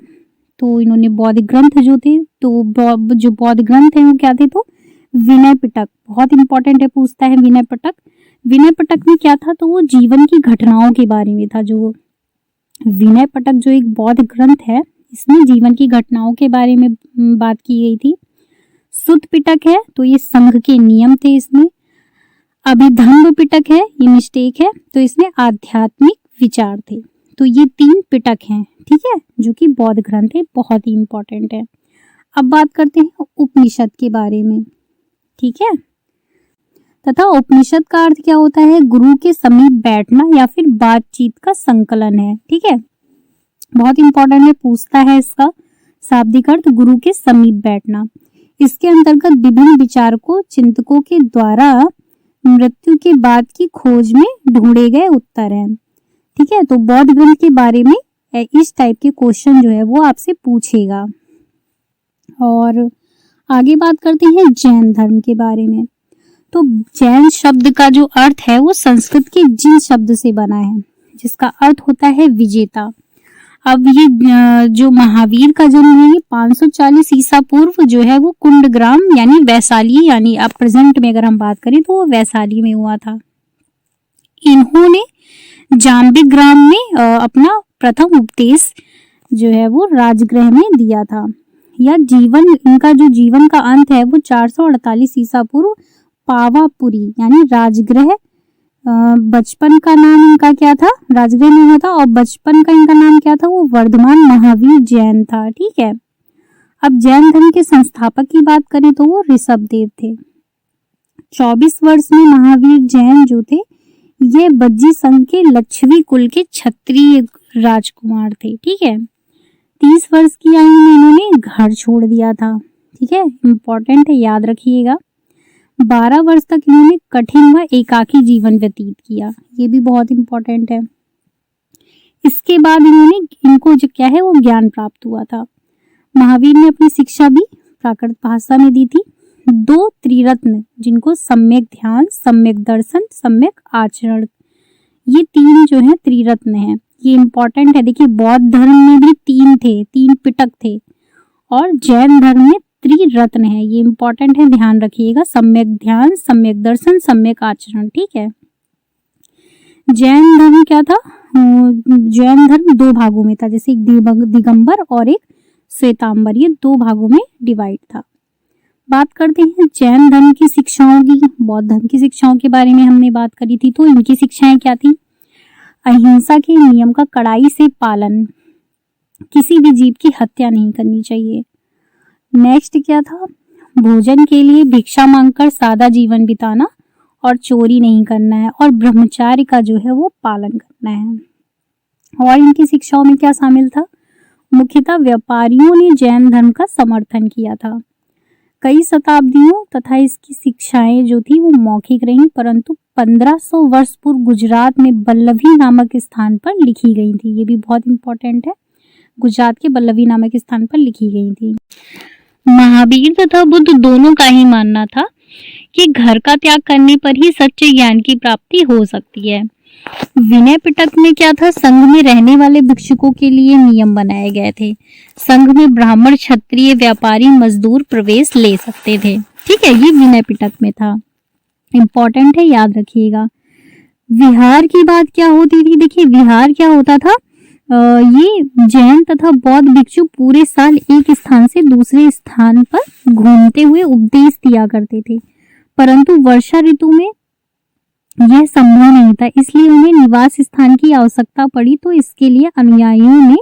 तो इन्होंने बौद्ध ग्रंथ जो थे, तो जो बौद्ध ग्रंथ हैं वो क्या थे? तो विनय पिटक, बहुत इंपॉर्टेंट है, पूछता है विनय पिटक। विनय पिटक में क्या था? तो वो जीवन की घटनाओं के बारे में था। जो विनय पिटक जो एक बौद्ध ग्रंथ है, इसमें जीवन की घटनाओं के बारे में बात की गई थी। सुत्त पिटक है तो ये संघ के नियम थे इसमें। अभिधम्म पिटक है, ये मिस्टेक है, तो इसमें आध्यात्मिक विचार थे। तो ये 3 पिटक हैं, ठीक है, जो कि बौद्ध ग्रंथ है, बहुत ही इंपॉर्टेंट है। अब बात करते हैं उपनिषद के बारे में, ठीक है। तथा उपनिषद का अर्थ क्या होता है? गुरु के समीप बैठना या फिर बातचीत का संकलन है, ठीक है, बहुत इंपॉर्टेंट है, पूछता है इसका शाब्दिक अर्थ, गुरु के समीप बैठना। इसके अंतर्गत विभिन्न विचारकों चिंतकों के द्वारा मृत्यु के बाद की खोज में ढूंढे गए उत्तर हैं, ठीक है। तो बौद्ध ग्रंथ के बारे में इस टाइप के क्वेश्चन जो है वो आपसे पूछेगा। और आगे बात करते हैं जैन धर्म के बारे में। तो जैन शब्द का जो अर्थ है वो संस्कृत के जिन शब्द से बना है, जिसका अर्थ होता है विजेता। अब ये जो महावीर का जन्म है, ये 540 ईसा पूर्व जो है वो कुंडग्राम यानी वैशाली, यानी अब प्रेजेंट में अगर हम बात करें तो वो वैशाली में हुआ था। इन्होंने जाम्बिक ग्राम में अपना प्रथम उपदेश जो है वो राजगृह में दिया था। या इनका जो जीवन का अंत है वो 448 ईसा पूर्व पावापुरी यानी राजगृह, बचपन का नाम इनका क्या था? राजगृह में हुआ था, और बचपन का इनका नाम क्या था? वो वर्धमान महावीर जैन था, ठीक है। अब जैन धर्म के संस्थापक की बात करें तो वो ऋषभदेव थे। 24 वर्ष में महावीर जैन जो थे ये बज्जी संघ के लक्षवी कुल के क्षत्रिय राजकुमार थे, ठीक है। 30 वर्ष की आयु में इन्होंने घर छोड़ दिया था, ठीक है, इंपॉर्टेंट है, याद रखिएगा। 12 वर्ष तक इन्होंने कठिन व एकाकी जीवन व्यतीत किया, ये भी बहुत इंपॉर्टेंट है। इसके बाद इनको जो क्या है वो ज्ञान प्राप्त हुआ था। महावीर ने अपनी शिक्षा भी प्राकृत भाषा में दी थी। 2 त्रिरत्न जिनको सम्यक ध्यान, सम्यक दर्शन, सम्यक आचरण, ये 3 जो है त्रिरत्न हैं, ये इंपॉर्टेंट है। देखिए बौद्ध धर्म में भी 3 थे, 3 पिटक थे, और जैन धर्म में त्रिरत्न है, ये इंपॉर्टेंट है, ध्यान रखिएगा। सम्यक ध्यान, सम्यक दर्शन, सम्यक आचरण, ठीक है। जैन धर्म क्या था? जैन धर्म 2 भागों में था, जैसे एक दिगंबर और एक श्वेतांबर, ये 2 भागों में डिवाइड था। बात करते हैं जैन धर्म की शिक्षाओं की। बौद्ध धर्म की शिक्षाओं के बारे में हमने बात करी थी, तो इनकी शिक्षाएं क्या थी? अहिंसा के नियम का कड़ाई से पालन, किसी भी जीव की हत्या नहीं करनी चाहिए। नेक्स्ट क्या था? भोजन के लिए भिक्षा मांगकर सादा जीवन बिताना और चोरी नहीं करना है, और ब्रह्मचार्य का जो है वो पालन करना है। और इनकी शिक्षाओं में क्या शामिल था? मुख्यतः व्यापारियों ने जैन धर्म का समर्थन किया था। कई शताब्दियों तथा इसकी शिक्षाएं जो थी वो मौखिक रहीं, परंतु 1500 वर्ष पूर्व गुजरात में बल्लभी नामक स्थान पर लिखी गई थी, ये भी बहुत इंपॉर्टेंट है, गुजरात के बल्लभी नामक स्थान पर लिखी गई थी। महावीर तथा बुद्ध दोनों का ही मानना था कि घर का त्याग करने पर ही सच्चे ज्ञान की प्राप्ति हो सकती है। विनय पिटक में क्या था? संघ में रहने वाले भिक्षुकों के लिए नियम बनाए गए थे। संघ में ब्राह्मण, क्षत्रिय, व्यापारी, मजदूर प्रवेश ले सकते थे, ठीक है, ये विनय पिटक में था, इंपॉर्टेंट है, याद रखिएगा। विहार की बात क्या होती थी? देखिए विहार क्या होता था, ये जैन तथा बौद्ध भिक्षु पूरे साल एक स्थान से दूसरे स्थान पर घूमते हुए उपदेश दिया करते थे, परंतु वर्षा ऋतु में यह संभव नहीं था, इसलिए उन्हें निवास स्थान की आवश्यकता पड़ी। तो इसके लिए अनुयायियों ने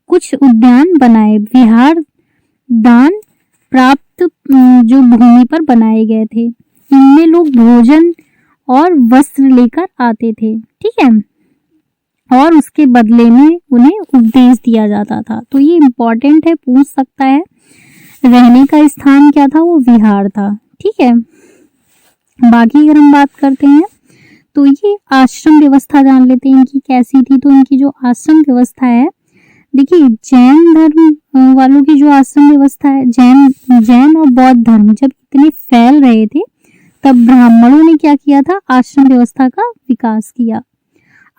कुछ उद्यान बनाए, विहार दान प्राप्त जो भूमि पर बनाए गए थे। इनमें लोग भोजन और वस्त्र लेकर आते थे, ठीक है, और उसके बदले में उन्हें उपदेश दिया जाता था। तो ये इम्पोर्टेंट है, पूछ सकता है। रहने का स्थान क्या था? वो विहार था, ठीक है। बाकी अगर हम बात करते हैं तो ये आश्रम व्यवस्था जान लेते हैं इनकी कैसी थी। तो इनकी जो आश्रम व्यवस्था है, देखिए जैन धर्म वालों की जो आश्रम व्यवस्था है, जैन और बौद्ध धर्म जब इतने फैल रहे थे तब ब्राह्मणों ने क्या किया था, आश्रम व्यवस्था का विकास किया।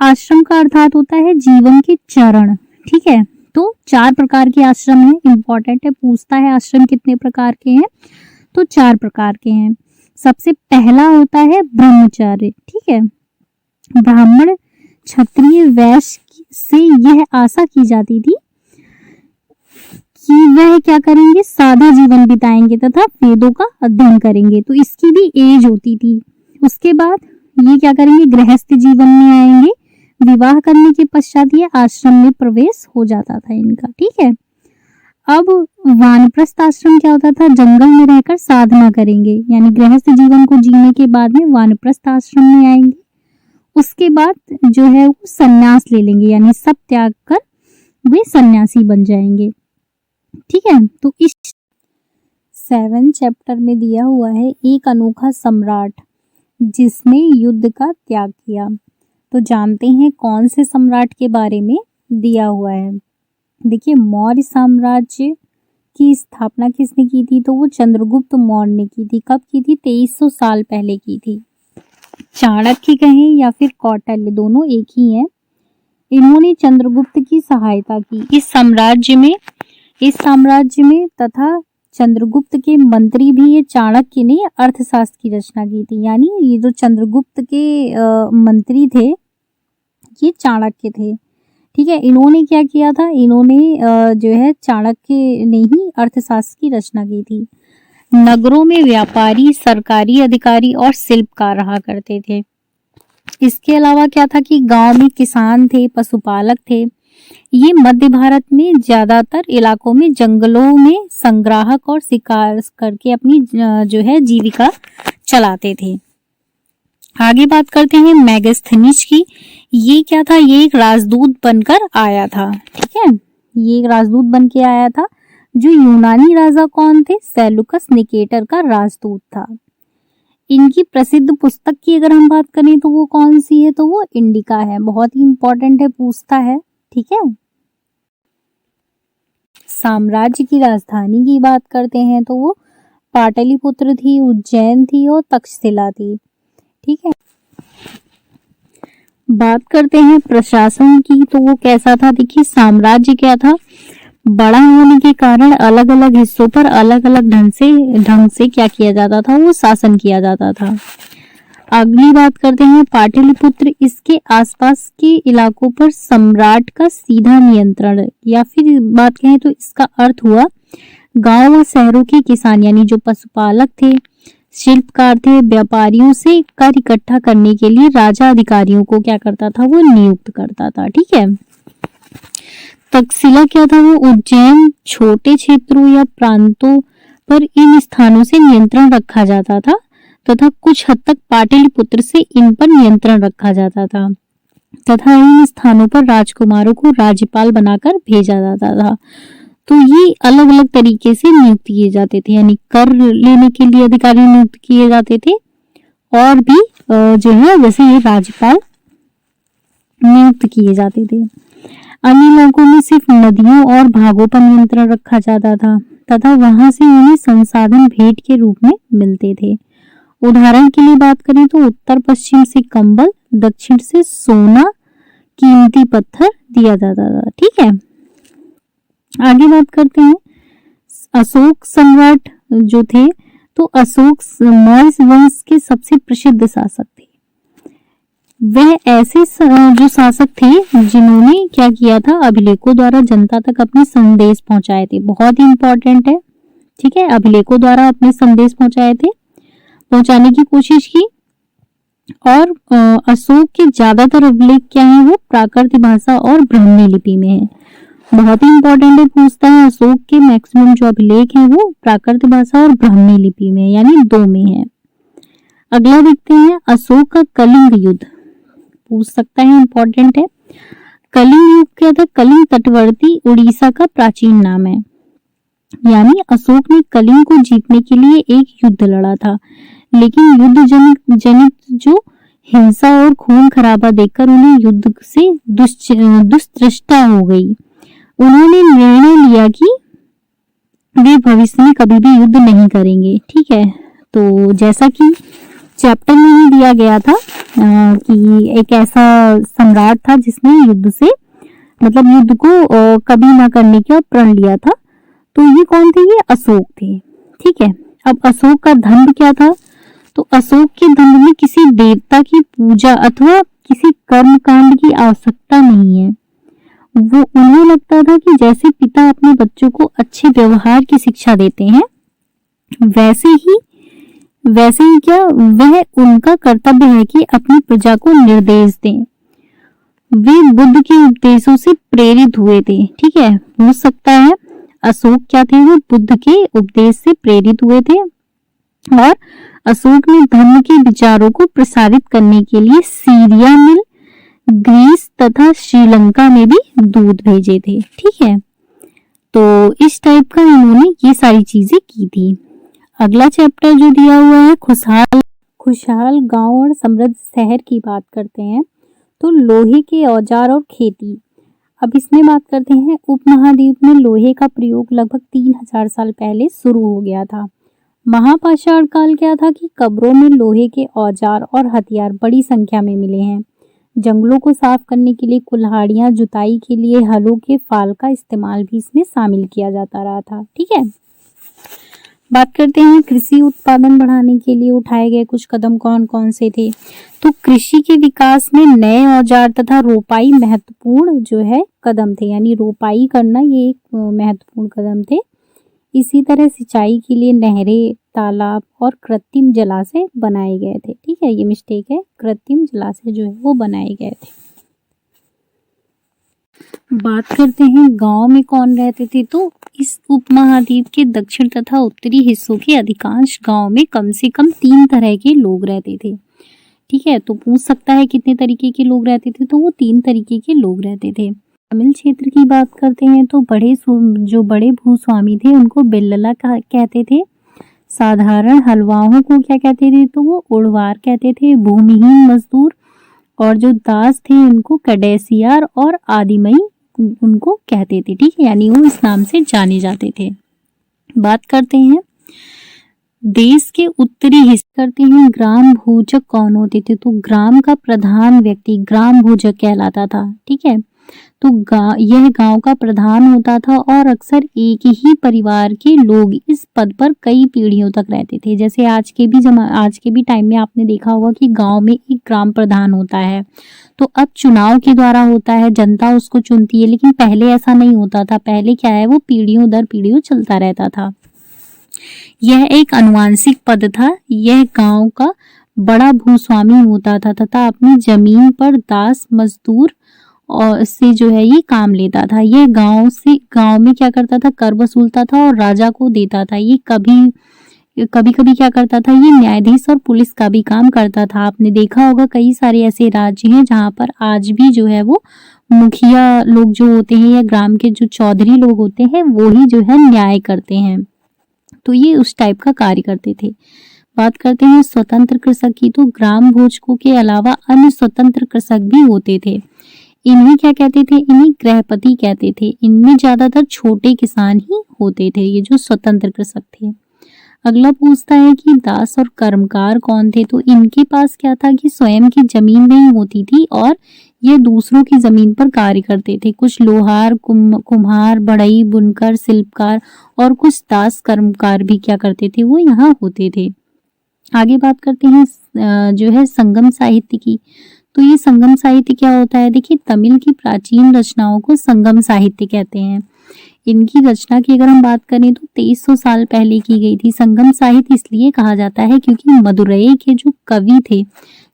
आश्रम का अर्थात होता है जीवन के चरण, ठीक है। तो 4 प्रकार के आश्रम है, इंपॉर्टेंट है, पूछता है आश्रम कितने प्रकार के हैं, तो 4 प्रकार के हैं। सबसे पहला होता है ब्रह्मचर्य, ठीक है। ब्राह्मण, क्षत्रिय, वैश्य से यह आशा की जाती थी कि वह क्या करेंगे, सादा जीवन बिताएंगे तथा वेदों का अध्ययन करेंगे। तो इसकी भी एज होती थी। उसके बाद ये क्या करेंगे, गृहस्थ जीवन में आएंगे। विवाह करने के पश्चात ये आश्रम में प्रवेश हो जाता था इनका, ठीक है। अब वानप्रस्थ आश्रम क्या होता था, जंगल में रहकर साधना करेंगे, यानी गृहस्थ जीवन को जीने के बाद में वानप्रस्थ आश्रम में आएंगे। उसके बाद जो है वो सन्यास ले लेंगे, यानी सब त्याग कर वे सन्यासी बन जाएंगे, ठीक है। तो इस 7 चैप्टर में दिया हुआ है एक अनोखा सम्राट जिसने युद्ध का त्याग किया। तो जानते हैं कौन से सम्राट के बारे में दिया हुआ है। देखिए मौर्य साम्राज्य की स्थापना किसने की थी, तो वो चंद्रगुप्त मौर्य ने की थी। कब की थी, 2300 साल पहले की थी। चाणक्य कहें या फिर कौटिल्य, दोनों एक ही हैं। इन्होंने चंद्रगुप्त की सहायता की इस साम्राज्य में तथा चंद्रगुप्त के मंत्री भी ये चाणक्य ने अर्थशास्त्र की रचना की थी। यानी ये जो चंद्रगुप्त के मंत्री थे ये चाणक्य थे, ठीक है। इन्होंने क्या किया था, इन्होंने जो है चाणक्य ने ही अर्थशास्त्र की रचना की थी। नगरों में व्यापारी, सरकारी अधिकारी और शिल्पकार रहा करते थे। इसके अलावा क्या था कि गांव में किसान थे, पशुपालक थे। ये मध्य भारत में ज्यादातर इलाकों में जंगलों में संग्राहक और शिकार करके अपनी जो है जीविका चलाते थे। आगे बात करते हैं मेगास्थनीज की। ये क्या था, ये एक राजदूत बनकर आया था, ठीक है। ये एक राजदूत बन के आया था। जो यूनानी राजा कौन थे, सेलुकस निकेटर का राजदूत था। इनकी प्रसिद्ध पुस्तक की अगर हम बात करें तो वो कौन सी है, तो वो इंडिका है। बहुत ही इंपॉर्टेंट है, पूछता है, ठीक है। साम्राज्य की राजधानी की बात करते हैं तो वो पाटलिपुत्र थी, उज्जैन थी और तक्षशिला थी, ठीक है। बात करते हैं प्रशासन की तो वो कैसा था। देखिए साम्राज्य क्या था, बड़ा होने के कारण अलग अलग हिस्सों पर अलग अलग ढंग से क्या किया जाता था, वो शासन किया जाता था। अगली बात करते हैं पाटलिपुत्र। इसके आसपास के इलाकों पर सम्राट का सीधा नियंत्रण, या फिर बात कहें तो इसका अर्थ हुआ गांव व शहरों के किसान, यानी जो पशुपालक थे, शिल्पकार थे, व्यापारियों से कर इकट्ठा करने के लिए राजा अधिकारियों को क्या करता था, वो नियुक्त करता था, ठीक है। तक्षशिला क्या था, वो उज्जैन छोटे क्षेत्रों या प्रांतों पर इन स्थानों से नियंत्रण रखा जाता था तथा कुछ हद तक पाटलिपुत्र से इन पर नियंत्रण रखा जाता था तथा इन स्थानों पर राजकुमारों को राज्यपाल बनाकर भेजा जाता था। तो ये अलग अलग तरीके से नियुक्त किए जाते थे, यानी कर लेने के लिए अधिकारी नियुक्त किए जाते थे और भी जो है जैसे ये राज्यपाल नियुक्त किए जाते थे। अन्य इलाकों में सिर्फ नदियों और भागों पर नियंत्रण रखा जाता था तथा वहां से उन्हें संसाधन भेंट के रूप में मिलते थे। उदाहरण के लिए बात करें तो उत्तर पश्चिम से कंबल, दक्षिण से सोना, कीमती पत्थर दिया जाता था, ठीक है। आगे बात करते हैं अशोक सम्राट जो थे, तो अशोक मौर्य वंश के सबसे प्रसिद्ध शासक थे। वह ऐसे जो शासक थे जिन्होंने क्या किया था, अभिलेखों द्वारा जनता तक अपने संदेश पहुंचाए थे। बहुत ही इंपॉर्टेंट है, ठीक है। अभिलेखों द्वारा अपने संदेश पहुंचाने की कोशिश की। और अशोक के ज्यादातर अभिलेख क्या है, वो प्राकृत भाषा और ब्राह्मी लिपि में है। बहुत ही इंपॉर्टेंट है, पूछता है अशोक के मैक्सिमम जो अभिलेख हैं वो प्राकृत भाषा और ब्राह्मी लिपि में, यानी 2 में है। अगला देखते हैं अशोक का कलिंग युद्ध, पूछ सकता है, इंपॉर्टेंट है। कलिंग युद्ध क्या था, कलिंग तटवर्ती उड़ीसा का प्राचीन नाम है। यानी अशोक ने कलिंग को जीतने के लिए एक युद्ध लड़ा था, लेकिन युद्ध जनित जो हिंसा और खून खराबा देखकर उन्हें युद्ध से दुष्टृष्टा हो गई। उन्होंने निर्णय लिया कि वे भविष्य में कभी भी युद्ध नहीं करेंगे। ठीक है, तो जैसा कि चैप्टर में ही दिया गया था कि एक ऐसा सम्राट था जिसने युद्ध से मतलब युद्ध को कभी ना करने का प्रण लिया था। तो ये कौन थे? ये अशोक थे। ठीक है, अब अशोक का धर्म क्या था? तो अशोक के धर्म में किसी देवता की पूजा अथवा किसी कर्म कांड की आवश्यकता नहीं है। वो उन्हें लगता था कि जैसे पिता अपने बच्चों को अच्छे व्यवहार की शिक्षा देते हैं, वैसे ही क्या वह उनका कर्तव्य है कि अपनी प्रजा को निर्देश दें। वे बुद्ध के उपदेशों से प्रेरित हुए थे। ठीक है, हो सकता है अशोक क्या थे? वो बुद्ध के उपदेश से प्रेरित हुए थे और अशोक ने धर्म के विचारों को प्रसारित करने के लिए सीरिया में, ग्रीस तथा श्रीलंका में भी दूत भेजे थे। ठीक है, तो इस टाइप का इन्होंने ये सारी चीजें की थी। अगला चैप्टर जो दिया हुआ है खुशहाल गांव और समृद्ध शहर की बात करते हैं। तो लोहे के औजार और खेती। अब इसमें बात करते हैं, उपमहाद्वीप में लोहे का प्रयोग लगभग 3000 साल पहले शुरू हो गया था। महापाषाण काल क्या था कि कब्रों में लोहे के औजार और हथियार बड़ी संख्या में मिले हैं। जंगलों को साफ करने के लिए कुल्हाड़ियां, जुताई के लिए हलों के फाल का इस्तेमाल भी इसमें शामिल किया जाता रहा था। ठीक है, बात करते हैं कृषि उत्पादन बढ़ाने के लिए उठाए गए कुछ कदम कौन कौन से थे। तो कृषि के विकास में नए औजार तथा रोपाई महत्वपूर्ण जो है कदम थे, यानी रोपाई करना ये एक महत्वपूर्ण कदम थे। इसी तरह सिंचाई के लिए नहरें, तालाब और कृत्रिम जलाशय बनाए गए थे। ठीक है, ये मिस्टेक है, कृत्रिम जलाशय जो है वो बनाए गए थे। बात करते हैं गांव में कौन रहते थे। तो इस उपमहाद्वीप के दक्षिण तथा उत्तरी हिस्सों के अधिकांश गांव में कम से कम 3 तरह के लोग रहते थे। ठीक है, तो पूछ सकता है कितने तरीके के लोग रहते थे, तो वो 3 तरीके के लोग रहते थे। तमिल क्षेत्र की बात करते हैं तो जो बड़े भूस्वामी थे उनको बिल्लला कहते थे। साधारण हलवाओं को क्या कहते थे? तो वो उड़वार कहते थे। भूमिहीन मजदूर और जो दास थे उनको कडेसियार और आदिमई उनको कहते थे। ठीक है, यानी वो इस नाम से जाने जाते थे। बात करते हैं देश के उत्तरी हिस्से करते हैं ग्राम भूजक कौन होते थे। तो ग्राम का प्रधान व्यक्ति ग्राम भूजक कहलाता था। ठीक है, तो यह गांव का प्रधान होता था और अक्सर एक ही परिवार के लोग इस पद पर कई पीढ़ियों तक रहते थे। जैसे आज के भी टाइम में आपने देखा होगा कि गांव में एक ग्राम प्रधान होता है, तो अब चुनाव के द्वारा होता है, जनता उसको चुनती है, लेकिन पहले ऐसा नहीं होता था। पहले क्या है, वो पीढ़ियों दर पीढ़ियों चलता रहता था। यह एक आनुवंशिक पद था। यह गांव का बड़ा भूस्वामी होता था तथा अपनी जमीन पर दास मजदूर और से जो है ये काम लेता था। यह गांव में क्या करता था, कर वसूलता था और राजा को देता था। ये कभी क्या करता था, ये न्यायाधीश और पुलिस का भी काम करता था। आपने देखा होगा कई सारे ऐसे राज्य हैं जहां पर आज भी जो है वो मुखिया लोग जो होते हैं या ग्राम के जो चौधरी लोग होते हैं वो ही जो है न्याय करते हैं। तो ये उस टाइप का कार्य करते थे। बात करते हैं स्वतंत्र कृषक की। तो ग्राम भोजकों के अलावा अन्य स्वतंत्र कृषक भी होते थे। इन्हें क्या कहते थे? इन्हें गृहपति कहते थे। इनमें ज्यादातर छोटे किसान ही होते थे, ये जो स्वतंत्र कृषक थे। अगला पूछता है कि दास और कर्मकार कौन थे। तो इनके पास क्या था कि स्वयं की जमीन नहीं होती थी और ये दूसरों की जमीन पर कार्य करते थे। कुछ लोहार, कुम्हार, बढ़ई, बुनकर, शिल्पकार और कुछ दास कर्मकार भी क्या करते थे, वो यहाँ होते थे। आगे बात करते हैं जो है संगम साहित्य की। तो ये संगम साहित्य क्या होता है? देखिए, तमिल की प्राचीन रचनाओं को संगम साहित्य कहते हैं। इनकी रचना की अगर हम बात करें तो 2300 साल पहले की गई थी। संगम साहित्य इसलिए कहा जाता है क्योंकि मदुरई के जो कवि थे,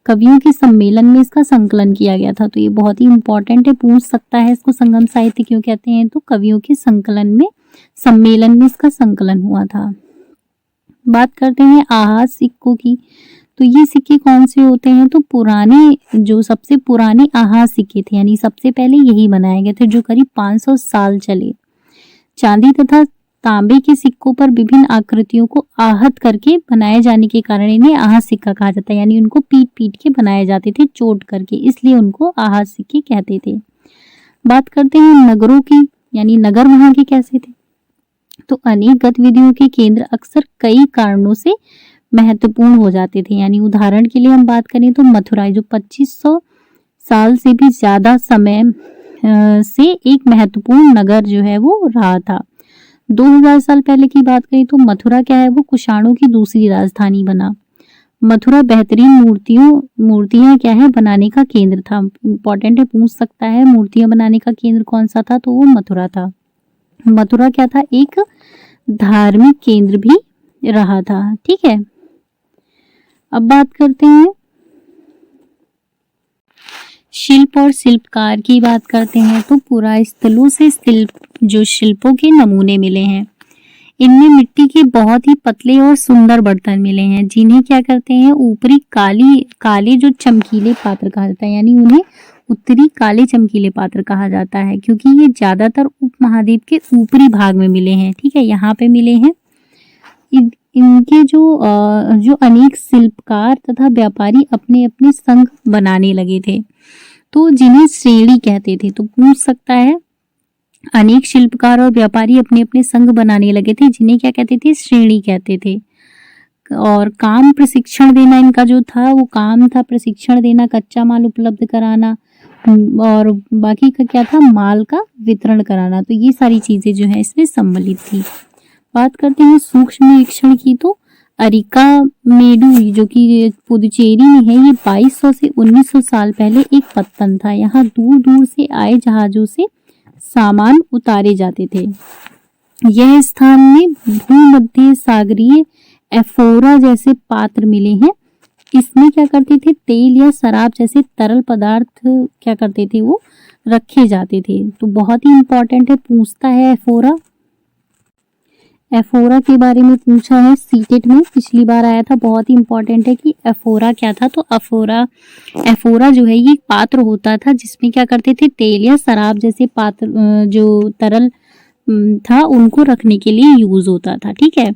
कवियों के सम्मेलन में इसका संकलन किया गया था। तो ये बहुत ही इंपॉर्टेंट है, पूछ सकता है इसको संगम साहित्य क्यों कहते हैं। तो कवियों के सम्मेलन में इसका संकलन हुआ था। बात करते हैं आहाज सिक्कों की। तो ये सिक्के कौन से होते हैं? तो सबसे पुराने आहाज सिक्के थे, यानी सबसे पहले यही बनाए गए थे, जो करीब 500 साल चले। चांदी तथा तांबे के सिक्कों पर विभिन्न आकृतियों को आहत करके बनाए जाने के कारण इन्हें आहत सिक्का कहा जाता है। यानी उनको पीट पीट के बनाए जाते थे, चोट करके, इसलिए उनको आहत सिक्के कहते थे। बात करते हैं नगरों की, यानी नगर वहां के कैसे थे। तो अनेक गतिविधियों के केंद्र अक्सर कई कारणों से महत्वपूर्ण हो जाते थे। यानी उदाहरण के लिए हम बात करें तो मथुरा, जो 2500 साल से भी ज्यादा समय से एक महत्वपूर्ण नगर जो है वो रहा था। 2000 साल पहले की बात करें तो मथुरा क्या है, वो कुषाणों की दूसरी राजधानी बना। मथुरा बेहतरीन मूर्तियां क्या है बनाने का केंद्र था। इंपॉर्टेंट है, पूछ सकता है मूर्तियां बनाने का केंद्र कौन सा था, तो वो मथुरा था। मथुरा क्या था, एक धार्मिक केंद्र भी रहा था। ठीक है, अब बात करते हैं शिल्प और शिल्पकार की बात करते हैं। तो पुरास्थलों से शिल्पों के नमूने मिले हैं। इनमें मिट्टी के बहुत ही पतले और सुंदर बर्तन मिले हैं, जिन्हें क्या करते हैं, ऊपरी काले जो चमकीले पात्र कहा जाता है। यानी उन्हें उत्तरी काले चमकीले पात्र कहा जाता है, क्योंकि ये ज्यादातर उपमहाद्वीप के ऊपरी भाग में मिले हैं। ठीक है, यहाँ पे मिले हैं। इनके जो अनेक शिल्पकार तथा व्यापारी अपने अपने संघ बनाने लगे थे, तो जिन्हें श्रेणी कहते थे। तो पूछ सकता है, अनेक शिल्पकार और व्यापारी अपने अपने संघ बनाने लगे थे, जिन्हें क्या कहते थे, श्रेणी कहते थे। और काम प्रशिक्षण देना इनका जो था, वो काम था प्रशिक्षण देना, कच्चा माल उपलब्ध कराना, और बाकी का क्या था, माल का वितरण कराना। तो ये सारी चीजें जो है इसमें सम्मिलित थी। बात करते हैं सूक्ष्म निरीक्षण की। तो अरिका मेडु, जो कि पुदुचेरी में है, ये 2200 से 1900 साल पहले एक पत्तन था। यहाँ दूर दूर से आए जहाजों से सामान उतारे जाते थे। यह स्थान में भूमध्य सागरीय एफोरा जैसे पात्र मिले हैं। इसमें क्या करते थे, तेल या शराब जैसे तरल पदार्थ क्या करते थे, वो रखे जाते थे। तो बहुत ही इंपॉर्टेंट है, पूछता है एफोरा। एफोरा के बारे में पूछा है सीटेट में, पिछली बार आया था। बहुत ही इंपॉर्टेंट है कि एफोरा क्या था। तो एफोरा जो है ये पात्र होता था, जिसमें क्या करते थे, तेल या शराब जैसे पात्र जो तरल था उनको रखने के लिए यूज होता था। ठीक है,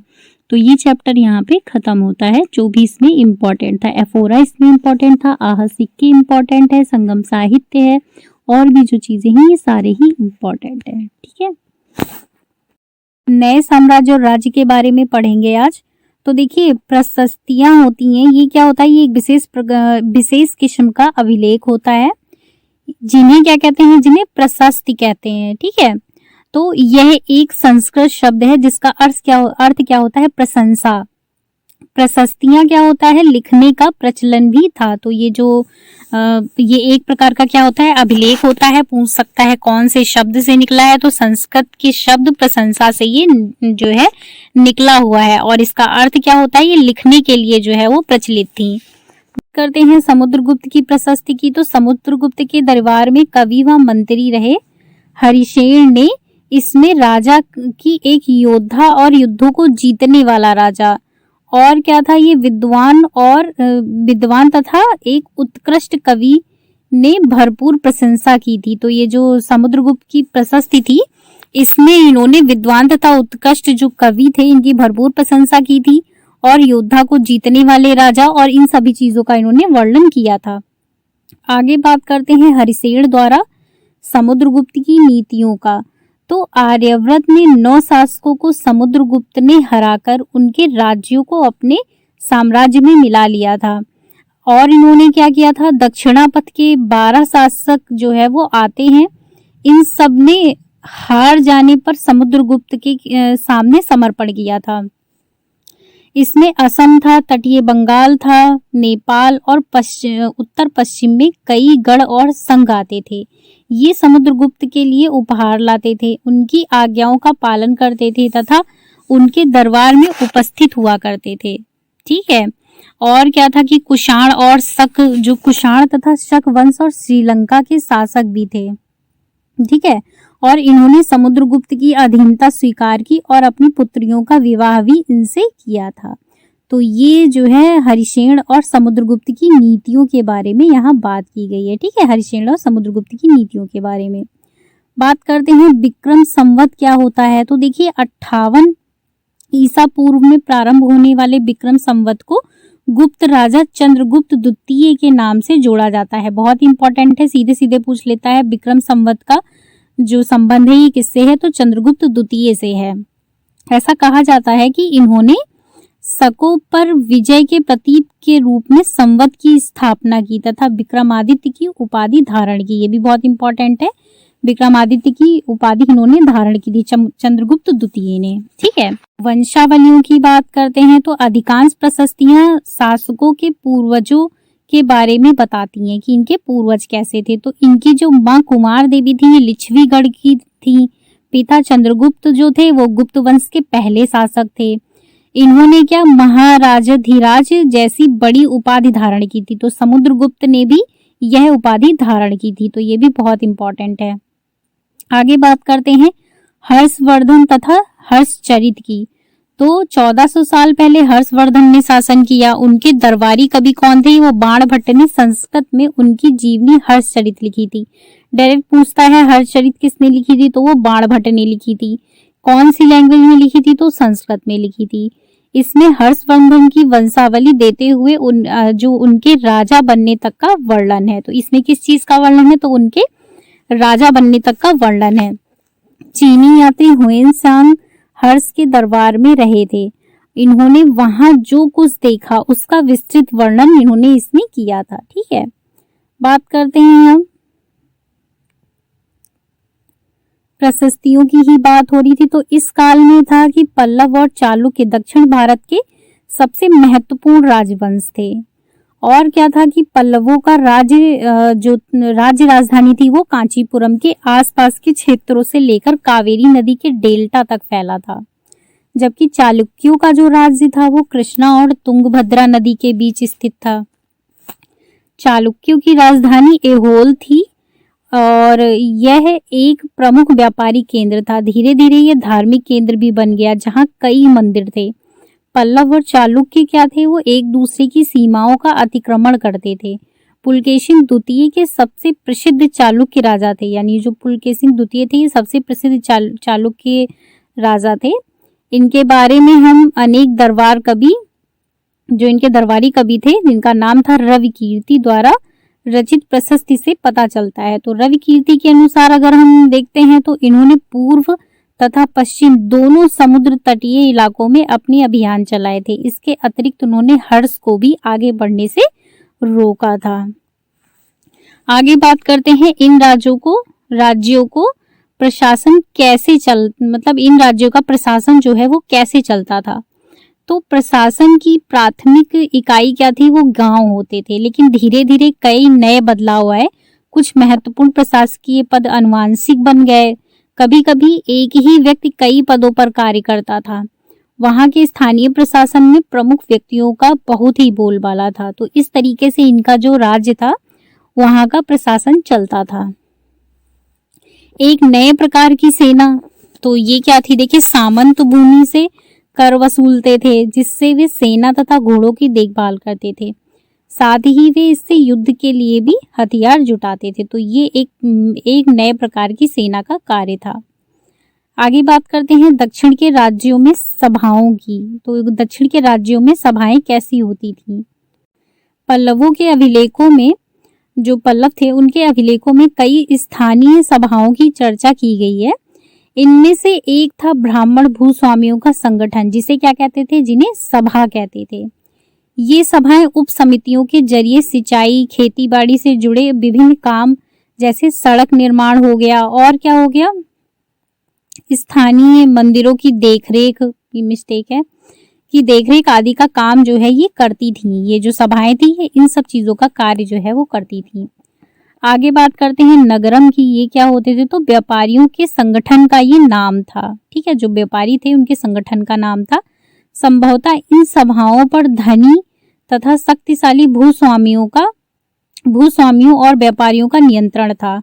तो ये चैप्टर यहाँ पे खत्म होता है, जो भी इसमें इम्पोर्टेंट था। एफोरा इसमें इम्पोर्टेंट था, आहत सिक्के इम्पोर्टेंट है, संगम साहित्य है, और भी जो चीजें हैं ये सारे ही इम्पोर्टेंट है। ठीक है, नए साम्राज्य और राज्य के बारे में पढ़ेंगे आज। तो देखिए, प्रशस्तियां होती हैं, ये क्या होता है, ये एक विशेष किस्म का अभिलेख होता है, जिन्हें क्या कहते हैं, जिन्हें प्रशस्ति कहते हैं। ठीक है, तो यह एक संस्कृत शब्द है जिसका अर्थ क्या होता है, प्रशंसा। प्रशस्तियां क्या होता है, लिखने का प्रचलन भी था। तो ये एक प्रकार का क्या होता है, अभिलेख होता है। पूछ सकता है कौन से शब्द से निकला है, तो संस्कृत के शब्द प्रशंसा से ये जो है निकला हुआ है, और इसका अर्थ क्या होता है, ये लिखने के लिए जो है वो प्रचलित थी। करते हैं समुद्रगुप्त की प्रशस्ति की। तो समुद्रगुप्त के दरबार में कवि व मंत्री रहे हरिशेन ने इसमें राजा की एक योद्धा और युद्धों को जीतने वाला राजा, और क्या था, ये विद्वान तथा एक उत्कृष्ट कवि ने भरपूर प्रशंसा की थी। तो ये जो समुद्रगुप्त की प्रशस्ति थी, इसमें इन्होंने विद्वान तथा उत्कृष्ट जो कवि थे इनकी भरपूर प्रशंसा की थी, और योद्धा को जीतने वाले राजा, और इन सभी चीजों का इन्होंने वर्णन किया था। आगे बात करते हैं हरिशेन द्वारा समुद्रगुप्त की नीतियों का। तो आर्यव्रत ने 9 शासकों को समुद्रगुप्त ने हराकर उनके राज्यों को अपने साम्राज्य में मिला लिया था। और इन्होंने क्या किया था, दक्षिणापथ के 12 शासक जो है वो आते हैं, इन सब ने हार जाने पर समुद्रगुप्त के सामने समर्पण किया था। इसमें असम था, तटीय बंगाल था, नेपाल और उत्तर पश्चिम में कई गढ़ और संघ आते थे। ये समुद्रगुप्त के लिए उपहार लाते थे, उनकी आज्ञाओं का पालन करते थे तथा उनके दरबार में उपस्थित हुआ करते थे। ठीक है, और क्या था कि कुषाण और शक, जो कुषाण तथा शक वंश और श्रीलंका के शासक भी थे। ठीक है, और इन्होंने समुद्रगुप्त की अधीनता स्वीकार की और अपनी पुत्रियों का विवाह भी इनसे किया था। तो ये जो है हरिशेन और समुद्रगुप्त की नीतियों के बारे में यहाँ बात की गई है। ठीक है, हरिशेन और समुद्रगुप्त की नीतियों के बारे में। बात करते हैं विक्रम संवत क्या होता है। तो देखिए 58 ईसा पूर्व में प्रारंभ होने वाले विक्रम संवत को गुप्त राजा चंद्रगुप्त द्वितीय के नाम से जोड़ा जाता है। बहुत इंपॉर्टेंट है, सीधे सीधे पूछ लेता है। विक्रम संवत का जो संबंध है ये किससे है, तो चंद्रगुप्त द्वितीय से है। ऐसा कहा जाता है कि इन्होंने शकों पर विजय के प्रतीक के रूप में संवत की स्थापना की तथा विक्रमादित्य की उपाधि धारण की। ये भी बहुत इंपॉर्टेंट है, विक्रमादित्य की उपाधि इन्होंने धारण की थी चंद्रगुप्त द्वितीय ने। ठीक है, वंशावलियों की बात करते हैं तो अधिकांश प्रशस्तियां शासकों के पूर्वजों के बारे में बताती हैं कि इनके पूर्वज कैसे थे। तो इनकी जो माँ कुमार देवी थी ये लिच्छवीगढ़ की थी। पिता चंद्रगुप्त जो थे वो गुप्त वंश के पहले शासक थे। इन्होंने क्या महाराजाधिराज जैसी बड़ी उपाधि धारण की थी। तो समुद्रगुप्त ने भी यह उपाधि धारण की थी। तो ये भी बहुत इंपॉर्टेंट है। आगे बात करते हैं हर्षवर्धन तथा हर्षचरित की। तो 1400 साल पहले हर्षवर्धन ने शासन किया। उनके दरबारी कवि कौन थे, वो बाणभट्ट ने संस्कृत में उनकी जीवनी हर्षचरित लिखी थी। डायरेक्ट पूछता है हर्षचरित किसने लिखी थी, तो वो बाणभट्ट ने लिखी थी। कौन सी लैंग्वेज में लिखी थी, तो संस्कृत में लिखी थी। इसमें हर्षवर्धन की वंशावली देते हुए जो उनके राजा बनने तक का वर्णन है। तो इसमें किस चीज का वर्णन है, तो उनके राजा बनने तक का वर्णन है। चीनी यात्री हुएनसांग हर्ष के दरबार में रहे थे। इन्होंने वहां जो कुछ देखा उसका विस्तृत वर्णन इन्होंने इसमें किया था। ठीक है, बात करते हैं हम प्रशस्तियों की ही बात हो रही थी। तो इस काल में था कि पल्लव और चालुक्य दक्षिण भारत के सबसे महत्वपूर्ण राजवंश थे। और क्या था कि पल्लवों का राज्य राजधानी थी वो कांचीपुरम के आसपास के क्षेत्रों से लेकर कावेरी नदी के डेल्टा तक फैला था। जबकि चालुक्यों का जो राज्य था वो कृष्णा और तुंगभद्रा नदी के बीच स्थित था। चालुक्यों की राजधानी ऐहोल थी और यह एक प्रमुख व्यापारी केंद्र था। धीरे धीरे यह धार्मिक केंद्र भी बन गया जहाँ कई मंदिर थे। पल्लव और चालुक्य क्या थे, वो एक दूसरे की सीमाओं का अतिक्रमण करते थे। पुलकेशिन द्वितीय के सबसे प्रसिद्ध चालुक्य राजा थे, यानी जो पुलकेशिन द्वितीय थे ये सबसे प्रसिद्ध चालुक्य राजा थे। इनके बारे में हम अनेक दरबार कवि, जो इनके दरबारी कवि थे जिनका नाम था रविकीर्ति, द्वारा रचित प्रशस्ति से पता चलता है। तो रविकीर्ति के अनुसार अगर हम देखते हैं तो इन्होंने पूर्व तथा पश्चिम दोनों समुद्र तटीय इलाकों में अपने अभियान चलाए थे। इसके अतिरिक्त उन्होंने हर्ष को भी आगे बढ़ने से रोका था। आगे बात करते हैं इन राज्यों को प्रशासन कैसे इन राज्यों का प्रशासन जो है वो कैसे चलता था। तो प्रशासन की प्राथमिक इकाई क्या थी, वो गांव होते थे। लेकिन धीरे धीरे कई नए बदलाव आए। कुछ महत्वपूर्ण प्रशासकीय पद आनुवांशिक बन गए। कभी कभी एक ही व्यक्ति कई पदों पर कार्य करता था। वहां के स्थानीय प्रशासन में प्रमुख व्यक्तियों का बहुत ही बोलबाला था। तो इस तरीके से इनका जो राज्य था वहां का प्रशासन चलता था। एक नए प्रकार की सेना, तो ये क्या थी, देखिए सामंत भूमि से कर वसूलते थे जिससे वे सेना तथा घोड़ों की देखभाल करते थे। साथ ही वे इससे युद्ध के लिए भी हथियार जुटाते थे। तो ये एक नए प्रकार की सेना का कार्य था। आगे बात करते हैं दक्षिण के राज्यों में सभाओं की। तो दक्षिण के राज्यों में सभाएं कैसी होती थी। पल्लवों के अभिलेखों में, जो पल्लव थे उनके अभिलेखों में कई स्थानीय सभाओं की चर्चा की गई है। इनमें से एक था ब्राह्मण भूस्वामियों का संगठन, जिसे क्या कहते थे, जिन्हें सभा कहते थे। ये सभाएं उप समितियों के जरिए सिंचाई, खेतीबाड़ी से जुड़े विभिन्न काम जैसे सड़क निर्माण हो गया और क्या हो गया, स्थानीय मंदिरों की देखरेख की देखरेख आदि का काम जो है ये करती थी। ये जो सभाएं थी ये इन सब चीजों का कार्य जो है वो करती थी। आगे बात करते हैं नगरम की। ये क्या होते थे, तो व्यापारियों के संगठन का ये नाम था। ठीक है, जो व्यापारी थे उनके संगठन का नाम था। संभवतः इन सभाओं पर धनी तथा शक्तिशाली भूस्वामियों और व्यापारियों का नियंत्रण था।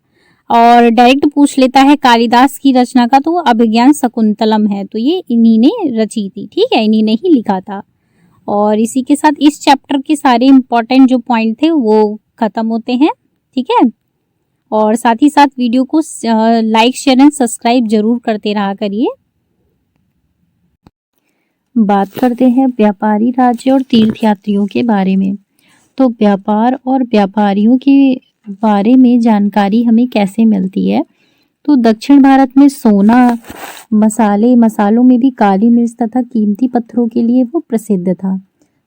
और डायरेक्ट पूछ लेता है कालिदास की रचना का, तो वो अभिज्ञान शकुंतलम है। तो ये इन्हीं ने रची थी। ठीक है, इन्हीं ने ही लिखा था। और इसी के साथ इस चैप्टर के सारे इंपॉर्टेंट जो पॉइंट थे वो खत्म होते हैं। ठीक है, और साथ ही साथ वीडियो को लाइक शेयर एंड सब्सक्राइब जरूर करते रहा करिए। बात करते हैं व्यापारी राज्य और तीर्थयात्रियों के बारे में। तो व्यापार और व्यापारियों के बारे में जानकारी हमें कैसे मिलती है? तो दक्षिण भारत में सोना, मसालों में भी काली मिर्च तथा कीमती पत्थरों के लिए वो प्रसिद्ध था।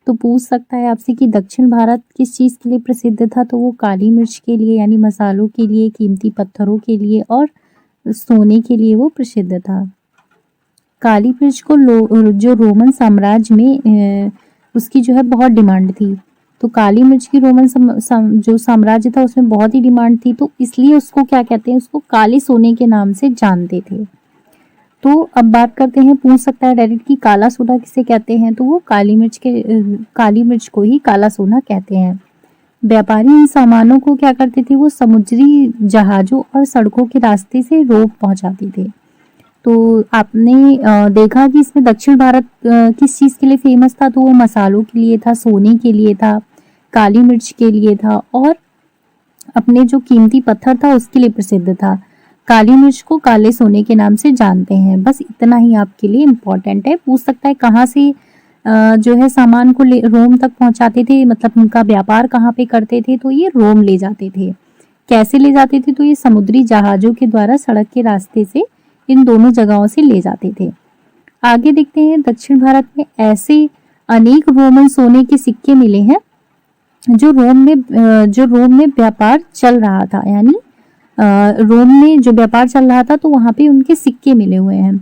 तो पूछ सकता है आपसे कि दक्षिण भारत किस चीज़ के लिए प्रसिद्ध था? तो वो काली मिर्च के लिए, यानी मसालों के लिए, कीमती पत्थरों के लिए और सोने के लिए वो प्रसिद्ध था। काली मिर्च को जो रोमन साम्राज्य में उसकी जो है बहुत डिमांड थी। तो काली मिर्च की रोमन जो साम्राज्य था उसमें बहुत ही डिमांड थी, तो इसलिए उसको क्या कहते हैं, उसको काले सोने के नाम से जानते थे। तो अब बात करते हैं, पूछ सकता है डायरेक्ट कि काला सोना किसे कहते हैं? तो वो काली मिर्च को ही काला सोना कहते हैं। व्यापारी इन सामानों को क्या करते थे, वो समुद्री जहाजों और सड़कों के रास्ते से रोम पहुंचाते थे। तो आपने देखा कि इसमें दक्षिण भारत किस चीज़ के लिए फेमस था? तो वो मसालों के लिए था, सोने के लिए था, काली मिर्च के लिए था और अपने जो कीमती पत्थर था उसके लिए प्रसिद्ध था। काली मिर्च को काले सोने के नाम से जानते हैं। बस इतना ही आपके लिए इम्पोर्टेंट है। पूछ सकता है कहाँ से जो है सामान को रोम तक पहुंचाते थे, मतलब उनका व्यापार कहाँ पे करते थे? तो ये रोम ले जाते थे। कैसे ले जाते थे? तो ये समुद्री जहाजों के द्वारा सड़क के रास्ते से इन दोनों जगहों से ले जाते थे। आगे देखते हैं, दक्षिण भारत में ऐसे अनेक रोमन सोने के सिक्के मिले हैं जो रोम में व्यापार चल रहा था, यानी रोम में जो व्यापार चल रहा था तो वहां पे उनके सिक्के मिले हुए हैं।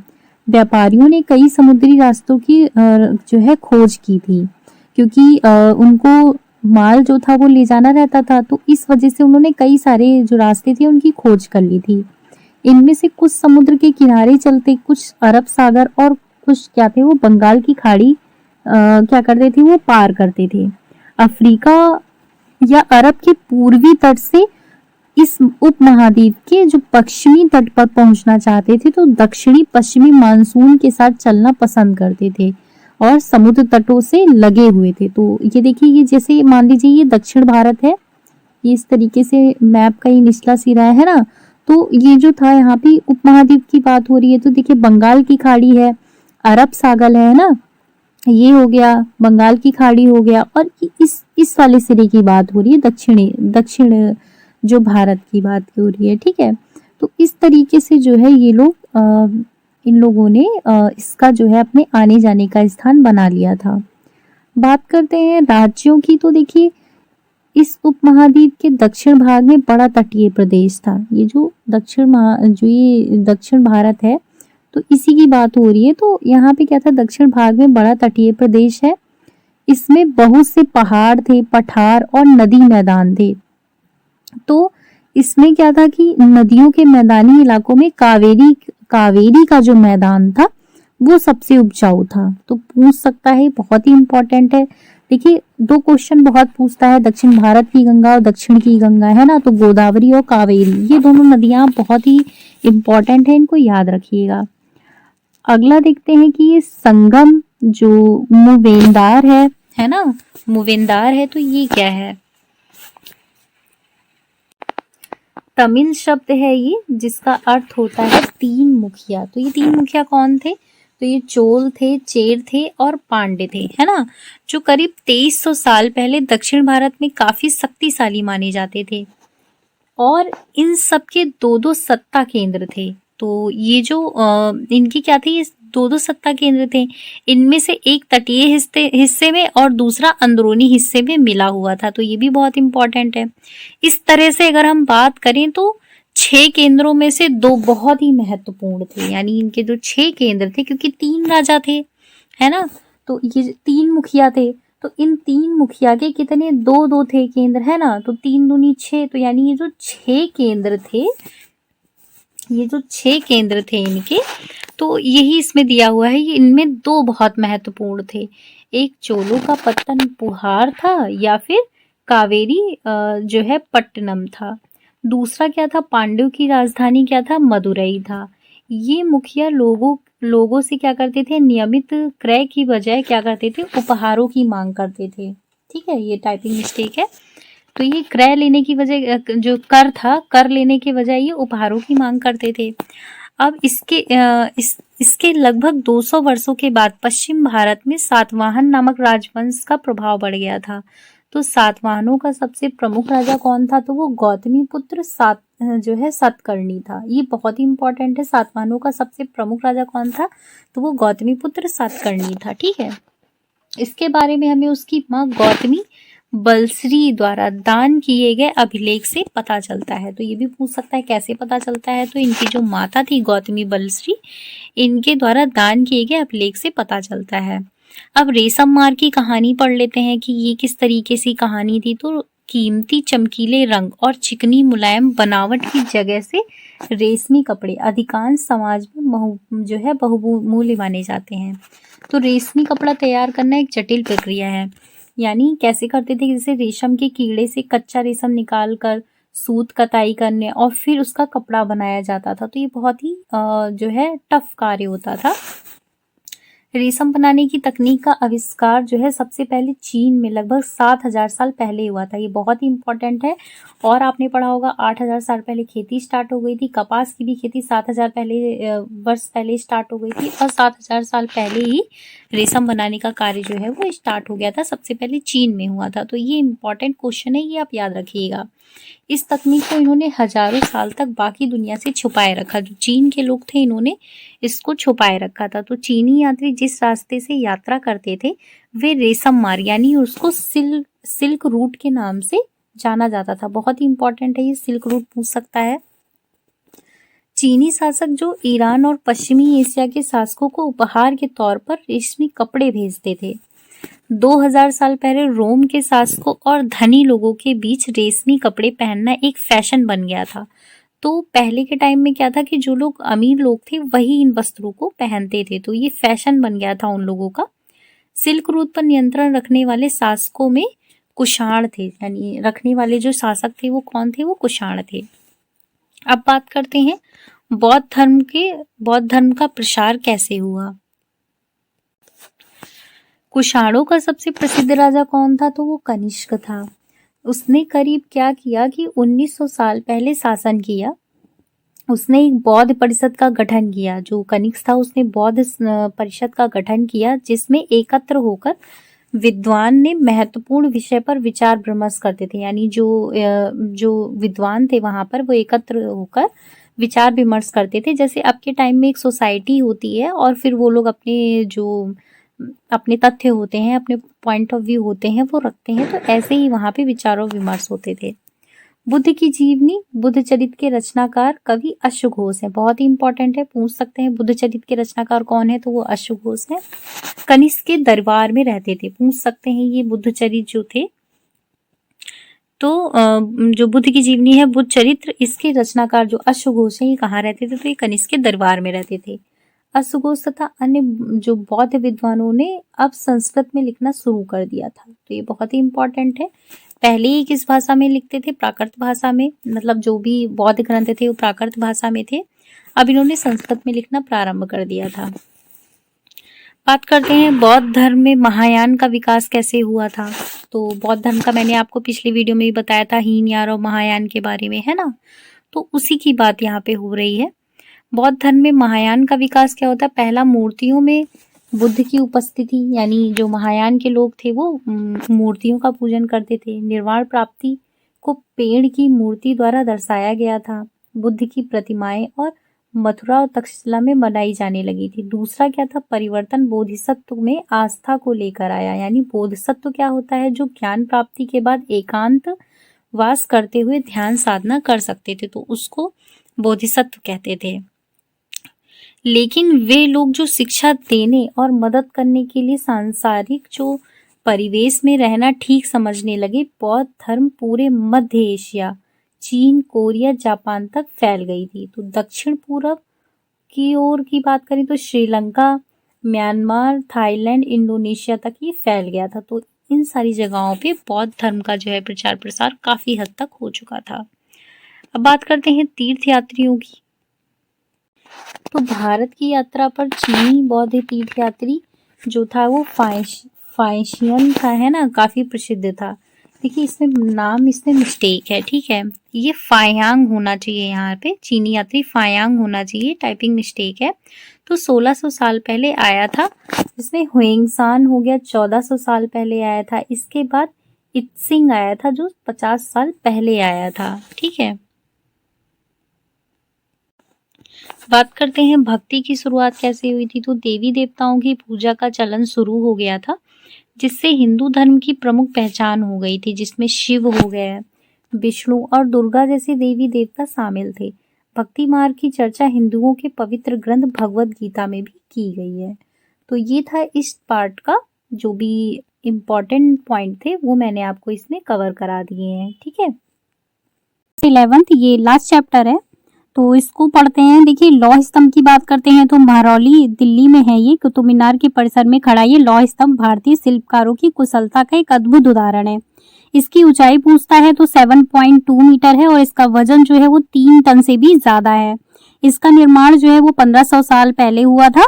व्यापारियों ने कई समुद्री रास्तों की जो है खोज की थी, क्योंकि उनको माल जो था वो ले जाना रहता था, तो इस वजह से उन्होंने कई सारे जो रास्ते थे उनकी खोज कर ली थी। इनमें से कुछ समुद्र के किनारे चलते, कुछ अरब सागर और कुछ क्या थे, वो बंगाल की खाड़ी क्या करते थे, वो पार करते थे। अफ्रीका या अरब के पूर्वी तट से इस उपमहाद्वीप के जो पश्चिमी तट पर पहुंचना चाहते थे तो दक्षिणी पश्चिमी मानसून के साथ चलना पसंद करते थे और समुद्र तटों से लगे हुए थे। तो ये देखिए, ये जैसे मान लीजिए ये दक्षिण भारत है, ये इस तरीके से मैप का ये निचला सिरा है ना, तो ये जो था यहाँ पे उपमहाद्वीप की बात हो रही है। तो देखिए बंगाल की खाड़ी है, अरब सागर है ना, ये हो गया, बंगाल की खाड़ी हो गया, और इस वाले सिरे की बात हो रही है, दक्षिण जो भारत की बात हो रही है। ठीक है, तो इस तरीके से जो है ये लोग इन लोगों ने इसका जो है अपने आने जाने का स्थान बना लिया था। बात करते हैं राज्यों की, तो देखिए इस उपमहाद्वीप के दक्षिण भाग में बड़ा तटीय प्रदेश था। ये जो ये दक्षिण भारत है तो इसी की बात हो रही है। तो यहाँ पे क्या था, दक्षिण भाग में बड़ा तटीय प्रदेश है, इसमें बहुत से पहाड़ थे, पठार और नदी मैदान थे। तो इसमें क्या था कि नदियों के मैदानी इलाकों में कावेरी का जो मैदान था वो सबसे उपजाऊ था। तो पूछ सकता है, बहुत ही इंपॉर्टेंट है। देखिए 2 क्वेश्चन बहुत पूछता है, दक्षिण भारत की गंगा और दक्षिण की गंगा है ना, तो गोदावरी और कावेरी, ये दोनों नदियां बहुत ही इंपॉर्टेंट है, इनको याद रखिएगा। अगला देखते हैं कि ये संगम जो मूवेंदार है ना, मूवेंदार है, तो ये क्या है? तमिल शब्द है ये, जिसका अर्थ होता है 3 मुखिया। तो ये 3 मुखिया कौन थे? तो ये चोल थे, चेर थे और पांड्य थे, है ना, जो करीब 2300 साल पहले दक्षिण भारत में काफी शक्तिशाली माने जाते थे और इन सब के 2-2 सत्ता केंद्र थे। तो ये जो इनकी क्या थे, ये 2-2 सत्ता केंद्र थे। इनमें से एक तटीय हिस्से में और दूसरा अंदरूनी हिस्से में मिला हुआ था। तो ये भी बहुत इंपॉर्टेंट है। इस तरह से अगर हम बात करें तो 6 केंद्रों में से 2 बहुत ही महत्वपूर्ण थे, यानी इनके जो 6 केंद्र थे, क्योंकि 3 राजा थे, है ना, तो ये 3 मुखिया थे, तो इन 3 मुखिया के कितने 2-2 थे केंद्र, है ना, तो 3 दूनी 6, तो यानी ये जो 6 केंद्र थे, ये जो 6 केंद्र थे इनके, तो यही इसमें दिया हुआ है। इनमें 2 बहुत महत्वपूर्ण थे, एक चोलों का पत्तन पुहार था या फिर कावेरी जो है पट्टनम था। दूसरा क्या था, पांड्यों की राजधानी क्या था, मदुरई था। ये मुखिया लोगों से क्या करते थे, नियमित क्रय की बजाय क्या करते थे, उपहारों की मांग करते थे। ठीक है, ये टाइपिंग मिस्टेक है। तो ये क्रय लेने की वजह जो कर था, कर लेने के बजाय ये उपहारों की मांग करते थे। अब इसके लगभग 200 वर्षों के बाद पश्चिम भारत में सातवाहन नामक राजवंश का प्रभाव बढ़ गया था। तो सातवाहनों का सबसे प्रमुख राजा कौन था? तो वो गौतमी पुत्र सतकर्णी था। ये बहुत ही इंपॉर्टेंट है। सातवाहनों का सबसे प्रमुख राजा कौन था? तो वो गौतमी पुत्र सतकर्णी था। ठीक है। इसके बारे में हमें उसकी माँ गौतमी बलश्री द्वारा दान किए गए अभिलेख से पता चलता है। तो ये भी पूछ सकता है कैसे पता चलता है? तो इनकी जो माता थी गौतमी बलश्री, इनके द्वारा दान किए गए अभिलेख से पता चलता है। अब रेशम मार की कहानी पढ़ लेते हैं कि ये किस तरीके से कहानी थी। तो कीमती चमकीले रंग और चिकनी मुलायम बनावट की जगह से रेशमी कपड़े अधिकांश समाज में बहुमूल्य माने जाते हैं। तो रेशमी कपड़ा तैयार करना एक जटिल प्रक्रिया है। यानी कैसे करते थे? जैसे रेशम के कीड़े से कच्चा रेशम निकाल कर सूत कताई करने और फिर उसका कपड़ा बनाया जाता था। तो ये बहुत ही टफ कार्य होता था। रेशम बनाने की तकनीक का आविष्कार सबसे पहले चीन में लगभग 7000 साल पहले हुआ था। ये बहुत ही इंपॉर्टेंट है। और आपने पढ़ा होगा 8000 साल पहले खेती स्टार्ट हो गई थी। कपास की भी खेती 7000 वर्ष पहले स्टार्ट हो गई थी और 7000 साल पहले ही रेशम बनाने का कार्य वो स्टार्ट हो गया था। सबसे पहले चीन में हुआ था। तो ये इंपॉर्टेंट क्वेश्चन है, ये आप याद रखिएगा। इस तकनीक को इन्होंने हजारों साल तक बाकी दुनिया से छुपाए रखा। जो चीन के लोग थे इन्होंने इसको छुपाए रखा था। तो चीनी यात्री जिस रास्ते से यात्रा करते थे वे रेशम मार्ग यानी उसको सिल्क रूट के नाम से जाना जाता था। बहुत ही इंपॉर्टेंट है, ये सिल्क रूट पूछ सकता है। चीनी शासक जो ईरान और पश्चिमी एशिया के शासकों को उपहार के तौर पर रेशमी कपड़े भेजते थे। 2000 साल पहले रोम के शासकों और धनी लोगों के बीच रेशमी कपड़े पहनना एक फैशन बन गया था। तो पहले के टाइम में क्या था कि जो लोग अमीर लोग थे वही इन वस्त्रों को पहनते थे। तो ये फैशन बन गया था उन लोगों का। सिल्क रूट पर नियंत्रण रखने वाले शासकों में कुषाण थे। यानी रखने वाले जो शासक थे वो कौन थे? वो कुषाण थे। अब बात करते हैं बौद्ध धर्म का प्रसार कैसे हुआ। कुषाणों का सबसे प्रसिद्ध राजा कौन था? तो वो कनिष्क था। उसने करीब क्या किया कि 1900 साल पहले शासन किया। उसने एक बौद्ध परिषद का गठन किया। जो कनिष्क था उसने बौद्ध परिषद का गठन किया जिसमें एकत्र होकर विद्वान ने महत्वपूर्ण विषय पर विचार विमर्श करते थे। यानी जो विद्वान थे वहां पर वो एकत्र होकर विचार विमर्श करते थे। जैसे अब के टाइम में एक सोसाइटी होती है और फिर वो लोग अपने तथ्य होते हैं, अपने पॉइंट ऑफ व्यू होते हैं वो रखते हैं। तो ऐसे ही वहां पे विचारों विमर्श होते थे। बुद्ध की जीवनी, बुद्ध चरित्र के रचनाकार कवि अश्वघोष है। बहुत ही इंपॉर्टेंट है, पूछ सकते हैं बुद्ध चरित्र के रचनाकार कौन है? तो वो अश्वघोष है। कनिष्क के दरबार में रहते थे, पूछ सकते हैं ये बुद्ध चरित्र जो थे। तो जो बुद्ध की जीवनी है बुद्ध चरित्र, इसके रचनाकार जो अश्वघोष है ये कहाँ रहते थे? तो ये कनिष्क के दरबार में रहते थे। अश्वघोष तथा अन्य जो बौद्ध विद्वानों ने अब संस्कृत में लिखना शुरू कर दिया था। तो ये बहुत ही इंपॉर्टेंट है। पहले ही किस भाषा में लिखते थे? प्राकृत भाषा में। मतलब जो भी बौद्ध ग्रंथ थे वो प्राकृत भाषा में थे। अब इन्होंने संस्कृत में लिखना प्रारंभ कर दिया था। बात करते हैं बौद्ध धर्म में महायान का विकास कैसे हुआ था। तो बौद्ध धर्म का मैंने आपको पिछली वीडियो में भी बताया था, हीनयान और महायान के बारे में, है ना। तो उसी की बात यहाँ पे हो रही है। बौद्ध धर्म में महायान का विकास क्या होता है? पहला मूर्तियों में बुद्ध की उपस्थिति। यानी जो महायान के लोग थे वो मूर्तियों का पूजन करते थे। निर्वाण प्राप्ति को पेड़ की मूर्ति द्वारा दर्शाया गया था। बुद्ध की प्रतिमाएं और मथुरा और तक्षशिला में बनाई जाने लगी थी। दूसरा क्या था? परिवर्तन बोधिसत्व में आस्था को लेकर आया। यानी बोधिसत्व क्या होता है? जो ज्ञान प्राप्ति के बाद एकांत वास करते हुए ध्यान साधना कर सकते थे, तो उसको बोधिसत्व कहते थे। लेकिन वे लोग जो शिक्षा देने और मदद करने के लिए सांसारिक जो परिवेश में रहना ठीक समझने लगे, बौद्ध धर्म पूरे मध्य एशिया, चीन, कोरिया, जापान तक फैल गई थी। तो दक्षिण पूर्व की ओर की बात करें तो श्रीलंका, म्यांमार, थाईलैंड, इंडोनेशिया तक ये फैल गया था। तो इन सारी जगहों पे बौद्ध धर्म का प्रचार प्रसार काफी हद तक हो चुका था। अब बात करते हैं तीर्थ यात्रियों की। तो भारत की यात्रा पर चीनी बौद्ध तीर्थ यात्री जो था वो फाइशियन था, है ना, काफी प्रसिद्ध था। देखिए इसमें नाम इसमें मिस्टेक है, ठीक है, ये फायांग होना चाहिए, यहाँ पे चीनी यात्री फायांग होना चाहिए, टाइपिंग मिस्टेक है। तो 1600 साल पहले आया था। इसमें हुएंगसान हो गया, 1400 साल पहले आया था। इसके बाद इत्सिंग आया था जो 50 साल पहले आया था, ठीक है। बात करते हैं भक्ति की शुरुआत कैसे हुई थी। तो देवी देवताओं की पूजा का चलन शुरू हो गया था, जिससे हिंदू धर्म की प्रमुख पहचान हो गई थी, जिसमें शिव हो गए, विष्णु और दुर्गा जैसे देवी देवता शामिल थे। भक्ति मार्ग की चर्चा हिंदुओं के पवित्र ग्रंथ भगवत गीता में भी की गई है। तो ये था इस पार्ट का जो भी इम्पोर्टेंट पॉइंट थे वो मैंने आपको इसमें कवर करा दिए हैं, ठीक है। 11th ये लास्ट चैप्टर है, तो इसको पढ़ते हैं। देखिए लौह स्तंभ की बात करते हैं तो महरौली दिल्ली में है, ये कुतुब मीनार के परिसर में खड़ा ये लौह स्तंभ भारतीय शिल्पकारों की कुशलता का एक अद्भुत उदाहरण है। इसकी ऊंचाई पूछता है तो 7.2 मीटर है और इसका वजन जो है वो 3 टन से भी ज्यादा है। इसका निर्माण जो है वो 1500 साल पहले हुआ था।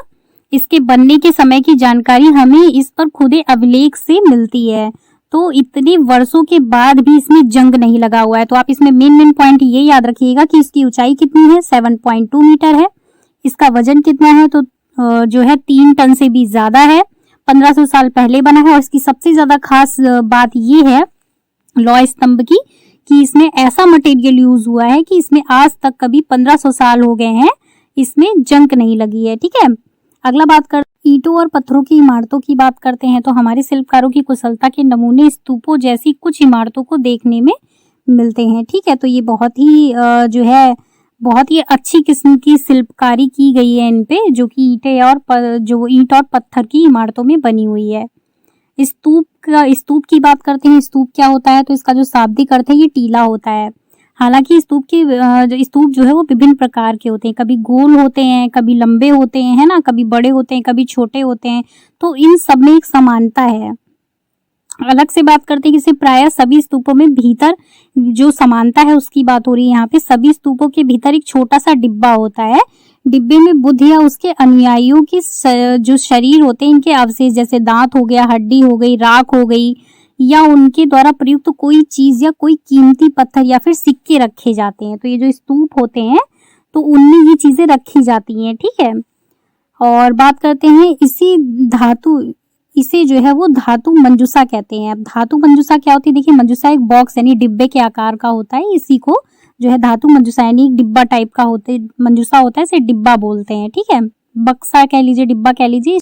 इसके बनने के समय की जानकारी हमें इस पर खुदे अभिलेख से मिलती है। तो इतने वर्षों के बाद भी इसमें जंग नहीं लगा हुआ है। तो आप इसमें मेन पॉइंट ये याद रखिएगा कि इसकी ऊंचाई कितनी है, 7.2 मीटर है। इसका वजन कितना है, तो जो है 3 टन से भी ज्यादा है। 1500 साल पहले बना है और इसकी सबसे ज्यादा खास बात ये है लौह स्तंभ की कि इसमें ऐसा मटेरियल यूज हुआ है कि इसमें आज तक कभी 1500 साल हो गए हैं, इसमें जंग नहीं लगी है, ठीक है। अगला बात कर ईंटों और पत्थरों की इमारतों की बात करते हैं तो हमारे शिल्पकारों की कुशलता के नमूने स्तूपों जैसी कुछ इमारतों को देखने में मिलते हैं, ठीक है। तो ये बहुत ही जो है बहुत ही अच्छी किस्म की शिल्पकारी की गई है इन पे, जो कि ईंट और पत्थर की इमारतों में बनी हुई है। स्तूप की बात करते हैं। स्तूप क्या होता है, तो इसका जो शाब्दिक अर्थ है ये टीला होता है। हालांकि स्तूप जो है वो विभिन्न प्रकार के होते हैं, कभी गोल होते हैं, कभी लंबे होते हैं, है ना, कभी बड़े होते हैं, कभी छोटे होते हैं। तो इन सब में एक समानता है। अलग से बात करते हैं कि प्रायः सभी स्तूपों में भीतर जो समानता है उसकी बात हो रही है। यहाँ पे सभी स्तूपों के भीतर एक छोटा सा डिब्बा होता है। डिब्बे में बुद्ध या उसके अनुयायियों की जो शरीर होते हैं इनके अवशेष, जैसे दांत हो गया, हड्डी हो गई, राख हो गई, या उनके द्वारा प्रयुक्त तो कोई चीज या कोई कीमती पत्थर या फिर सिक्के रखे जाते हैं। तो ये जो स्तूप होते हैं तो उनमें ये चीजें रखी जाती हैं, ठीक है। और बात करते हैं इसे जो है वो धातु मंजूषा कहते हैं। अब धातु मंजूषा क्या होती है, देखिए मंजूषा एक बॉक्स यानी डिब्बे के आकार का होता है, इसी को जो है धातु मंजूषा यानी एक डिब्बा टाइप का मंजूषा होता है, इसे डिब्बा बोलते हैं, ठीक है। बक्सा कह लीजिए, डिब्बा कह लीजिए,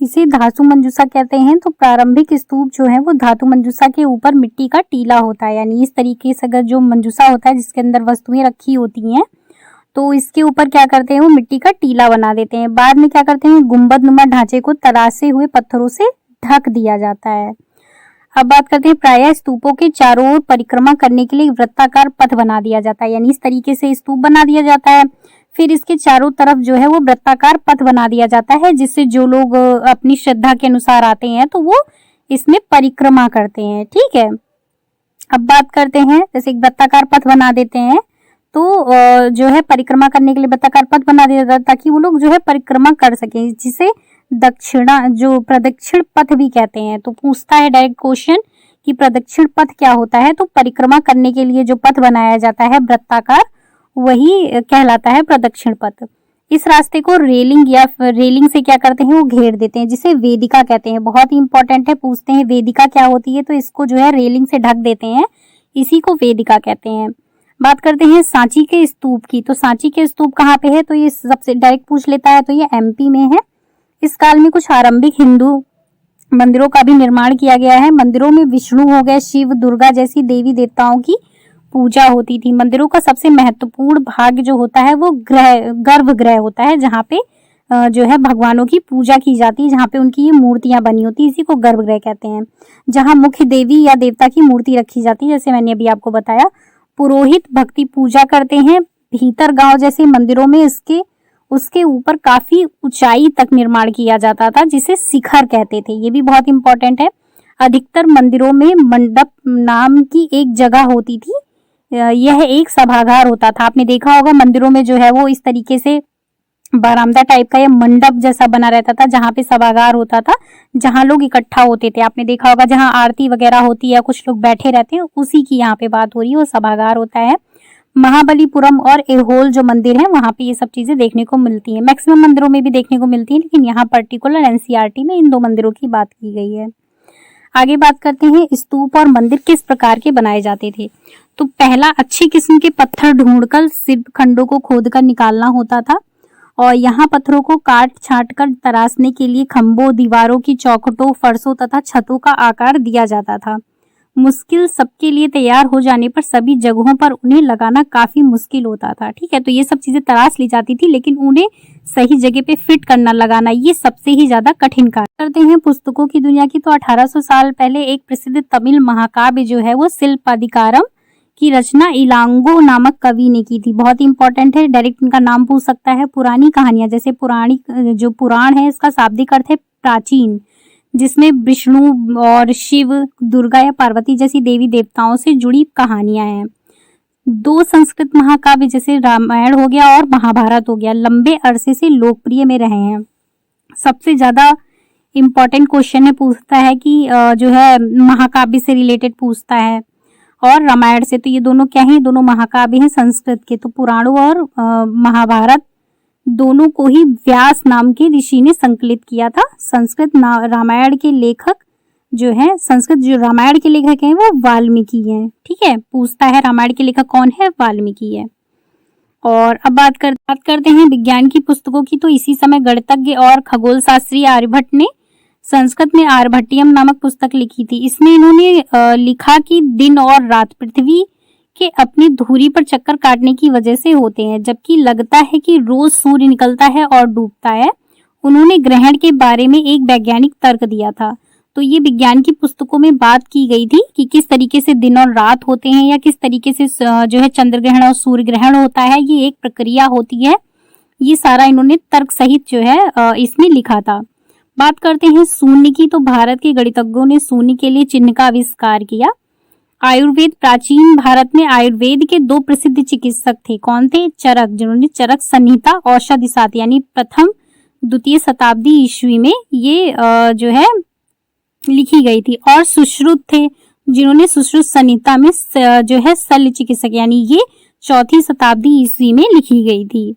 इसे धातु मंजूषा कहते हैं। तो प्रारंभिक स्तूप जो है वो धातु मंजूषा के ऊपर मिट्टी का टीला होता है, यानी इस तरीके से अगर जो मंजूषा होता है जिसके अंदर वस्तुएं रखी होती हैं तो इसके ऊपर क्या करते हैं वो मिट्टी का टीला बना देते हैं। बाद में क्या करते हैं गुंबद नुमा ढांचे को तराशे हुए पत्थरों से ढक दिया जाता है। अब बात करते हैं प्रायः स्तूपों के चारों ओर परिक्रमा करने के लिए वृत्ताकार पथ बना दिया जाता है, यानी इस तरीके से स्तूप बना दिया जाता है। फिर इसके चारों तरफ जो है वो वृत्ताकार पथ बना दिया जाता है, जिससे जो लोग अपनी श्रद्धा के अनुसार आते हैं तो वो इसमें परिक्रमा करते हैं, ठीक है। अब बात करते हैं जैसे एक वृत्ताकार पथ बना देते हैं तो जो है परिक्रमा करने के लिए वृत्ताकार पथ बना दिया जाता है ताकि वो लोग जो है परिक्रमा कर सके, जिसे प्रदक्षिण पथ भी कहते हैं। तो पूछता है डायरेक्ट क्वेश्चन कि प्रदक्षिण पथ क्या होता है, तो परिक्रमा करने के लिए जो पथ बनाया जाता है वृत्ताकार वही कहलाता है प्रदक्षिण पथ। इस रास्ते को रेलिंग से क्या करते हैं वो घेर देते हैं, जिसे वेदिका कहते हैं। बहुत ही इंपॉर्टेंट है, पूछते हैं वेदिका क्या होती है, तो इसको जो है रेलिंग से ढक देते हैं, इसी को वेदिका कहते हैं। बात करते हैं सांची के स्तूप की। तो सांची के स्तूप कहाँ पे है, तो ये सबसे डायरेक्ट पूछ लेता है, तो ये एमपी में है। इस काल में कुछ आरंभिक हिंदू मंदिरों का भी निर्माण किया गया है। मंदिरों में विष्णु हो गए, शिव, दुर्गा जैसी देवी देवताओं की पूजा होती थी। मंदिरों का सबसे महत्वपूर्ण भाग जो होता है वो गर्भगृह होता है, जहाँ पे जो है भगवानों की पूजा की जाती है, जहाँ पे उनकी ये मूर्तियां बनी होती है, इसी को गर्भगृह कहते हैं। जहाँ मुख्य देवी या देवता की मूर्ति रखी जाती है, जैसे मैंने अभी आपको बताया। पुरोहित भक्ति पूजा करते हैं। भीतर गांव जैसे मंदिरों में उसके ऊपर काफी ऊंचाई तक निर्माण किया जाता था, जिसे शिखर कहते थे। ये भी बहुत इंपॉर्टेंट है। अधिकतर मंदिरों में मंडप नाम की एक जगह होती थी, यह एक सभागार होता था। आपने देखा होगा मंदिरों में जो है वो इस तरीके से बरामदा टाइप का या मंडप जैसा बना रहता था, जहाँ पे सभागार होता था, जहाँ लोग इकट्ठा होते थे। आपने देखा होगा जहाँ आरती वगैरह होती है, कुछ लोग बैठे रहते हैं, उसी की यहाँ पे बात हो रही है, वो सभागार होता है। महाबलीपुरम और एहोल जो मंदिर है वहाँ पे ये सब चीजें देखने को मिलती हैं। मैक्सिमम मंदिरों में भी देखने को मिलती है, लेकिन यहाँ पर्टिकुलर एनसीईआरटी में इन 2 मंदिरों की बात की गई है। आगे बात करते हैं स्तूप और मंदिर किस प्रकार के बनाए जाते थे। तो पहला, अच्छी किस्म के पत्थर ढूंढकर शिव खंडों को खोदकर निकालना होता था, और यहाँ पत्थरों को काट छाट कर तराशने के लिए खंभों, दीवारों की चौखटों, फर्शों तथा छतों का आकार दिया जाता था। मुश्किल सबके लिए तैयार हो जाने पर सभी जगहों पर उन्हें लगाना काफी मुश्किल होता था। ठीक है, तो ये सब चीजें तराश ली जाती थी, लेकिन उन्हें सही जगह पे फिट करना, लगाना, ये सबसे ही ज्यादा कठिन कार्य। करते हैं पुस्तकों की दुनिया की, तो 1800 साल पहले एक प्रसिद्ध तमिल महाकाव्य जो है वो शिल्पाधिकारम की रचना इलांगो नामक कवि ने की थी। बहुत इंपॉर्टेंट है, डायरेक्ट इनका नाम पूछ सकता है। पुरानी कहानियां, जैसे पुराणी जो पुराण है इसका शाब्दिक अर्थ है प्राचीन, जिसमें विष्णु और शिव, दुर्गा या पार्वती जैसी देवी देवताओं से जुड़ी कहानियां हैं। 2 संस्कृत महाकाव्य जैसे रामायण हो गया और महाभारत हो गया, लंबे अरसे से लोकप्रिय में रहे हैं। सबसे ज्यादा इम्पोर्टेंट क्वेश्चन है, पूछता है कि जो है महाकाव्य से रिलेटेड पूछता है, और रामायण से। तो ये दोनों क्या है, दोनों महाकाव्य हैं संस्कृत के। तो पुराणों और महाभारत दोनों को ही व्यास नाम के ऋषि ने संकलित किया था। रामायण के लेखक जो है, संस्कृत जो रामायण के लेखक हैं वो वाल्मीकि हैं। ठीक है, पूछता है रामायण के लेखक कौन है, वाल्मीकि है। और अब बात करते हैं विज्ञान की पुस्तकों की। तो इसी समय गणितज्ञ और खगोल शास्त्री आर्यभट्ट ने संस्कृत में आर्यभट्टियम नामक पुस्तक लिखी थी। इसमें इन्होंने लिखा कि दिन और रात पृथ्वी के अपनी धुरी पर चक्कर काटने की वजह से होते हैं, जबकि लगता है कि रोज सूर्य निकलता है और डूबता है। उन्होंने ग्रहण के बारे में एक वैज्ञानिक तर्क दिया था। तो ये विज्ञान की पुस्तकों में बात की गई थी कि किस तरीके से दिन और रात होते हैं, या किस तरीके से जो है चंद्र ग्रहण और सूर्य ग्रहण होता है, ये एक प्रक्रिया होती है। ये सारा इन्होंने तर्क सहित जो है इसमें लिखा था। बात करते हैं शून्य की। तो भारत के गणितज्ञों ने शून्य के लिए चिन्ह का आविष्कार किया। आयुर्वेद, प्राचीन भारत में आयुर्वेद के 2 प्रसिद्ध चिकित्सक थे। कौन थे, चरक, जिन्होंने चरक संहिता औषधि शास्त्र यानी प्रथम द्वितीय शताब्दी ईस्वी में ये जो है लिखी गई थी। और सुश्रुत थे, जिन्होंने सुश्रुत संहिता में जो है शल्य चिकित्सक यानी ये 4वीं शताब्दी ईस्वी में लिखी गई थी।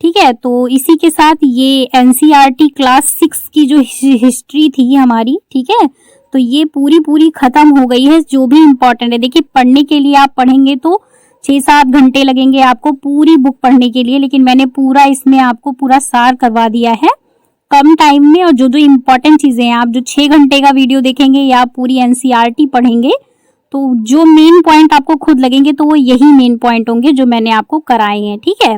ठीक है, तो इसी के साथ ये एनसीईआरटी क्लास 6 की जो हिस्ट्री थी हमारी, ठीक है, तो ये पूरी खत्म हो गई है। जो भी इम्पोर्टेंट है, देखिए पढ़ने के लिए आप पढ़ेंगे तो 6-7 घंटे लगेंगे आपको पूरी बुक पढ़ने के लिए, लेकिन मैंने पूरा इसमें आपको पूरा सार करवा दिया है कम टाइम में। और जो इम्पोर्टेंट चीजें हैं, आप जो 6 घंटे का वीडियो देखेंगे या पूरी एनसीईआरटी पढ़ेंगे, तो जो मेन पॉइंट आपको खुद लगेंगे तो वो यही मेन पॉइंट होंगे जो मैंने आपको कराए हैं। ठीक है,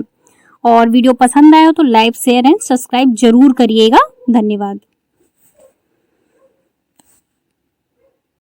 और वीडियो पसंद आया हो तो लाइक, शेयर एंड सब्सक्राइब जरूर करिएगा। धन्यवाद।